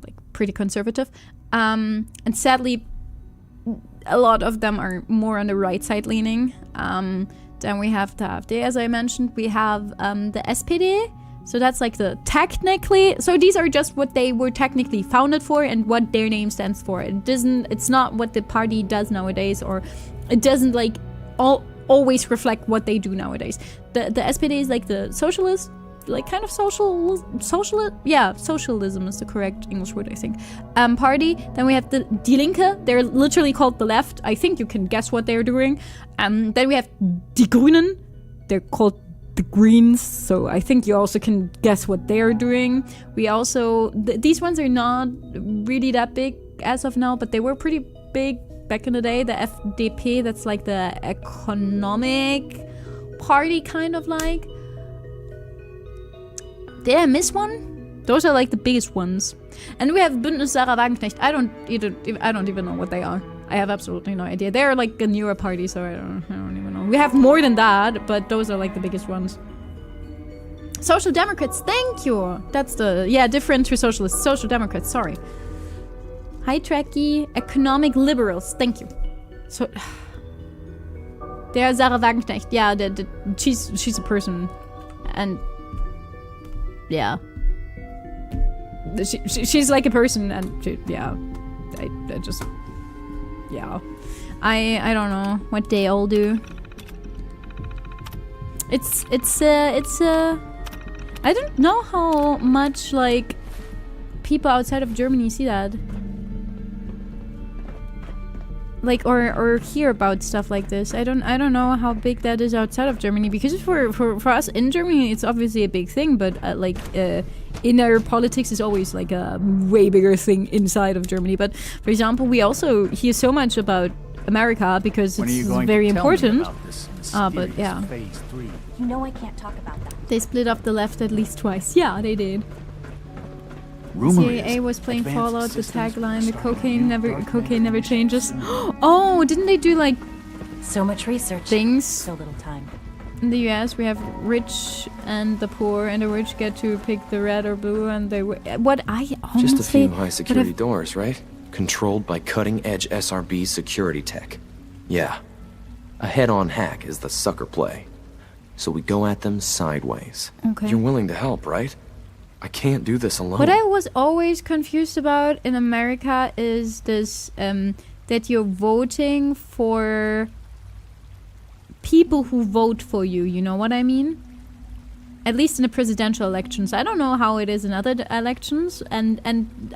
[SPEAKER 2] like pretty conservative. And sadly, a lot of them are more on the right side leaning. Then we have the AfD, as I mentioned. We have the SPD. So that's like the technically, so these are just what they were technically founded for and what their name stands for. It's not what the party does nowadays, or it doesn't like always reflect what they do nowadays. The SPD is like the socialist, like kind of socialist, yeah, socialism is the correct English word, I think, party. Then we have the Die Linke, they're literally called the left. I think you can guess what they're doing. Then we have Die Grünen, they're called the Greens, so I think you also can guess what they're doing. We also, these ones are not really that big as of now, but they were pretty big back in the day. The FDP, that's like the economic party, kind of like. Did I miss one? Those are like the biggest ones. And we have Bündnis Sarah Wagenknecht. I don't even know what they are. I have absolutely no idea. They're like a newer party, so I don't even know. We have more than that, but those are like the biggest ones. Social Democrats, thank you. That's the, yeah, different to socialists. Social Democrats, sorry. Hi, Trekkie. Economic Liberals, thank you. So, there's Sarah Wagenknecht. Yeah, she's a person, and yeah, she's like a person, and yeah, I just. Yeah, I don't know what they all do. It's I don't know how much like people outside of Germany see that, like or hear about stuff like this. I don't know how big that is outside of Germany, because for us in Germany it's obviously a big thing, but inner politics is always like a way bigger thing inside of Germany. But for example, we also hear so much about America because it's very important. But yeah,
[SPEAKER 21] you know I can't talk about that.
[SPEAKER 2] They split up the left at least twice. Yeah, they did. CIA was playing Fallout. The tagline: "The cocaine never changes." Oh, didn't they do like
[SPEAKER 8] so much research?
[SPEAKER 2] Things.
[SPEAKER 8] So little time.
[SPEAKER 2] In the US, we have rich and the poor, and the rich get to pick the red or blue, and they what I honestly,
[SPEAKER 15] just a few high security doors, right? Controlled by cutting-edge SRB security tech. Yeah, a head-on hack is the sucker play. So we go at them sideways.
[SPEAKER 2] Okay.
[SPEAKER 15] You're willing to help, right? I can't do this alone.
[SPEAKER 2] What I was always confused about in America is this
[SPEAKER 1] that you're voting for people who vote for you. You know what I mean? At least in the presidential elections. I don't know how it is in other elections. And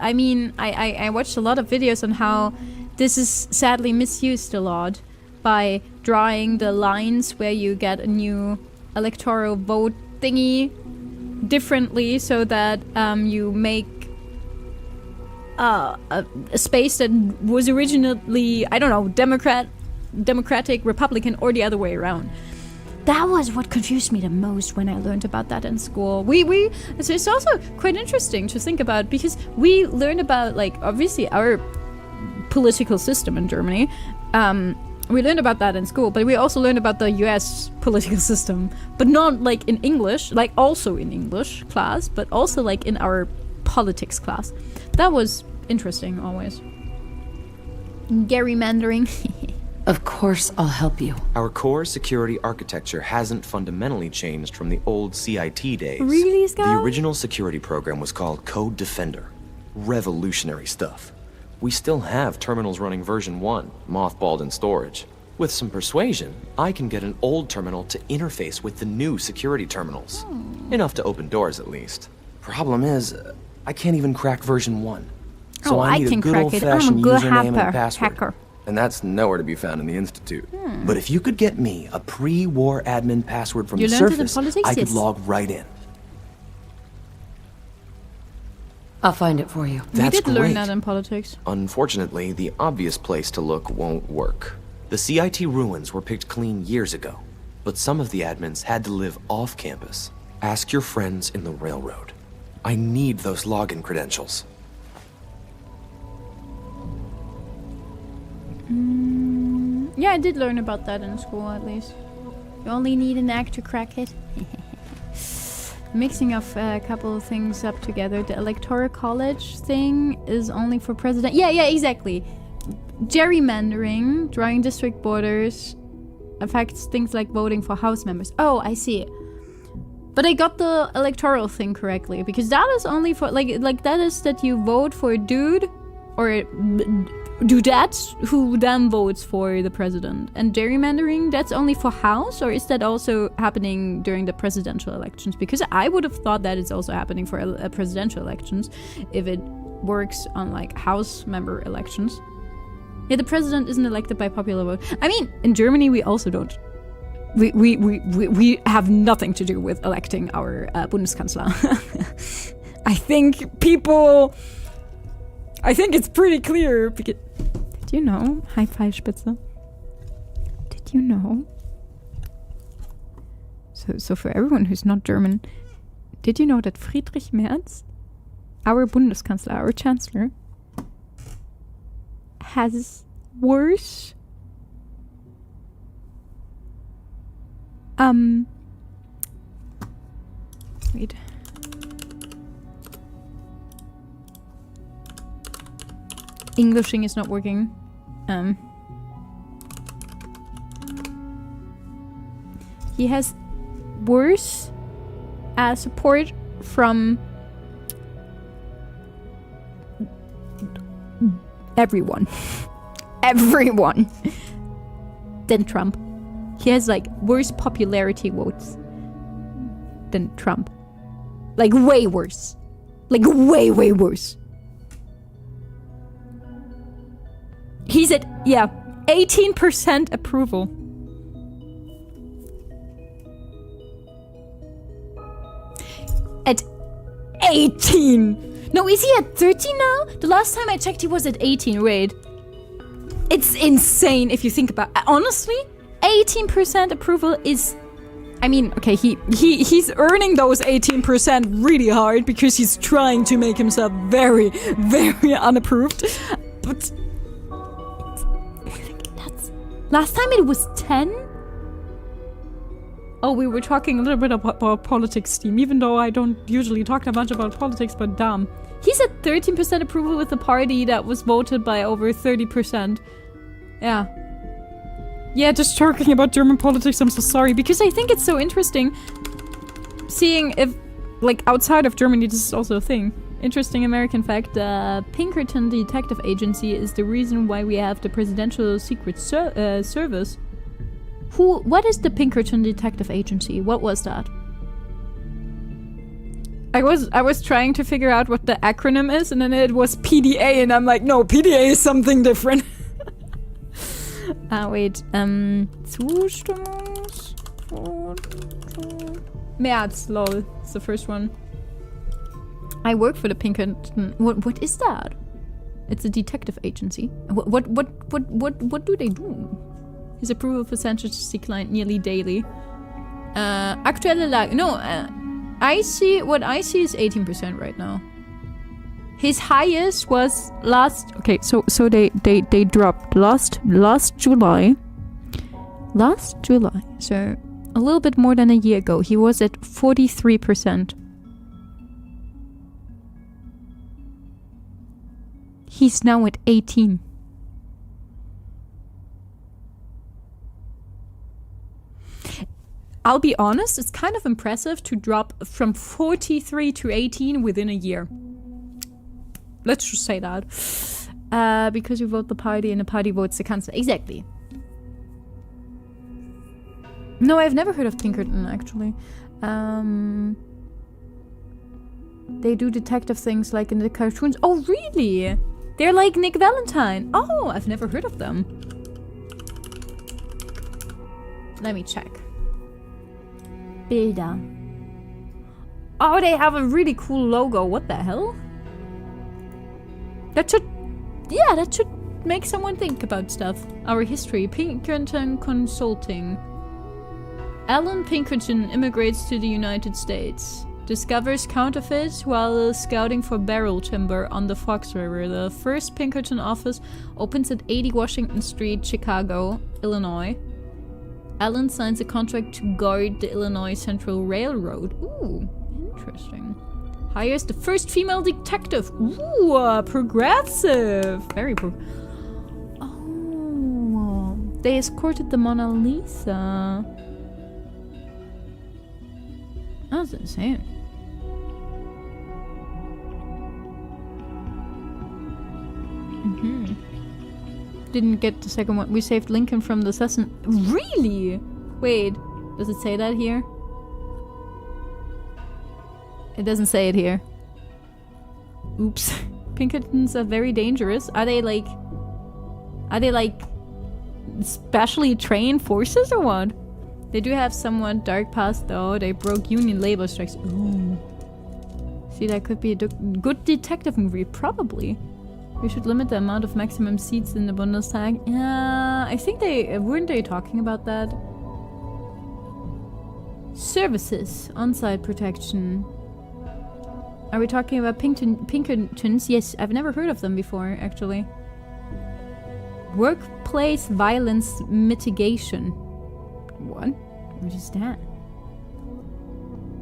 [SPEAKER 1] I mean, I watched a lot of videos on how this is sadly misused a lot by drawing the lines where you get a new electoral vote thingy differently so that you make a space that was originally, I don't know, Democratic, Republican, or the other way around. That was what confused me the most when I learned about that in school. So it's also quite interesting to think about, because we learned about, like, obviously our political system in Germany. We learned about that in school, but we also learned about the US political system, but not like in English, like also in English class, but also like in our politics class. That was interesting always. Gerrymandering.
[SPEAKER 11] Of course, I'll help you.
[SPEAKER 15] Our core security architecture hasn't fundamentally changed from the old CIT days.
[SPEAKER 1] Really, Scout?
[SPEAKER 15] The original security program was called Code Defender. Revolutionary stuff. We still have terminals running version 1, mothballed in storage. With some persuasion, I can get an old terminal to interface with the new security terminals. Enough to open doors, at least. Problem is, I can't even crack version 1. So I need a good old-fashioned username and password.
[SPEAKER 1] Hacker.
[SPEAKER 15] And that's nowhere to be found in the Institute. But if you could get me a pre-war admin password from the surface, I could log right in.
[SPEAKER 11] I'll find it for you.
[SPEAKER 15] That's
[SPEAKER 1] we did
[SPEAKER 15] great.
[SPEAKER 1] learn that in politics.
[SPEAKER 15] Unfortunately, the obvious place to look won't work. The CIT ruins were picked clean years ago, but some of the admins had to live off campus. Ask your friends in the railroad. I need those login credentials.
[SPEAKER 1] Yeah, I did learn about that in school, at least. You only need an act to crack it. Mixing of a couple of things up together. The electoral college thing is only for president. Yeah, exactly. Gerrymandering, drawing district borders, affects things like voting for house members. Oh, I see. But I got the electoral thing correctly, because that is only for like that is that you vote for a dude or dudette who then votes for the president. And gerrymandering, that's only for house, or is that also happening during the presidential elections? Because I would have thought that it's also happening for presidential elections if it works on like house member elections. Yeah, the president isn't elected by popular vote. I mean, in Germany we also don't. We have nothing to do with electing our Bundeskanzler. I think it's pretty clear. Because, did you know? High five, Spitze. Did you know? So for everyone who's not German, did you know that Friedrich Merz, our Bundeskanzler, our Chancellor, has worse wait. Englishing is not working. He has worse support from everyone than Trump. He has like worse popularity votes than Trump. Like way worse. Like way worse. He's at 18% approval. At 18. No, is he at 13 now? The last time I checked he was at 18. Wait. It's insane if you think about it. Honestly, 18% approval is, I mean, okay, he's earning those 18% really hard because he's trying to make himself very unapproved. But that's, last time it was 10? Oh, we were talking a little bit about politics, Steam, even though I don't usually talk that much about politics, but damn. He's at 13% approval with a party that was voted by over 30%. Yeah, just talking about German politics, I'm so sorry, because I think it's so interesting seeing if, like, outside of Germany, this is also a thing.
[SPEAKER 2] Interesting American fact, Pinkerton Detective Agency is the reason why we have the Presidential Secret Service. What is the Pinkerton Detective Agency? What was that? I was trying to figure out what the acronym is, and then it was PDA, and I'm like, no, PDA is something different. Wait, März, lol, it's the first one. I work for the Pinkerton. What is that? It's a detective agency. What do they do? His approval percentage declined nearly daily. Aktuelle Lage. No, what I see is 18% right now. His highest was last. Okay, so they dropped last July. Last July, so a little bit more than a year ago, he was at 43%. He's now at 18. I'll be honest, it's kind of impressive to drop from 43 to 18 within a year. Let's just say that. Because you vote the party and the party votes the council. Exactly. No, I've never heard of Pinkerton, actually. They do detective things like in the cartoons. Oh, really? They're like Nick Valentine. Oh, I've never heard of them. Let me check. Bilder. Oh, they have a really cool logo. What the hell? That should make someone think about stuff. Our history. Pinkerton Consulting. Alan Pinkerton immigrates to the United States. Discovers counterfeits while scouting for barrel timber on the Fox River. The first Pinkerton office opens at 80 Washington Street, Chicago, Illinois. Alan signs a contract to guard the Illinois Central Railroad. Ooh, interesting. Hires the first female detective. Ooh, progressive. Very Oh, they escorted the Mona Lisa. That's insane. Didn't get the second one. We saved Lincoln from the assassin. Really? Wait, does it say that here? It doesn't say it here. Oops. Pinkertons are very dangerous. Are they like specially trained forces or what? They do have somewhat dark past though. They broke Union labor strikes. Ooh. See, that could be a good detective movie. Probably. We should limit the amount of maximum seats in the Bundestag. Yeah, I think weren't they talking about that? Services, on-site protection. Are we talking about Pinkertons? Yes, I've never heard of them before, actually. Workplace violence mitigation. What? What is that?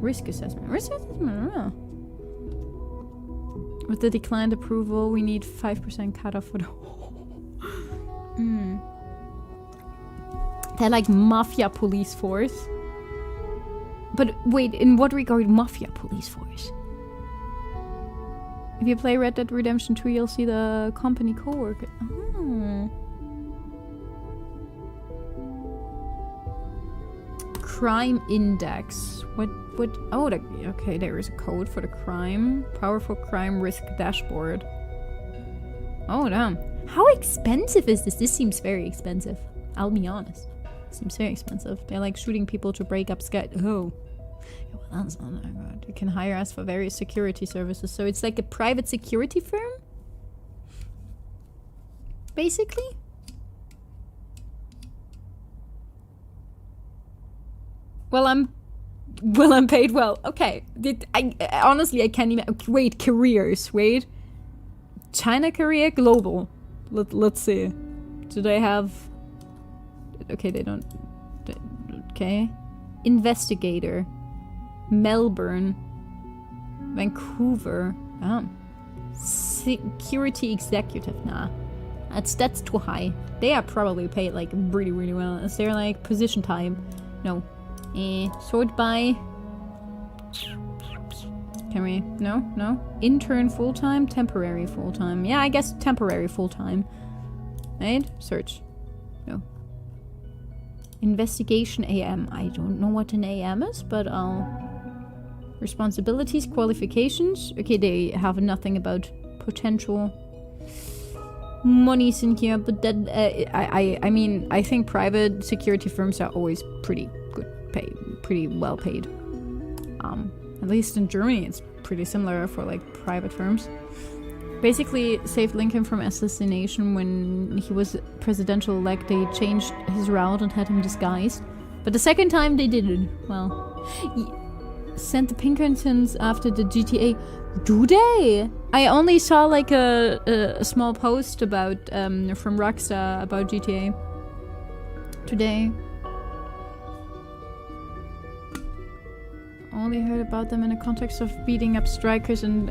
[SPEAKER 2] Risk assessment. Risk assessment, I don't know. With the declined approval, we need 5% cutoff for the... They're like mafia police force. But wait, in what regard mafia police force? If you play Red Dead Redemption 2, you'll see the company co-worker. Oh. Crime index. What? Oh, okay, there is a code for the crime. Powerful crime risk dashboard. Oh, damn. How expensive is this? This seems very expensive. I'll be honest. Seems very expensive. They're like shooting people to break up sky. Oh. Well, that's not that good. You can hire us for various security services. So it's like a private security firm? Basically? Well, I'm paid well. Okay. Honestly, I can't even... Wait, careers. Wait. China career, global. Let's see. Do they have... Okay, they don't... Okay. Investigator. Melbourne. Vancouver. Security executive. Nah. That's too high. They are probably paid like really, really well. Is there like position type? No. Sort by
[SPEAKER 1] Can we? No? No? Intern full-time? Temporary full-time. Yeah, I guess temporary full-time. Right? Search. No. Investigation AM. I don't know what an AM is, but responsibilities, qualifications. Okay, they have nothing about potential monies in here, but that I mean, I think private security firms are always pretty good paid, pretty well paid. At least in Germany, it's pretty similar for like private firms. Basically, saved Lincoln from assassination when he was presidential elect. They changed his route and had him disguised. But the second time they didn't. Well, sent the Pinkertons after the GTA. Do they? I only saw like a small post about from Rockstar about GTA today. Only heard about them in the context of beating up strikers and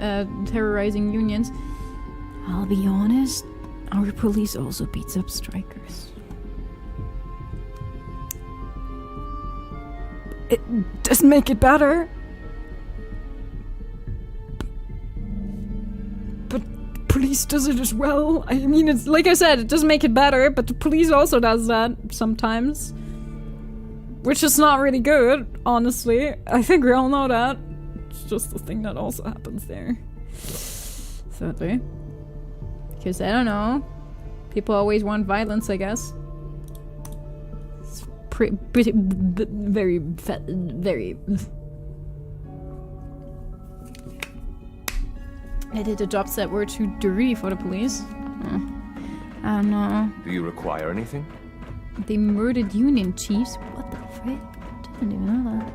[SPEAKER 1] terrorizing unions. I'll be honest, our police also beats up strikers. It doesn't make it better. But police does it as well. I mean, it's like I said, it doesn't make it better, but the police also does that sometimes. Which is not really good, honestly. I think we all know that. It's just the thing that also happens there. Sadly. Because, I don't know. People always want violence, I guess. It's pretty very... I did the jobs that were too dirty for the police. I don't know.
[SPEAKER 20] Do you require anything?
[SPEAKER 1] They murdered union chiefs? What the frick? Didn't even know that.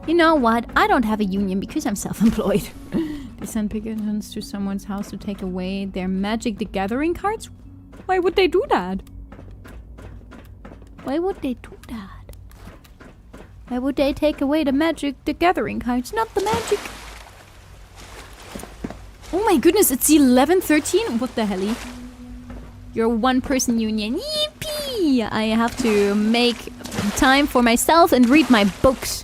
[SPEAKER 1] You know what? I don't have a union because I'm self-employed. They send Pinkertons to someone's house to take away their Magic the Gathering cards? Why would they do that? Why would they do that? Why would they take away the Magic the Gathering cards? Not the magic. Oh my goodness, it's 11:13? What the helly? You're a one-person union. Yippee! I have to make time for myself and read my books.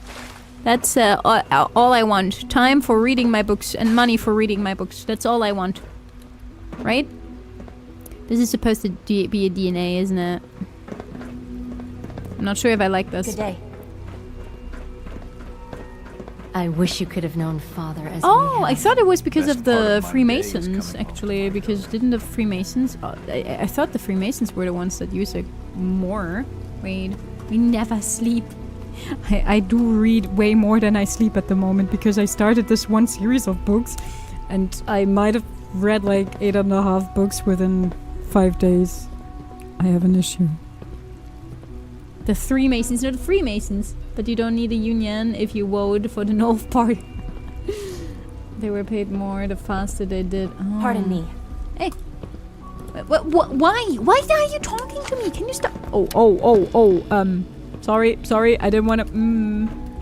[SPEAKER 1] That's all I want. Time for reading my books and money for reading my books. That's all I want. Right? This is supposed to be a DNA, isn't it? I'm not sure if I like this.
[SPEAKER 21] Good day. I wish you could have known Father as
[SPEAKER 1] Oh, I thought it was because of the Freemasons, actually. Because didn't the Freemasons... I thought the Freemasons were the ones that use it more. Wait, we never sleep. I do read way more than I sleep at the moment because I started this one series of books and I might have read like 8.5 books within 5 days. I have an issue. The Freemasons, not the Freemasons. But you don't need a union if you vote for the North Party. They were paid more the faster they did. Oh.
[SPEAKER 21] Pardon me.
[SPEAKER 1] Hey. Why? Why are you talking to me? Can you stop? Sorry. I didn't want to.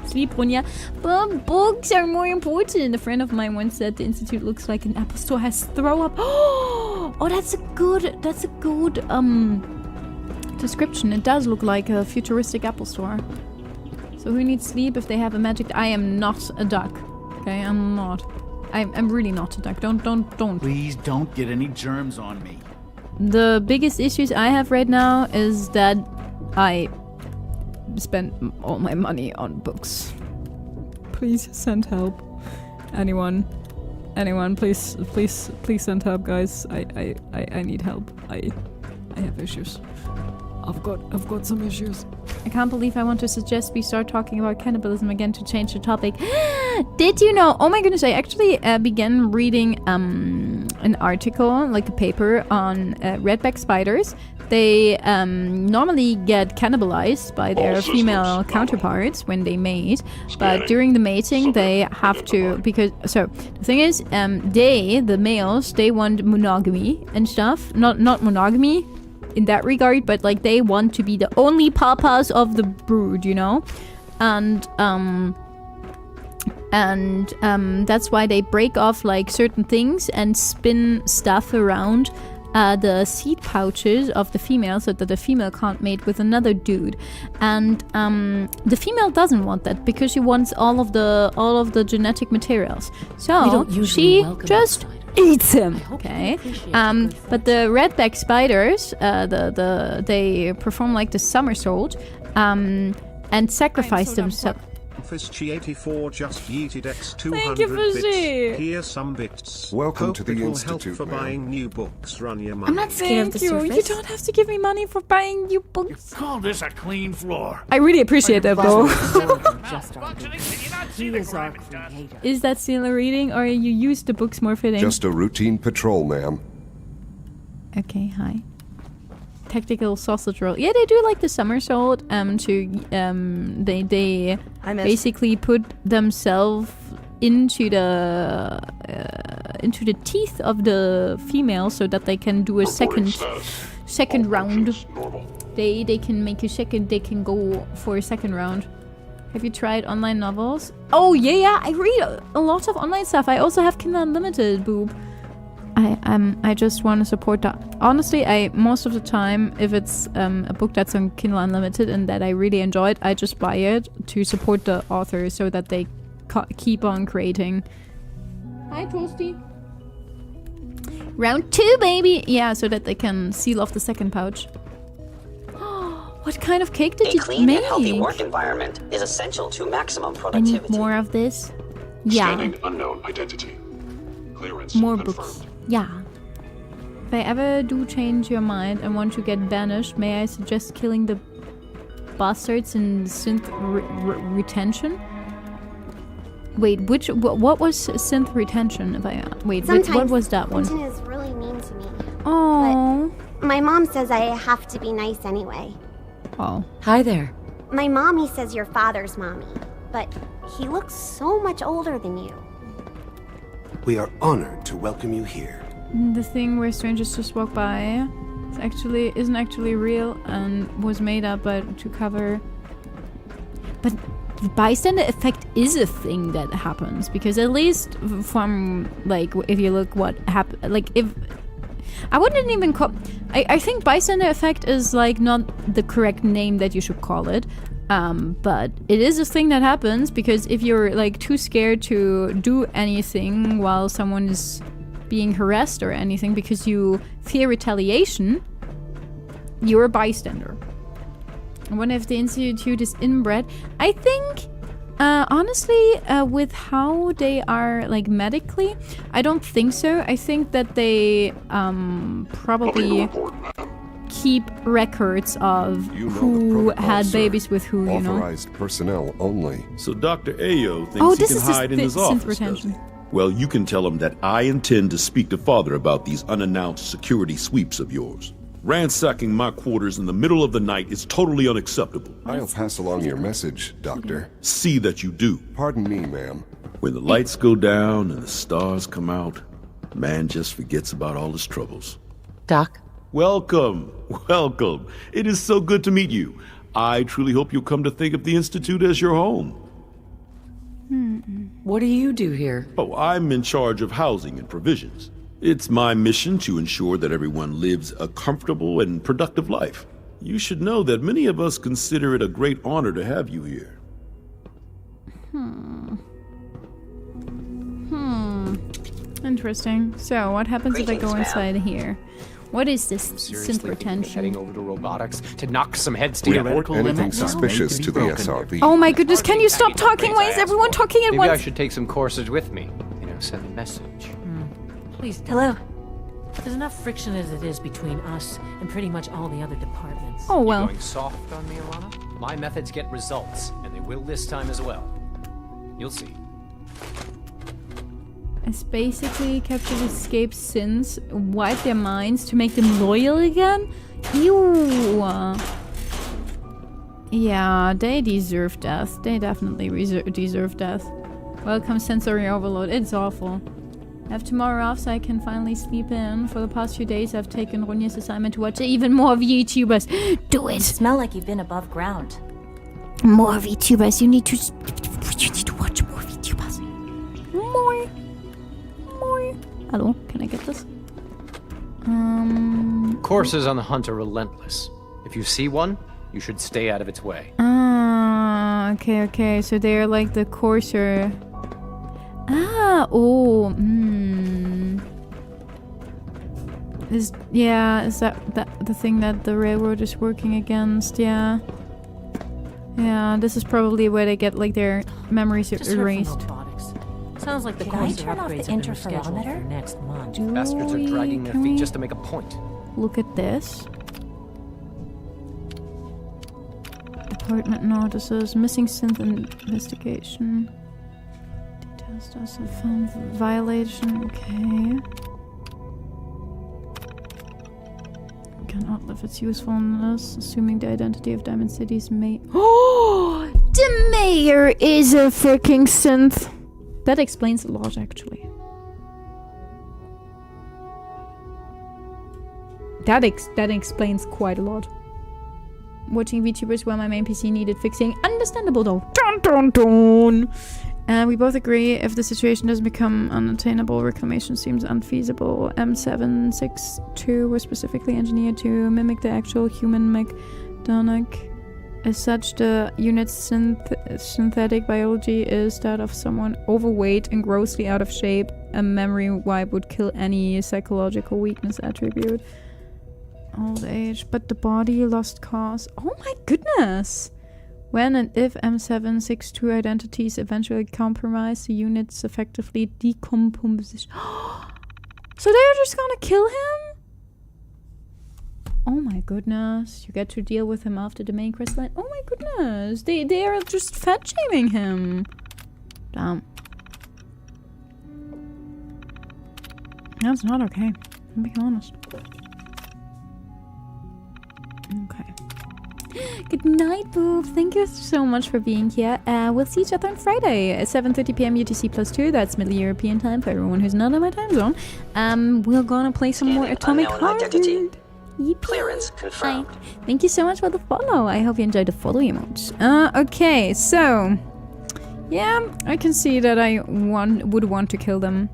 [SPEAKER 1] Sleep, Ronja. But books are more important. A friend of mine once said the institute looks like an Apple store has throw up. Oh, that's a good description. It does look like a futuristic Apple store. So who needs sleep if they have a magic... I am not a duck. Okay, I'm not. I'm really not a duck. Don't.
[SPEAKER 4] Please don't get any germs on me.
[SPEAKER 1] The biggest issues I have right now is that I spend all my money on books. Please send help. Anyone, please send help, guys. I need help. I have issues. I've got some issues. I can't believe I want to suggest we start talking about cannibalism again to change the topic. Did you know? Oh my goodness, I actually began reading an article, like a paper on redback spiders. They normally get cannibalized by their female counterparts when they mate, but during the mating they have to, so the thing is, the males, they want monogamy and stuff. Not monogamy in that regard, but like they want to be the only papas of the brood, you know? And that's why they break off like certain things and spin stuff around
[SPEAKER 2] the seed pouches of the female so that the female can't mate with another dude. And the female doesn't want that because she wants all of the genetic materials. So she just eats him. Okay. But the redback spiders, they perform like the somersault and sacrifice themselves.
[SPEAKER 3] Fishy84 just yeeted X200
[SPEAKER 2] Thank you, Fishy.
[SPEAKER 3] bits. Here's some bits.
[SPEAKER 10] Welcome
[SPEAKER 3] Hope
[SPEAKER 10] to the
[SPEAKER 3] it will
[SPEAKER 10] Institute,
[SPEAKER 3] help for
[SPEAKER 10] ma'am.
[SPEAKER 3] buying new books. Run your money.
[SPEAKER 2] I'm not scared of the surface. You don't have to give me money for buying new books.
[SPEAKER 4] Call this a clean floor.
[SPEAKER 2] I really appreciate that, though. Is that still a reading, or you use the books more fitting?
[SPEAKER 10] Just a routine patrol, ma'am.
[SPEAKER 2] Okay, hi. Tactical sausage roll. Yeah, they do like the somersault. They basically put themselves into the teeth of the female so that they can do a second round. They can make a second. They can go for a second round. Have you tried online novels? Oh yeah. I read a lot of online stuff. I also have Kindle Unlimited, boob. I just want to support that. Honestly, most of the time, if it's a book that's on Kindle Unlimited and that I really enjoyed, I just buy it to support the author so that they keep on creating. Hi, Toasty. Round 2, baby! Yeah, so that they can seal off the second pouch. What kind of cake did you make?
[SPEAKER 13] A clean and healthy work environment is essential to maximum
[SPEAKER 2] I
[SPEAKER 13] productivity.
[SPEAKER 2] need more of this. Yeah.
[SPEAKER 5] Scanning unknown identity. Clearance
[SPEAKER 2] More
[SPEAKER 5] confirmed.
[SPEAKER 2] books. Yeah. If I ever do change your mind and want to get banished, may I suggest killing the bastards in synth retention? Wait, what was synth retention? What was that one?
[SPEAKER 22] Clinton is really mean to me.
[SPEAKER 2] Oh.
[SPEAKER 22] But my mom says I have to be nice anyway.
[SPEAKER 2] Oh.
[SPEAKER 11] Hi there.
[SPEAKER 22] My mommy says your father's mommy, but he looks so much older than you.
[SPEAKER 14] We are honored to welcome you here.
[SPEAKER 2] The thing where strangers just walk by isn't actually real and was made up to cover. But the bystander effect is a thing that happens because at least from if you look what happened, if I wouldn't even call. I think bystander effect is not the correct name that you should call it. But it is a thing that happens because if you're too scared to do anything while someone is being harassed or anything because you fear retaliation, you're a bystander. I wonder if the Institute is inbred. I think, honestly, with how they are medically, I don't think so. I think that they probably keep records of who had babies with who, you know.
[SPEAKER 10] Authorized personnel only.
[SPEAKER 23] So Dr. Ayo thinks he can hide in his office,
[SPEAKER 2] retention.
[SPEAKER 23] does he? Well, you can tell him that I intend to speak to Father about these unannounced security sweeps of yours. Ransacking my quarters in the middle of the night is totally unacceptable.
[SPEAKER 10] I'll pass along your message, Doctor.
[SPEAKER 23] See that you do.
[SPEAKER 10] Pardon me, ma'am.
[SPEAKER 23] When the lights go down and the stars come out, man just forgets about all his troubles.
[SPEAKER 11] Doc?
[SPEAKER 23] Welcome. It is so good to meet you. I truly hope you'll come to think of the Institute as your home.
[SPEAKER 11] What do you do here?
[SPEAKER 23] Oh, I'm in charge of housing and provisions. It's my mission to ensure that everyone lives a comfortable and productive life. You should know that many of us consider it a great honor to have you here.
[SPEAKER 2] Interesting. So, what happens if I go inside here? What is this synth
[SPEAKER 24] Heading
[SPEAKER 2] retention?
[SPEAKER 24] over to robotics to knock some heads
[SPEAKER 10] We
[SPEAKER 24] together.
[SPEAKER 10] report anything suspicious to the SRB.
[SPEAKER 2] Oh my goodness, can you stop talking? Why is everyone talking at
[SPEAKER 24] Maybe I
[SPEAKER 2] once?
[SPEAKER 24] should take some courses with me. Send a message.
[SPEAKER 9] Please don't.
[SPEAKER 22] Hello.
[SPEAKER 9] There's enough friction as it is between us and pretty much all the other departments.
[SPEAKER 2] Oh well.
[SPEAKER 24] You going soft on me, Alana? My methods get results, and they will this time as well. You'll see.
[SPEAKER 2] It's basically captured escaped sins, wipe their minds to make them loyal again? Ew. Yeah, they deserve death. They definitely deserve death. Welcome sensory overload. It's awful. I have tomorrow off so I can finally sleep in. For the past few days I've taken Ronja's assignment to watch even more VTubers. Do it!
[SPEAKER 8] You smell like you've been above ground.
[SPEAKER 2] More VTubers. You need to watch more VTubers. More. Hello, can I get this?
[SPEAKER 24] Coursers on the hunt are relentless. If you see one, you should stay out of its way.
[SPEAKER 2] Ah, okay. So they're like the courser. Ah, oh, Is that the thing that the railroad is working against? Yeah. Yeah, this is probably where they get like their memories erased.
[SPEAKER 11] Sounds like the
[SPEAKER 8] Can I turn off the interferometer?
[SPEAKER 11] next month.
[SPEAKER 24] Bastards are dragging their feet just to make a point.
[SPEAKER 2] Look at this. Department notices, missing synth investigation. Details does a phone violation, okay. Cannot live its usefulness, assuming the identity of Diamond City's mayor. Oh! The mayor is a freaking synth! That explains a lot, actually. That explains quite a lot. Watching VTubers while my main PC needed fixing. Understandable though. Dun dun dun! We both agree if the situation doesn't become unattainable, reclamation seems unfeasible. M762 was specifically engineered to mimic the actual human McDonagh. As such, the unit's synthetic biology is that of someone overweight and grossly out of shape. A memory wipe would kill any psychological weakness attribute. Old age, but the body lost cause. Oh my goodness! When and if M762 identities eventually compromise, the unit's effectively decomposition. So they're just gonna kill him? Oh my goodness. You get to deal with him after the main quest line. Oh my goodness. They are just fat shaming him. Damn. That's not okay. I'll be honest. Okay. Good night, Boob. Thank you so much for being here. We'll see each other on Friday at 7:30 p.m. UTC +2. That's Middle European time for everyone who's not in my time zone. We're gonna play some more Atomic Heart.
[SPEAKER 13] Clearance confirmed.
[SPEAKER 2] Hi. Thank you so much for the follow. I hope you enjoyed the follow emotes. Okay, so yeah, I can see that I would want to kill them.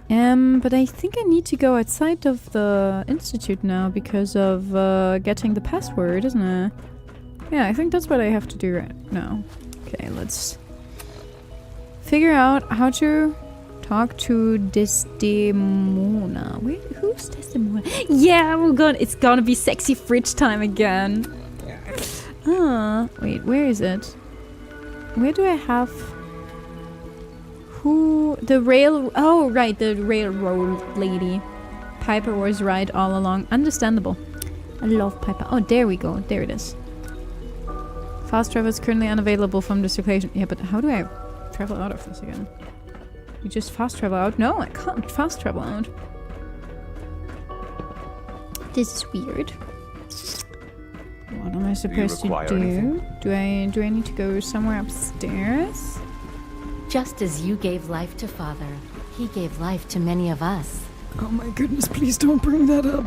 [SPEAKER 2] But I think I need to go outside of the institute now because of getting the password, isn't it? Yeah, I think that's what I have to do right now. Okay, let's figure out how to talk to Desdemona. Wait, who's Desdemona? Yeah, it's gonna be sexy fridge time again. Wait, where is it? Where do I have... The railroad lady. Piper was right all along. Understandable. I love Piper. Oh, there we go. There it is. Fast travel is currently unavailable from this location. Yeah, but how do I travel out of this again? You just fast travel out? No, I can't fast travel out. This is weird. What am I supposed to do? Anything? Do I need to go somewhere upstairs?
[SPEAKER 11] Just as you gave life to Father, he gave life to many of us.
[SPEAKER 2] Oh my goodness, please don't bring that up.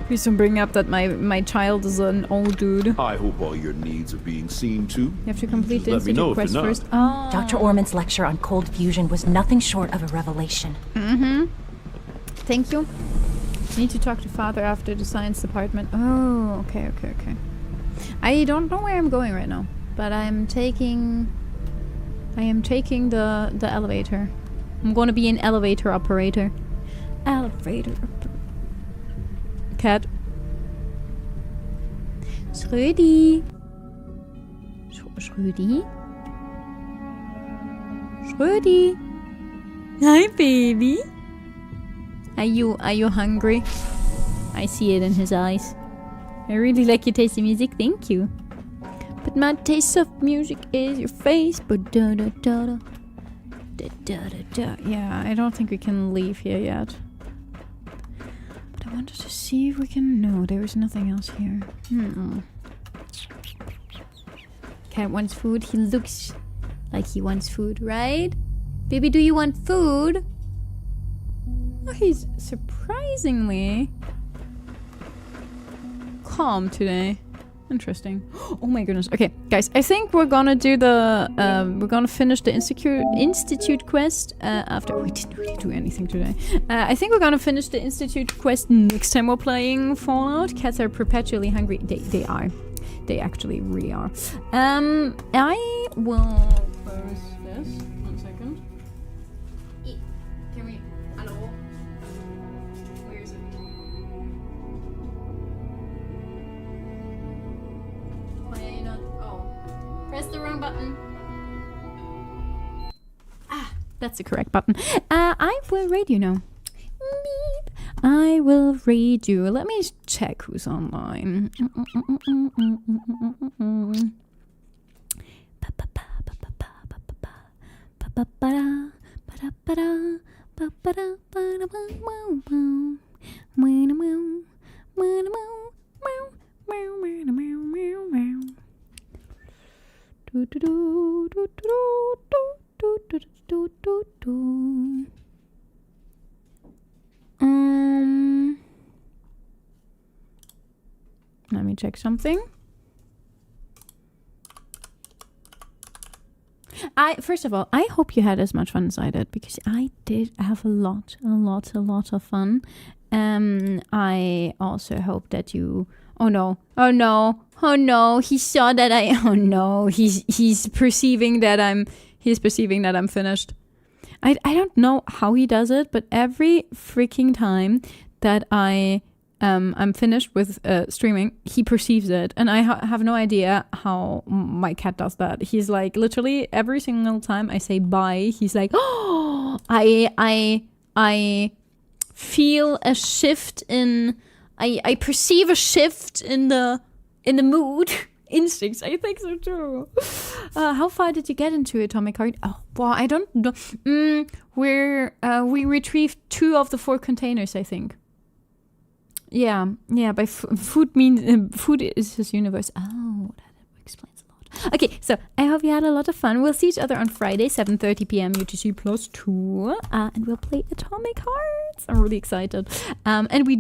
[SPEAKER 2] Please don't bring up that my child is an old dude.
[SPEAKER 23] I hope all your needs are being seen to.
[SPEAKER 2] You have to complete the
[SPEAKER 23] Let me know
[SPEAKER 2] institute quest
[SPEAKER 23] if you're
[SPEAKER 2] first.
[SPEAKER 23] not.
[SPEAKER 2] Oh.
[SPEAKER 8] Dr. Orman's lecture on cold fusion was nothing short of a revelation.
[SPEAKER 2] Thank you. Need to talk to Father after the science department. Oh, okay. I don't know where I'm going right now, but I am taking the elevator. I'm gonna be an elevator operator. Cat. Schrödi. Schrödi. Hi, baby. Are you hungry? I see it in his eyes. I really like your tasty music. Thank you. But my taste of music is your face. But da da da da. Da da da da. Yeah, I don't think we can leave here yet. But I wanted to see if we can... No, there is nothing else here. Cat wants food. He looks like he wants food, right? Baby, do you want food? Oh, he's surprisingly calm today. Interesting. Oh my goodness. Okay, guys, I think we're gonna do the we're gonna finish the institute quest after we didn't really do anything today. I think we're gonna finish the institute quest next time we're playing Fallout. Cats are perpetually hungry. They are. They actually really are. I will close this. 1 second. Can we? Hello. Where is it? Why not? Oh, press the wrong button. Ah, that's the correct button. I will raid you now. Beep. I will raid you. Let me check who's online. Let me check something. First of all, I hope you had as much fun as I did, because I did have a lot of fun. I also hope that you... Oh no, he saw that he's perceiving that I'm finished. I don't know how he does it, but every freaking time that I'm finished with streaming, he perceives it, and I have no idea how my cat does that. He's like, literally every single time I say bye, he's like, oh, I feel a shift in, I perceive a shift in the mood. Instincts, I think so too. How far did you get into Atomic Heart? Oh, well, I don't know. We retrieved 2 of the 4 containers, I think. Yeah. By food means food is his universe. Oh, that explains a lot. Okay, so I hope you had a lot of fun. We'll see each other on Friday, 7:30 p.m. UTC +2, and we'll play Atomic Hearts. I'm really excited. And we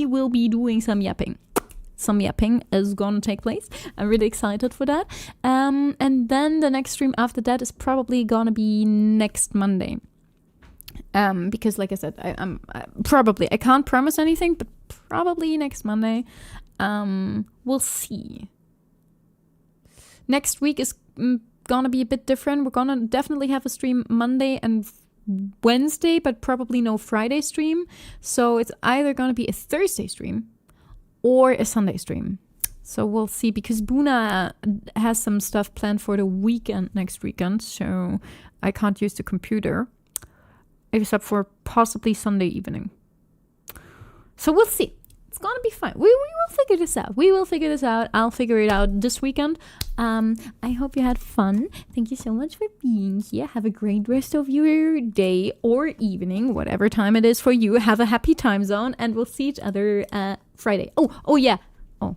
[SPEAKER 2] will be doing some yapping. Some yapping is gonna take place. I'm really excited for that. And then the next stream after that is probably gonna be next Monday. Because like I said, I'm probably, I can't promise anything, but probably next Monday. We'll see. Next week is gonna be a bit different. We're gonna definitely have a stream Monday and Wednesday, but probably no Friday stream. So it's either gonna be a Thursday stream or a Sunday stream. So we'll see, because Buna has some stuff planned for the weekend, next weekend. So I can't use the computer, except for possibly Sunday evening. So we'll see. It's gonna be fine. We will figure this out. I'll figure it out this weekend. I hope you had fun. Thank you so much for being here. Have a great rest of your day or evening, whatever time it is for you. Have a happy time zone, and we'll see each other Friday. Oh yeah. Oh,